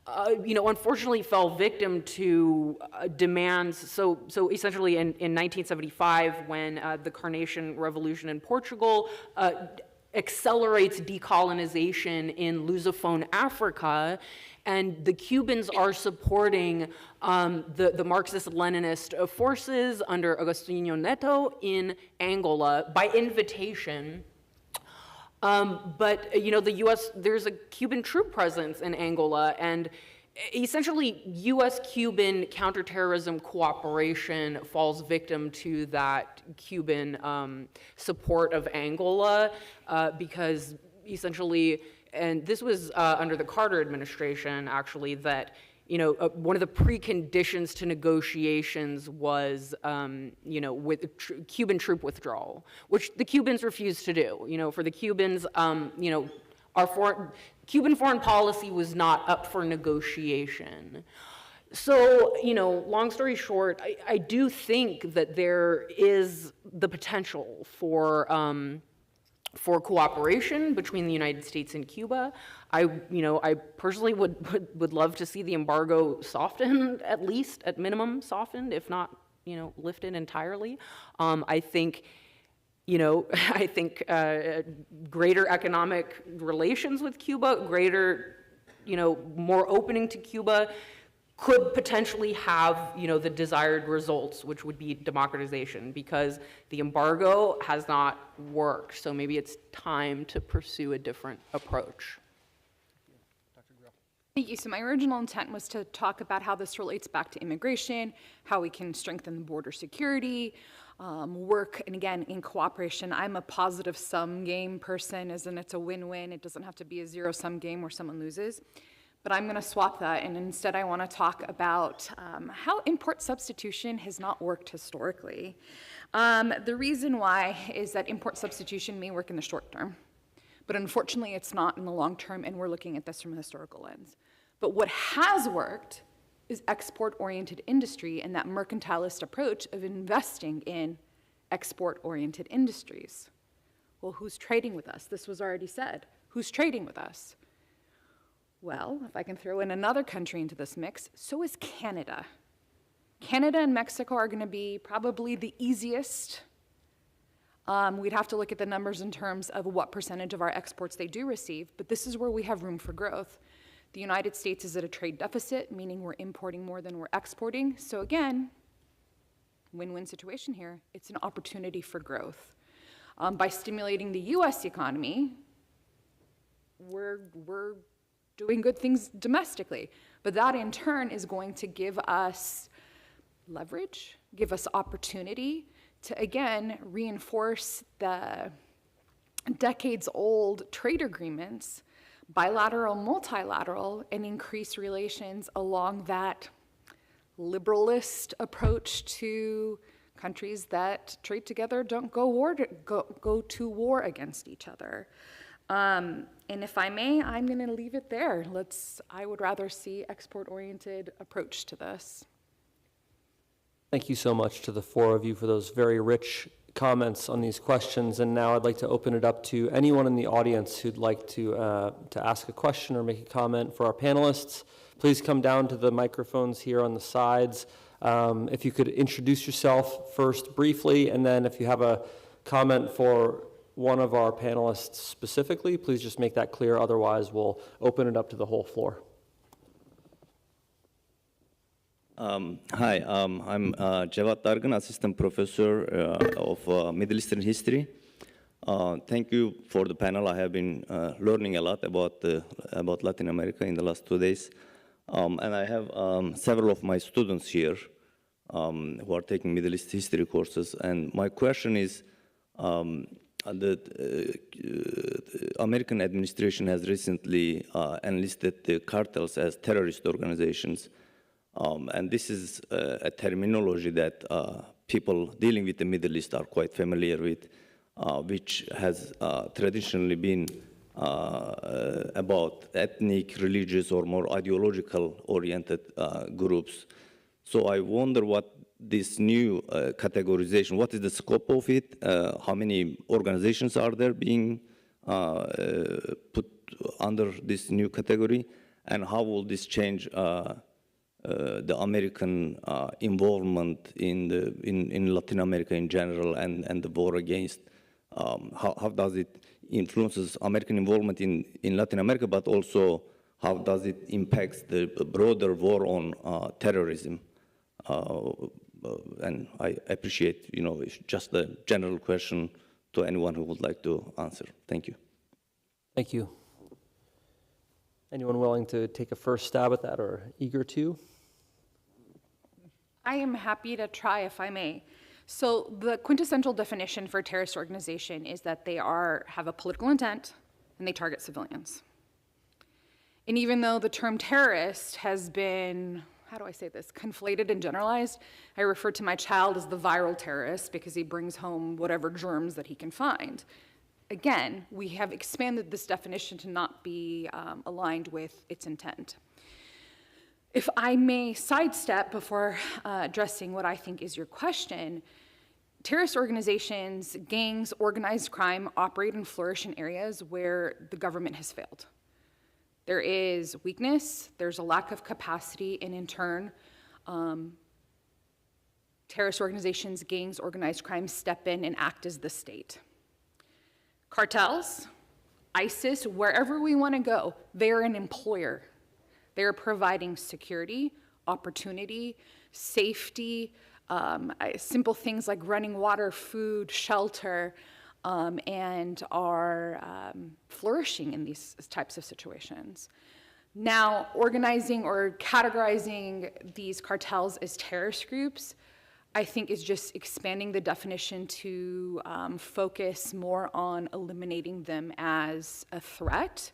unfortunately fell victim to demands. So essentially in 1975, when the Carnation Revolution in Portugal accelerates decolonization in Lusophone Africa, and the Cubans are supporting the Marxist-Leninist forces under Agostinho Neto in Angola by invitation. But the U.S., there's a Cuban troop presence in Angola, and essentially U.S.-Cuban counterterrorism cooperation falls victim to that Cuban support of Angola because essentially, and this was under the Carter administration actually, that one of the preconditions to negotiations was, with Cuban troop withdrawal, which the Cubans refused to do. For the Cubans, Cuban foreign policy was not up for negotiation. So, long story short, I do think that there is the potential for cooperation between the United States and Cuba. I personally would love to see the embargo softened, at least at minimum softened, if not, lifted entirely. I think greater economic relations with Cuba, greater, more opening to Cuba could potentially have, the desired results, which would be democratization, because the embargo has not worked. So maybe it's time to pursue a different approach. Thank you. So my original intent was to talk about how this relates back to immigration, how we can strengthen border security, work, and again, in cooperation. I'm a positive sum game person, as in it's a win-win. It doesn't have to be a zero-sum game where someone loses. But I'm going to swap that, and instead I want to talk about how import substitution has not worked historically. The reason why is that import substitution may work in the short term, but unfortunately it's not in the long term, and we're looking at this from a historical lens. But what has worked is export-oriented industry and that mercantilist approach of investing in export-oriented industries. Well, who's trading with us? This was already said. Who's trading with us? Well, if I can throw in another country into this mix, so is Canada. Canada and Mexico are going to be probably the easiest. We'd have to look at the numbers in terms of what percentage of our exports they do receive, but this is where we have room for growth. The United States is at a trade deficit, meaning we're importing more than we're exporting. So again, win-win situation here. It's an opportunity for growth. By stimulating the US economy, we're doing good things domestically. But that in turn is going to give us leverage, give us opportunity to, again, reinforce the decades-old trade agreements, bilateral, multilateral, and increase relations along that liberalist approach to countries that trade together, don't go to war against each other. And if I may, I'm going to leave it there. I would rather see export-oriented approach to this. Thank you so much to the four of you for those very rich comments on these questions. And now I'd like to open it up to anyone in the audience who'd like to ask a question or make a comment for our panelists. Please come down to the microphones here on the sides. If you could introduce yourself first briefly, and then if you have a comment for one of our panelists specifically, please just make that clear. Otherwise, we'll open it up to the whole floor. Hi, I'm Javad Dargan, Assistant Professor of Middle Eastern History. Thank you for the panel. I have been learning a lot about Latin America in the last 2 days. And I have several of my students here who are taking Middle East history courses. And my question is, the American administration has recently enlisted the cartels as terrorist organizations. And this is a terminology that people dealing with the Middle East are quite familiar with, which has traditionally been about ethnic, religious, or more ideological-oriented groups. So I wonder what this new categorization, what is the scope of it? How many organizations are there being put under this new category? And how will this change the American involvement in Latin America in general and the war against? How does it influences American involvement in Latin America, but also how does it impact the broader war on terrorism? And I appreciate, it's just a general question to anyone who would like to answer. Thank you. Thank you. Anyone willing to take a first stab at that or eager to? I am happy to try, if I may. So the quintessential definition for a terrorist organization is that they have a political intent and they target civilians. And even though the term terrorist has been, how do I say this, conflated and generalized, I refer to my child as the viral terrorist because he brings home whatever germs that he can find. again, we have expanded this definition to not be aligned with its intent. If I may sidestep before addressing what I think is your question, terrorist organizations, gangs, organized crime operate and flourish in areas where the government has failed. There is weakness, there's a lack of capacity, and in turn, terrorist organizations, gangs, organized crime step in and act as the state. Cartels, ISIS, wherever we want to go, they're an employer. They're providing security, opportunity, safety, simple things like running water, food, shelter, and are flourishing in these types of situations. Now, organizing or categorizing these cartels as terrorist groups, I think is just expanding the definition to focus more on eliminating them as a threat.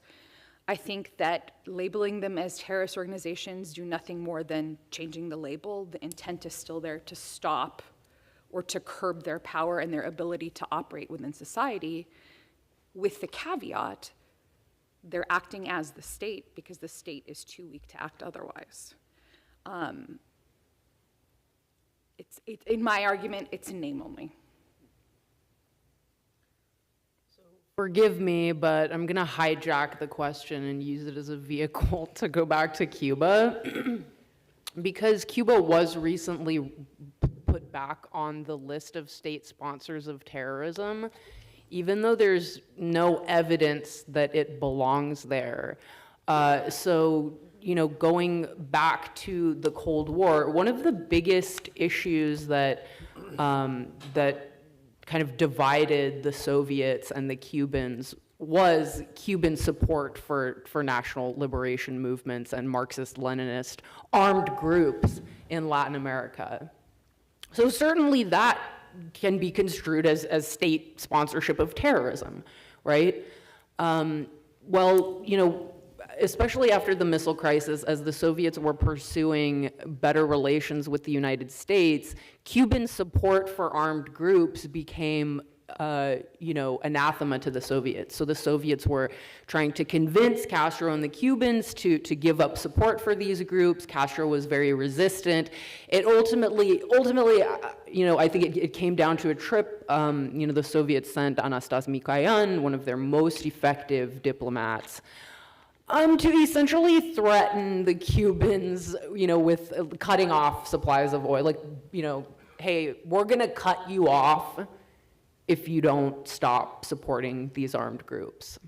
I think that labeling them as terrorist organizations do nothing more than changing the label. The intent is still there to stop or to curb their power and their ability to operate within society, with the caveat they're acting as the state because the state is too weak to act otherwise. In my argument, it's a name only. Forgive me, but I'm going to hijack the question and use it as a vehicle to go back to Cuba. Because Cuba was recently put back on the list of state sponsors of terrorism, even though there's no evidence that it belongs there. So, you know, going back to the Cold War, one of the biggest issues that kind of divided the Soviets and the Cubans was Cuban support for national liberation movements and Marxist-Leninist armed groups in Latin America. So certainly that can be construed as state sponsorship of terrorism, right? Well, you know, especially after the missile crisis, as the Soviets were pursuing better relations with the United States, Cuban support for armed groups became, you know, anathema to the Soviets. So the Soviets were trying to convince Castro and the Cubans to give up support for these groups. Castro was very resistant. It ultimately, you know, I think it came down to a trip. You know, the Soviets sent Anastas Mikoyan, one of their most effective diplomats, to essentially threaten the Cubans, you know, with cutting off supplies of oil. Like, you know, hey, we're gonna cut you off if you don't stop supporting these armed groups.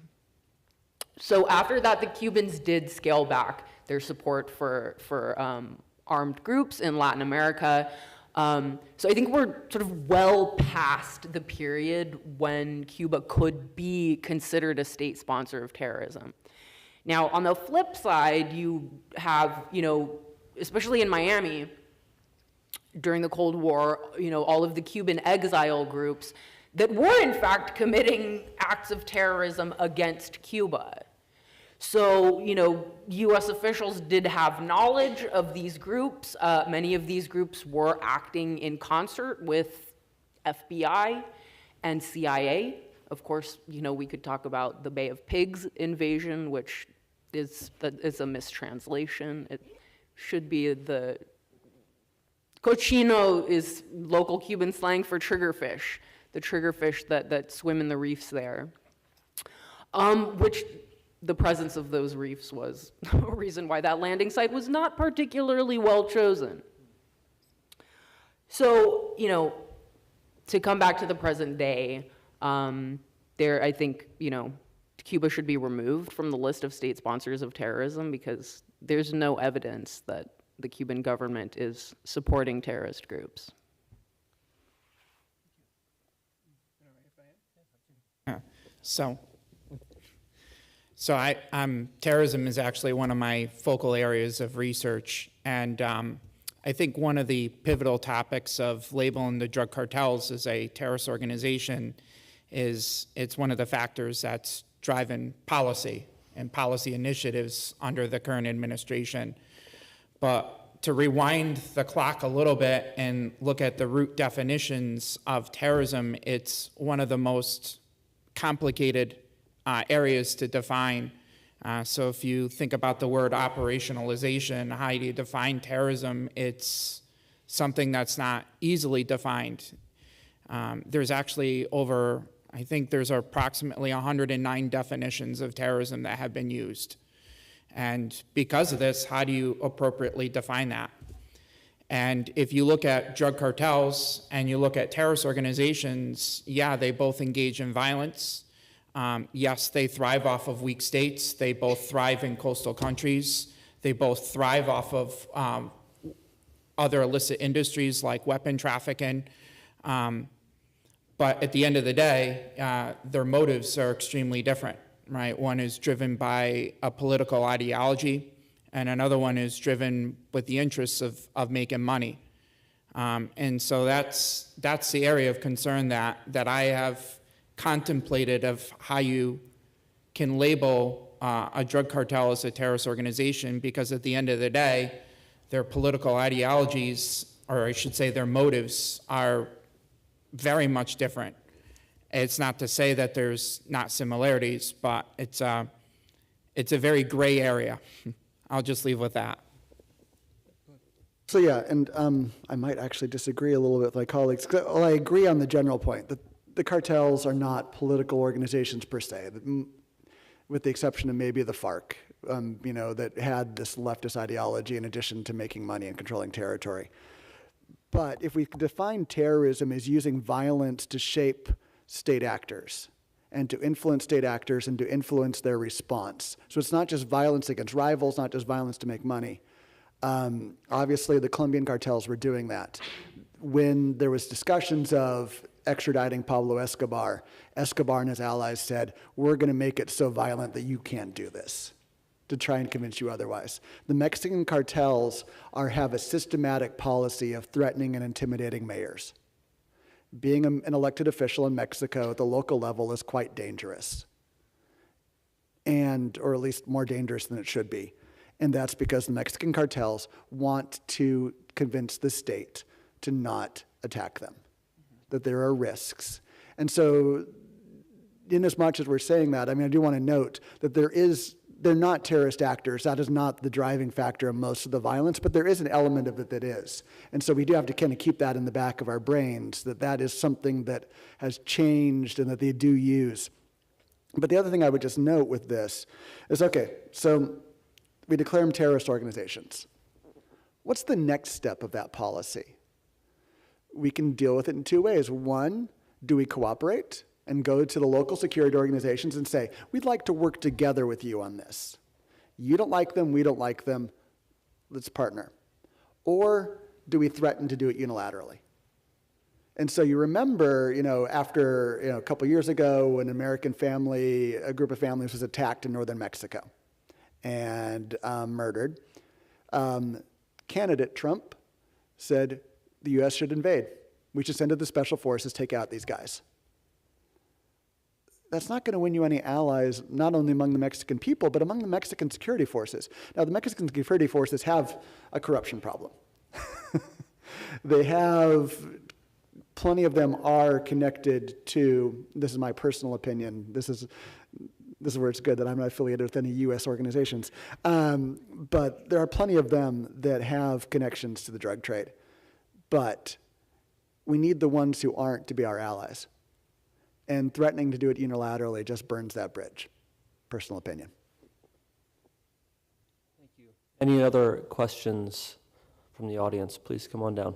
So after that, the Cubans did scale back their support for armed groups in Latin America. So I think we're sort of well past the period when Cuba could be considered a state sponsor of terrorism. Now, on the flip side, you have, you know, especially in Miami, during the Cold War, you know, all of the Cuban exile groups that were, in fact, committing acts of terrorism against Cuba. So, you know, US officials did have knowledge of these groups. Many of these groups were acting in concert with FBI and CIA. Of course, you know, we could talk about the Bay of Pigs invasion, which is a mistranslation. It should be the cochino is local Cuban slang for triggerfish, the triggerfish that swim in the reefs there, which the presence of those reefs was a reason why that landing site was not particularly well chosen. So, you know, to come back to the present day, I think, you know, Cuba should be removed from the list of state sponsors of terrorism because there's no evidence that the Cuban government is supporting terrorist groups. So terrorism is actually one of my focal areas of research, and I think one of the pivotal topics of labeling the drug cartels as a terrorist organization is it's one of the factors that's driving policy and policy initiatives under the current administration. But to rewind the clock a little bit and look at the root definitions of terrorism, it's one of the most complicated areas to define. So if you think about the word operationalization, how do you define terrorism? It's something that's not easily defined. There's actually I think there's approximately 109 definitions of terrorism that have been used. And because of this, how do you appropriately define that? And if you look at drug cartels and you look at terrorist organizations, yeah, they both engage in violence. Yes, they thrive off of weak states. They both thrive in coastal countries. They both thrive off of other illicit industries like weapon trafficking. But at the end of the day, their motives are extremely different, right? One is driven by a political ideology, and another one is driven with the interests of making money. And so that's the area of concern that I have contemplated of how you can label a drug cartel as a terrorist organization, because at the end of the day, their political ideologies, or I should say their motives, are very much different. It's not to say that there's not similarities, but it's a very gray area. I'll just leave with that. So yeah, and I might actually disagree a little bit with my colleagues. Well, I agree on the general point that the cartels are not political organizations per se, with the exception of maybe the FARC, that had this leftist ideology in addition to making money and controlling territory. But if we define terrorism as using violence to shape state actors and to influence state actors and to influence their response. So it's not just violence against rivals, not just violence to make money. Obviously, the Colombian cartels were doing that. When there was discussions of extraditing Pablo Escobar, Escobar and his allies said, we're going to make it so violent that you can't do this, to try and convince you otherwise. The Mexican cartels have a systematic policy of threatening and intimidating mayors. Being an elected official in Mexico at the local level is quite dangerous, or at least more dangerous than it should be. And that's because the Mexican cartels want to convince the state to not attack them, that there are risks. And so, in as much as we're saying that, I do want to note that they're not terrorist actors. That is not the driving factor of most of the violence, but there is an element of it that is. And so we do have to kind of keep that in the back of our brains, that is something that has changed and that they do use. But the other thing I would just note with this is, okay, so we declare them terrorist organizations. What's the next step of that policy? We can deal with it in two ways. One, do we cooperate and go to the local security organizations and say, we'd like to work together with you on this. You don't like them, we don't like them, let's partner. Or do we threaten to do it unilaterally? And so you remember, after a couple years ago when a group of families was attacked in northern Mexico and murdered, candidate Trump said the U.S. should invade. We should send in the special forces, take out these guys. That's not going to win you any allies, not only among the Mexican people, but among the Mexican security forces. Now, the Mexican security forces have a corruption problem. They have, plenty of them are connected to, this is my personal opinion, this is where it's good that I'm not affiliated with any U.S. organizations, but there are plenty of them that have connections to the drug trade. But we need the ones who aren't to be our allies. And threatening to do it unilaterally just burns that bridge. Personal opinion. Thank you. Any other questions from the audience? Please come on down.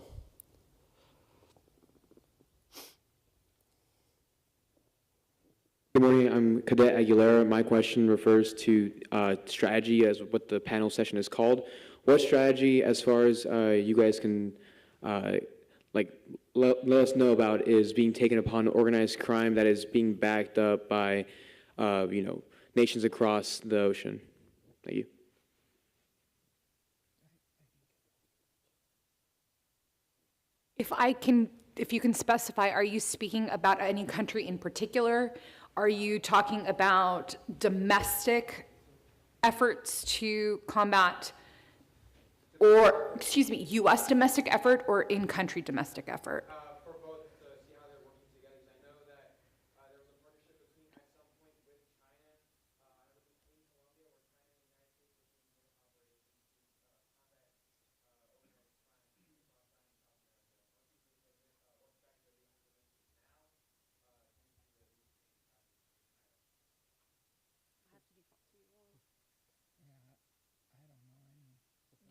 Good morning, I'm Cadet Aguilera. My question refers to strategy as what the panel session is called. What strategy, as far as you guys can let us know about, is being taken upon organized crime that is being backed up by, nations across the ocean? Thank you. If you can specify, are you speaking about any country in particular? Are you talking about domestic efforts to combat, or, U.S. domestic effort or in-country domestic effort? For both to see how they're working together. I know that there was a partnership between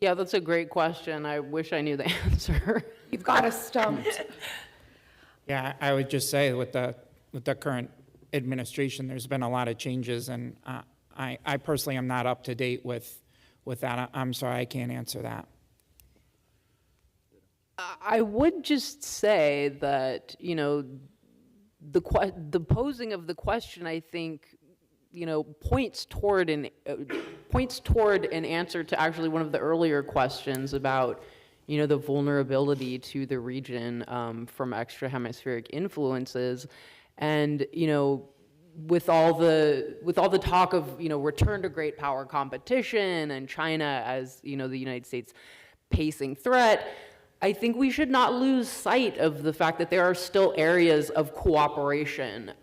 Yeah, that's a great question. I wish I knew the answer. You've got us stumped. Yeah, I would just say with the current administration, there's been a lot of changes, and I personally am not up to date with that. I'm sorry, I can't answer that. I would just say that, you know, the posing of the question, I think, you know, points toward an answer to actually one of the earlier questions about, you know, the vulnerability to the region from extra hemispheric influences, and, you know, with all the talk of, you know, return to great power competition and China as, you know, the United States pacing threat, I think we should not lose sight of the fact that there are still areas of cooperation,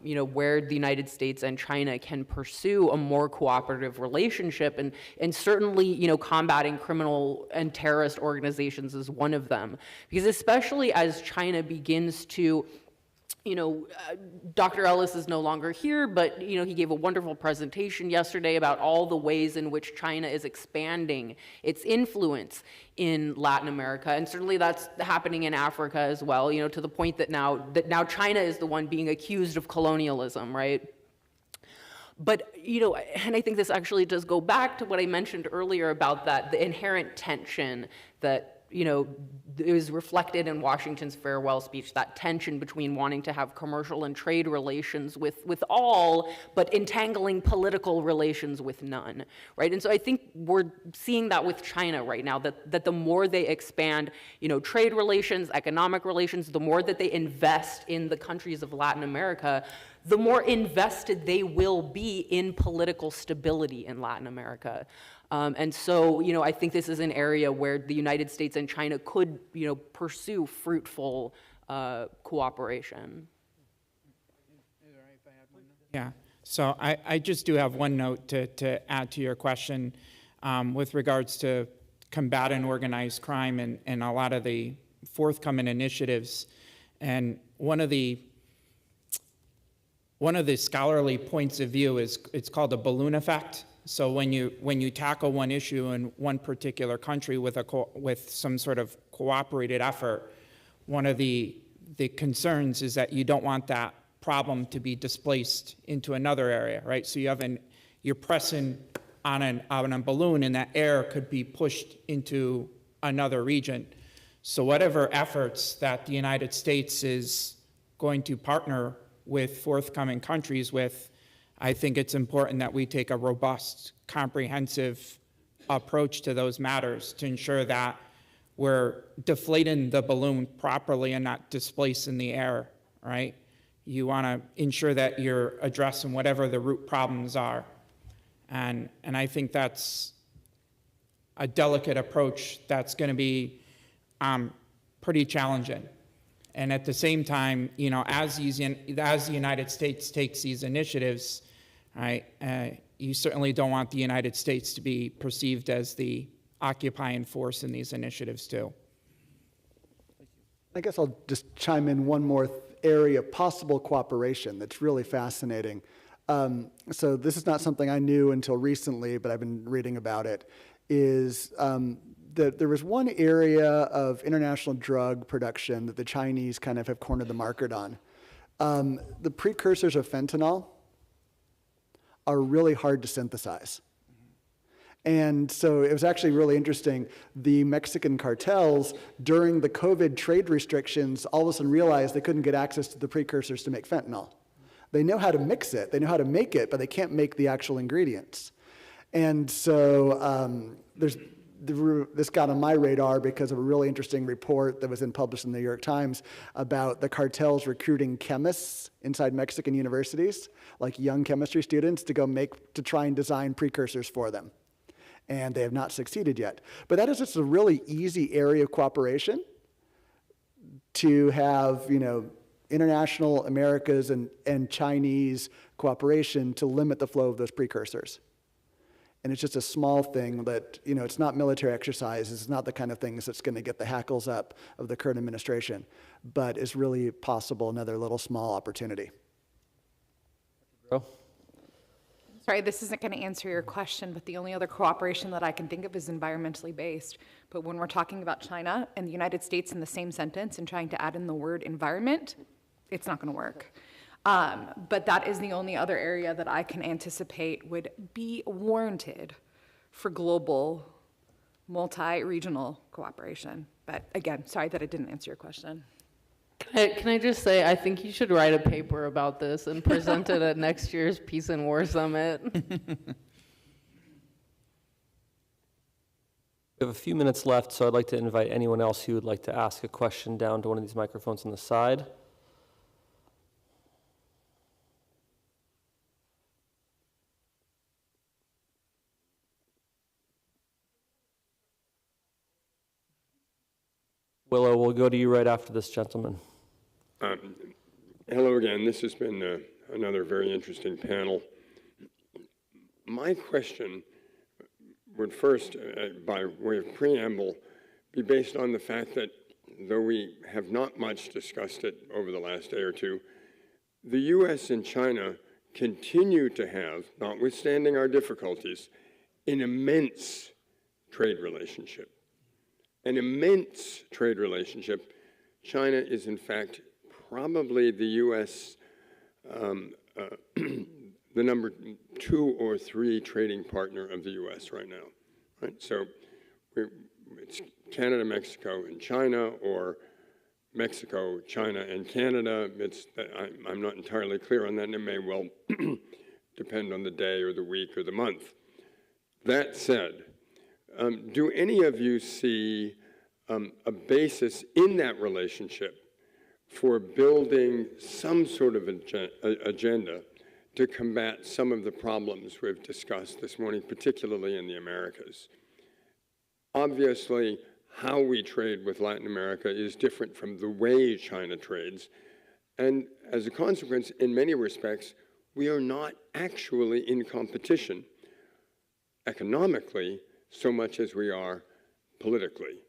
you know, where the United States and China can pursue a more cooperative relationship, and certainly, you know, combating criminal and terrorist organizations is one of them. Because especially as China begins to, you know, Dr. Ellis is no longer here, but, you know, he gave a wonderful presentation yesterday about all the ways in which China is expanding its influence in Latin America, and certainly that's happening in Africa as well, you know, to the point that now China is the one being accused of colonialism, right? But, you know, and I think this actually does go back to what I mentioned earlier about that, the inherent tension that, you know, is reflected in Washington's farewell speech, that tension between wanting to have commercial and trade relations with all, but entangling political relations with none, right? And so I think we're seeing that with China right now, that the more they expand, you know, trade relations, economic relations, the more that they invest in the countries of Latin America, the more invested they will be in political stability in Latin America. And so, you know, I think this is an area where the United States and China could, you know, pursue fruitful cooperation. Yeah, so I just do have one note to add to your question with regards to combating organized crime and a lot of the forthcoming initiatives. And one of the scholarly points of view is it's called the balloon effect. So when you tackle one issue in one particular country with some sort of cooperated effort, one of the concerns is that you don't want that problem to be displaced into another area, right? So you're pressing on a balloon, and that air could be pushed into another region. So whatever efforts that the United States is going to partner with forthcoming countries with, I think it's important that we take a robust, comprehensive approach to those matters to ensure that we're deflating the balloon properly and not displacing the air, right? You want to ensure that you're addressing whatever the root problems are. And I think that's a delicate approach that's going to be pretty challenging. And at the same time, you know, as the United States takes these initiatives, right, you certainly don't want the United States to be perceived as the occupying force in these initiatives too. I guess I'll just chime in one more area of possible cooperation that's really fascinating. So this is not something I knew until recently, but I've been reading about it, is that there was one area of international drug production that the Chinese kind of have cornered the market on. The precursors of fentanyl are really hard to synthesize. And so it was actually really interesting. The Mexican cartels, during the COVID trade restrictions, all of a sudden realized they couldn't get access to the precursors to make fentanyl. They know how to mix it, they know how to make it, but they can't make the actual ingredients. And so this got on my radar because of a really interesting report that was published in the New York Times about the cartels recruiting chemists inside Mexican universities, like young chemistry students, to try and design precursors for them. And they have not succeeded yet. But that is just a really easy area of cooperation to have, you know, international Americas and Chinese cooperation to limit the flow of those precursors. And it's just a small thing that, you know, it's not military exercises, it's not the kind of things that's going to get the hackles up of the current administration, but is really possible, another little small opportunity. All Sorry, this isn't going to answer your question, but the only other cooperation that I can think of is environmentally based. But when we're talking about China and the United States in the same sentence and trying to add in the word environment, it's not going to work. But that is the only other area that I can anticipate would be warranted for global, multi-regional cooperation. But again, sorry that I didn't answer your question. Can I just say, I think you should write a paper about this and present it at next year's Peace and War Summit. We have a few minutes left, so I'd like to invite anyone else who would like to ask a question down to one of these microphones on the side. Willow, we'll go to you right after this gentleman. Hello again. This has been another very interesting panel. My question would first, by way of preamble, be based on the fact that, though we have not much discussed it over the last day or two, the U.S. and China continue to have, notwithstanding our difficulties, an immense trade relationship. An immense trade relationship. China is, in fact, probably the U.S. The number 2 or 3 trading partner of the U.S. right now, right? So it's Canada, Mexico, and China, or Mexico, China, and Canada. I'm not entirely clear on that, and it may well depend on the day or the week or the month. That said, do any of you see a basis in that relationship for building some sort of agenda to combat some of the problems we've discussed this morning, particularly in the Americas? Obviously, how we trade with Latin America is different from the way China trades. And as a consequence, in many respects, we are not actually in competition economically so much as we are politically,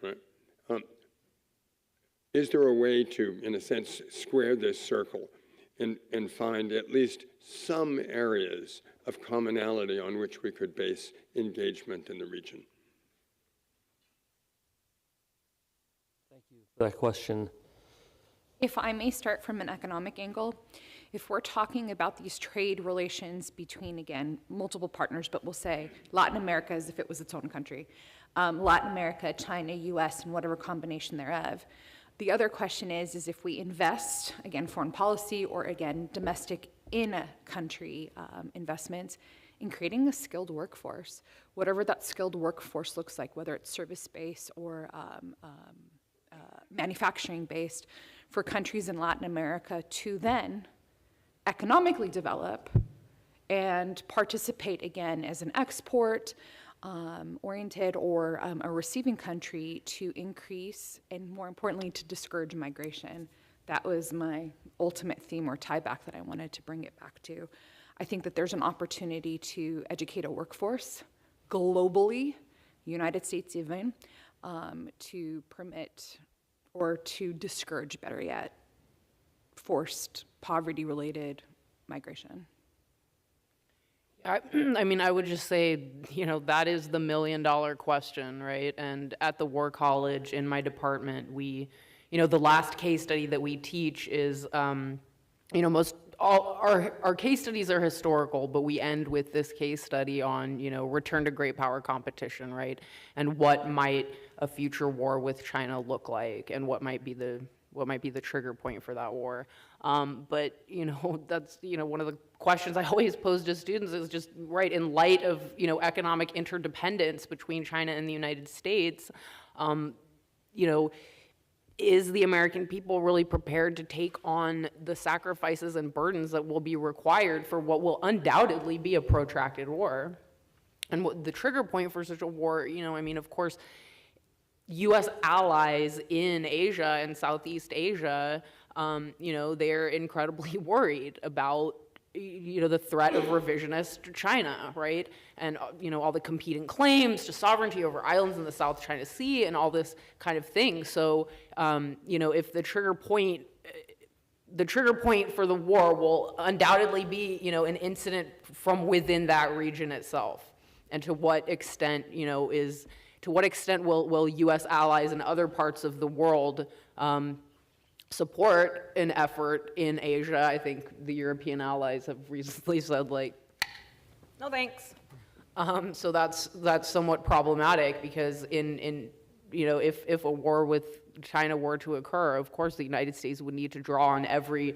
right? Is there a way to, in a sense, square this circle and find at least some areas of commonality on which we could base engagement in the region? Thank you for that question. If I may start from an economic angle, if we're talking about these trade relations between, again, multiple partners, but we'll say Latin America as if it was its own country, Latin America, China, US, and whatever combination thereof. The other question is if we invest, again, foreign policy or, again, domestic in-country investments in creating a skilled workforce, whatever that skilled workforce looks like, whether it's service-based or manufacturing-based, for countries in Latin America to then economically develop and participate, again, as an export oriented or a receiving country to increase and, more importantly, to discourage migration. That was my ultimate theme or tie back that I wanted to bring it back to. I think that there's an opportunity to educate a workforce globally, United States even, to permit or to discourage, better yet, forced poverty-related migration. I mean, I would just say, that is the $1,000,000 question, right? And at the War College in my department, we, the last case study that we teach is, most all our case studies are historical, but we end with this case study on, return to great power competition, right? And what might a future war with China look like, and what might be the trigger point for that war. But, that's, one of the questions I always pose to students is just, right, in light of, economic interdependence between China and the United States, is the American people really prepared to take on the sacrifices and burdens that will be required for what will undoubtedly be a protracted war? And what the trigger point for such a war, of course, U.S. allies in Asia and Southeast Asia, they're incredibly worried about, the threat of revisionist China, right? And, all the competing claims to sovereignty over islands in the South China Sea and all this kind of thing. So, if the trigger point the trigger point for the war will undoubtedly be, an incident from within that region itself. And to what extent, will U.S. allies in other parts of the world support an effort in Asia? I think the European allies have recently said, no thanks. So that's somewhat problematic, because if a war with China were to occur, of course the United States would need to draw on every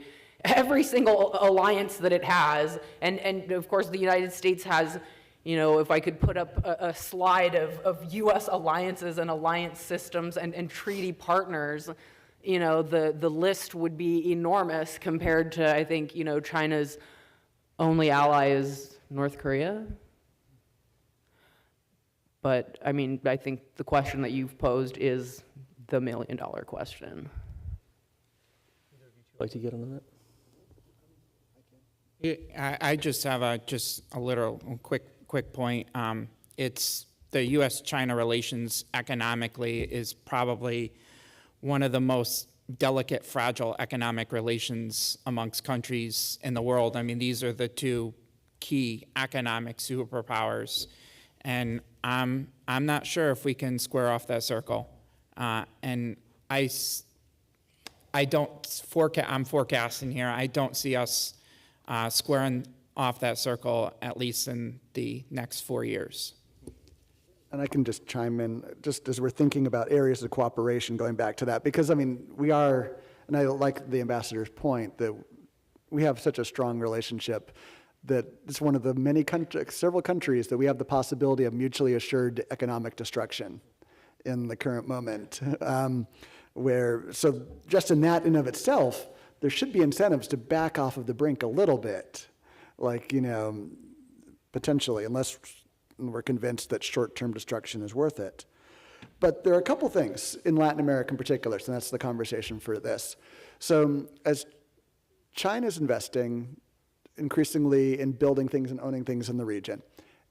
single alliance that it has, and of course the United States has, if I could put up a slide of U.S. alliances and alliance systems and treaty partners, the list would be enormous compared to, I think, China's only ally is North Korea. But I think the question that you've posed is the $1 million question. Like to get on that? Yeah, I just have a little quick point. It's the U.S.-China relations economically is probably one of the most delicate, fragile economic relations amongst countries in the world. These are the two key economic superpowers, and I'm not sure if we can square off that circle. And I'm forecasting here, I don't see us squaring off that circle, at least in the next 4 years. And I can just chime in, just as we're thinking about areas of cooperation, going back to that, because we are, and I like the ambassador's point, that we have such a strong relationship that it's one of the several countries that we have the possibility of mutually assured economic destruction in the current moment. So just in that in of itself, there should be incentives to back off of the brink a little bit, potentially, unless we're convinced that short-term destruction is worth it. But there are a couple things in Latin America in particular, so that's the conversation for this. So as China's investing increasingly in building things and owning things in the region,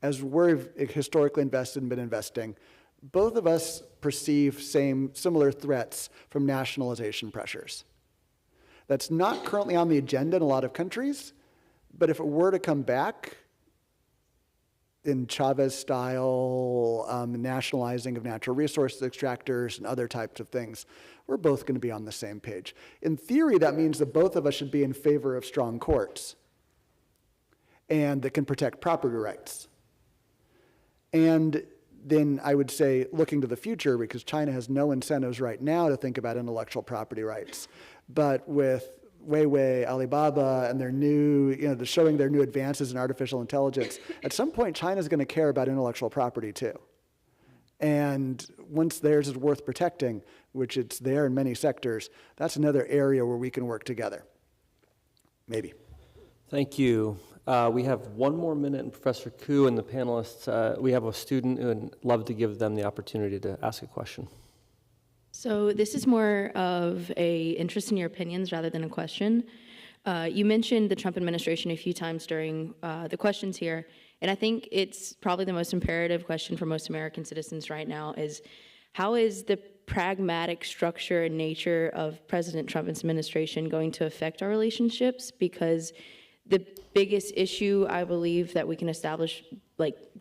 as we've historically invested and been investing, both of us perceive similar threats from nationalization pressures. That's not currently on the agenda in a lot of countries, but if it were to come back in Chavez-style nationalizing of natural resources extractors and other types of things, we're both going to be on the same page. In theory, that means that both of us should be in favor of strong courts and that can protect property rights. And then I would say, looking to the future, because China has no incentives right now to think about intellectual property rights, but with Huawei, Alibaba, and their new, showing their new advances in artificial intelligence, at some point China's going to care about intellectual property too. And once theirs is worth protecting, which it's there in many sectors, that's another area where we can work together. Maybe. Thank you. We have 1 more minute, and Professor Koo and the panelists, we have a student who would love to give them the opportunity to ask a question. So this is more of a interest in your opinions rather than a question. You mentioned the Trump administration a few times during the questions here, and I think it's probably the most imperative question for most American citizens right now is, how is the pragmatic structure and nature of President Trump's administration going to affect our relationships? Because the biggest issue I believe that we can establish,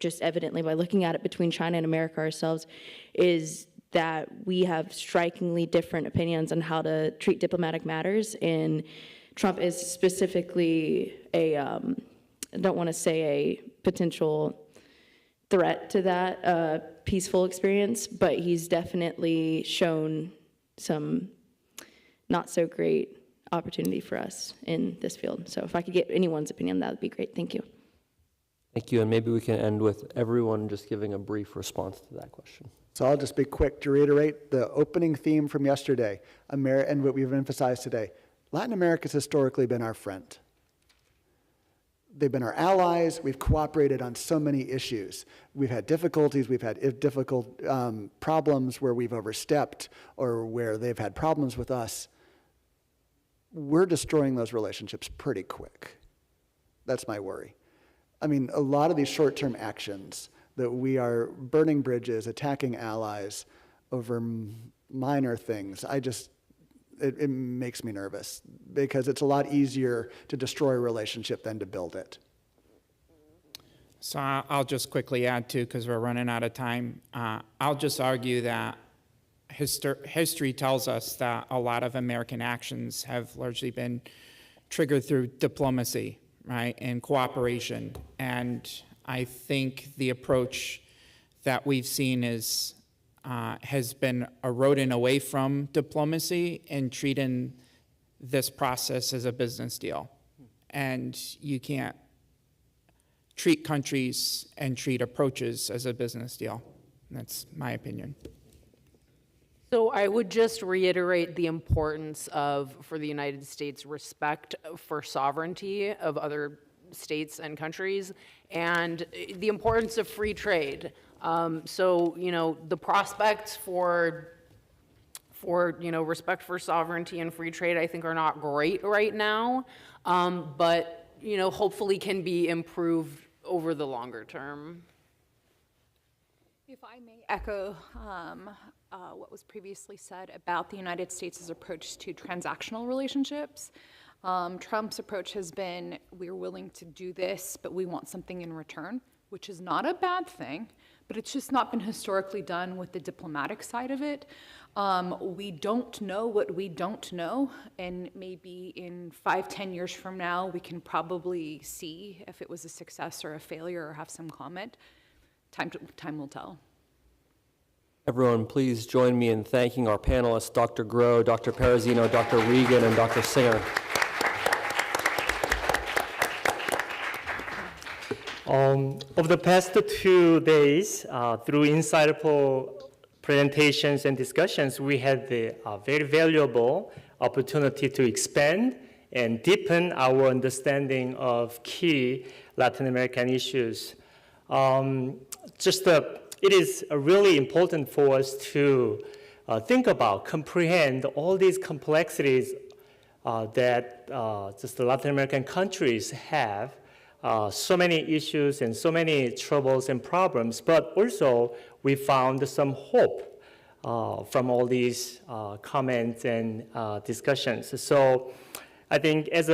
just evidently by looking at it between China and America ourselves, is that we have strikingly different opinions on how to treat diplomatic matters, and Trump is specifically I don't want to say a potential threat to that peaceful experience, but he's definitely shown some not so great opportunity for us in this field. So if I could get anyone's opinion, that would be great. Thank you. Thank you, and maybe we can end with everyone just giving a brief response to that question. So I'll just be quick to reiterate the opening theme from yesterday, and what we've emphasized today. Latin America's historically been our friend. They've been our allies. We've cooperated on so many issues. We've had difficulties. We've had difficult problems where we've overstepped or where they've had problems with us. We're destroying those relationships pretty quick. That's my worry. A lot of these short-term actions that we are burning bridges, attacking allies over minor things, it makes me nervous because it's a lot easier to destroy a relationship than to build it. So I'll just quickly add too, because we're running out of time. I'll just argue that history tells us that a lot of American actions have largely been triggered through diplomacy, right, and cooperation. And I think the approach that we've seen is has been eroding away from diplomacy and treating this process as a business deal. And you can't treat countries and treat approaches as a business deal. That's my opinion. So I would just reiterate the importance of, for the United States, respect for sovereignty of other states and countries, and the importance of free trade. So, you know, the prospects for you know, respect for sovereignty and free trade, I think, are not great right now, but you know, hopefully can be improved over the longer term. If I may echo what was previously said about the United States' approach to transactional relationships, Trump's approach has been, we're willing to do this, but we want something in return, which is not a bad thing, but it's just not been historically done with the diplomatic side of it. We don't know what we don't know, and maybe in 5-10 years from now, we can probably see if it was a success or a failure or have some comment. Time will tell. Everyone, please join me in thanking our panelists, Dr. Groh, Dr. Perazino, Dr. Regan, and Dr. Singer. Over the past 2 days, through insightful presentations and discussions, we had the very valuable opportunity to expand and deepen our understanding of key Latin American issues. It is really important for us to think about, comprehend all these complexities that just the Latin American countries have. So many issues and so many troubles and problems, but also we found some hope from all these comments and discussions. So I think as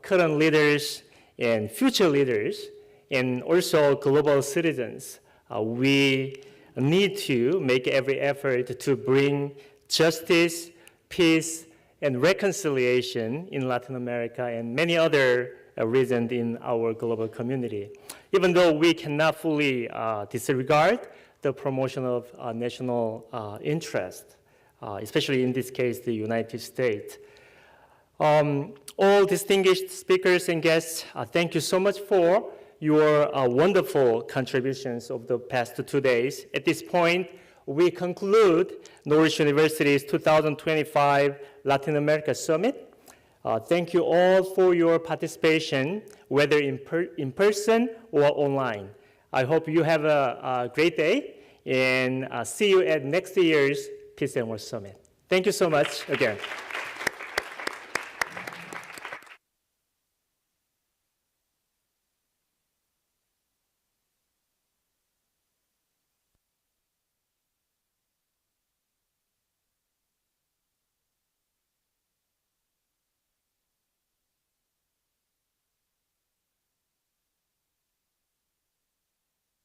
current leaders and future leaders and also global citizens, we need to make every effort to bring justice, peace, and reconciliation in Latin America and many other regions in our global community. Even though we cannot fully disregard the promotion of national interest, especially in this case, the United States. All distinguished speakers and guests, thank you so much for your wonderful contributions of the past 2 days. At this point, we conclude Norwich University's 2025 Latin America Summit. Thank you all for your participation, whether in person or online. I hope you have a great day, and see you at next year's Peace and War Summit. Thank you so much again.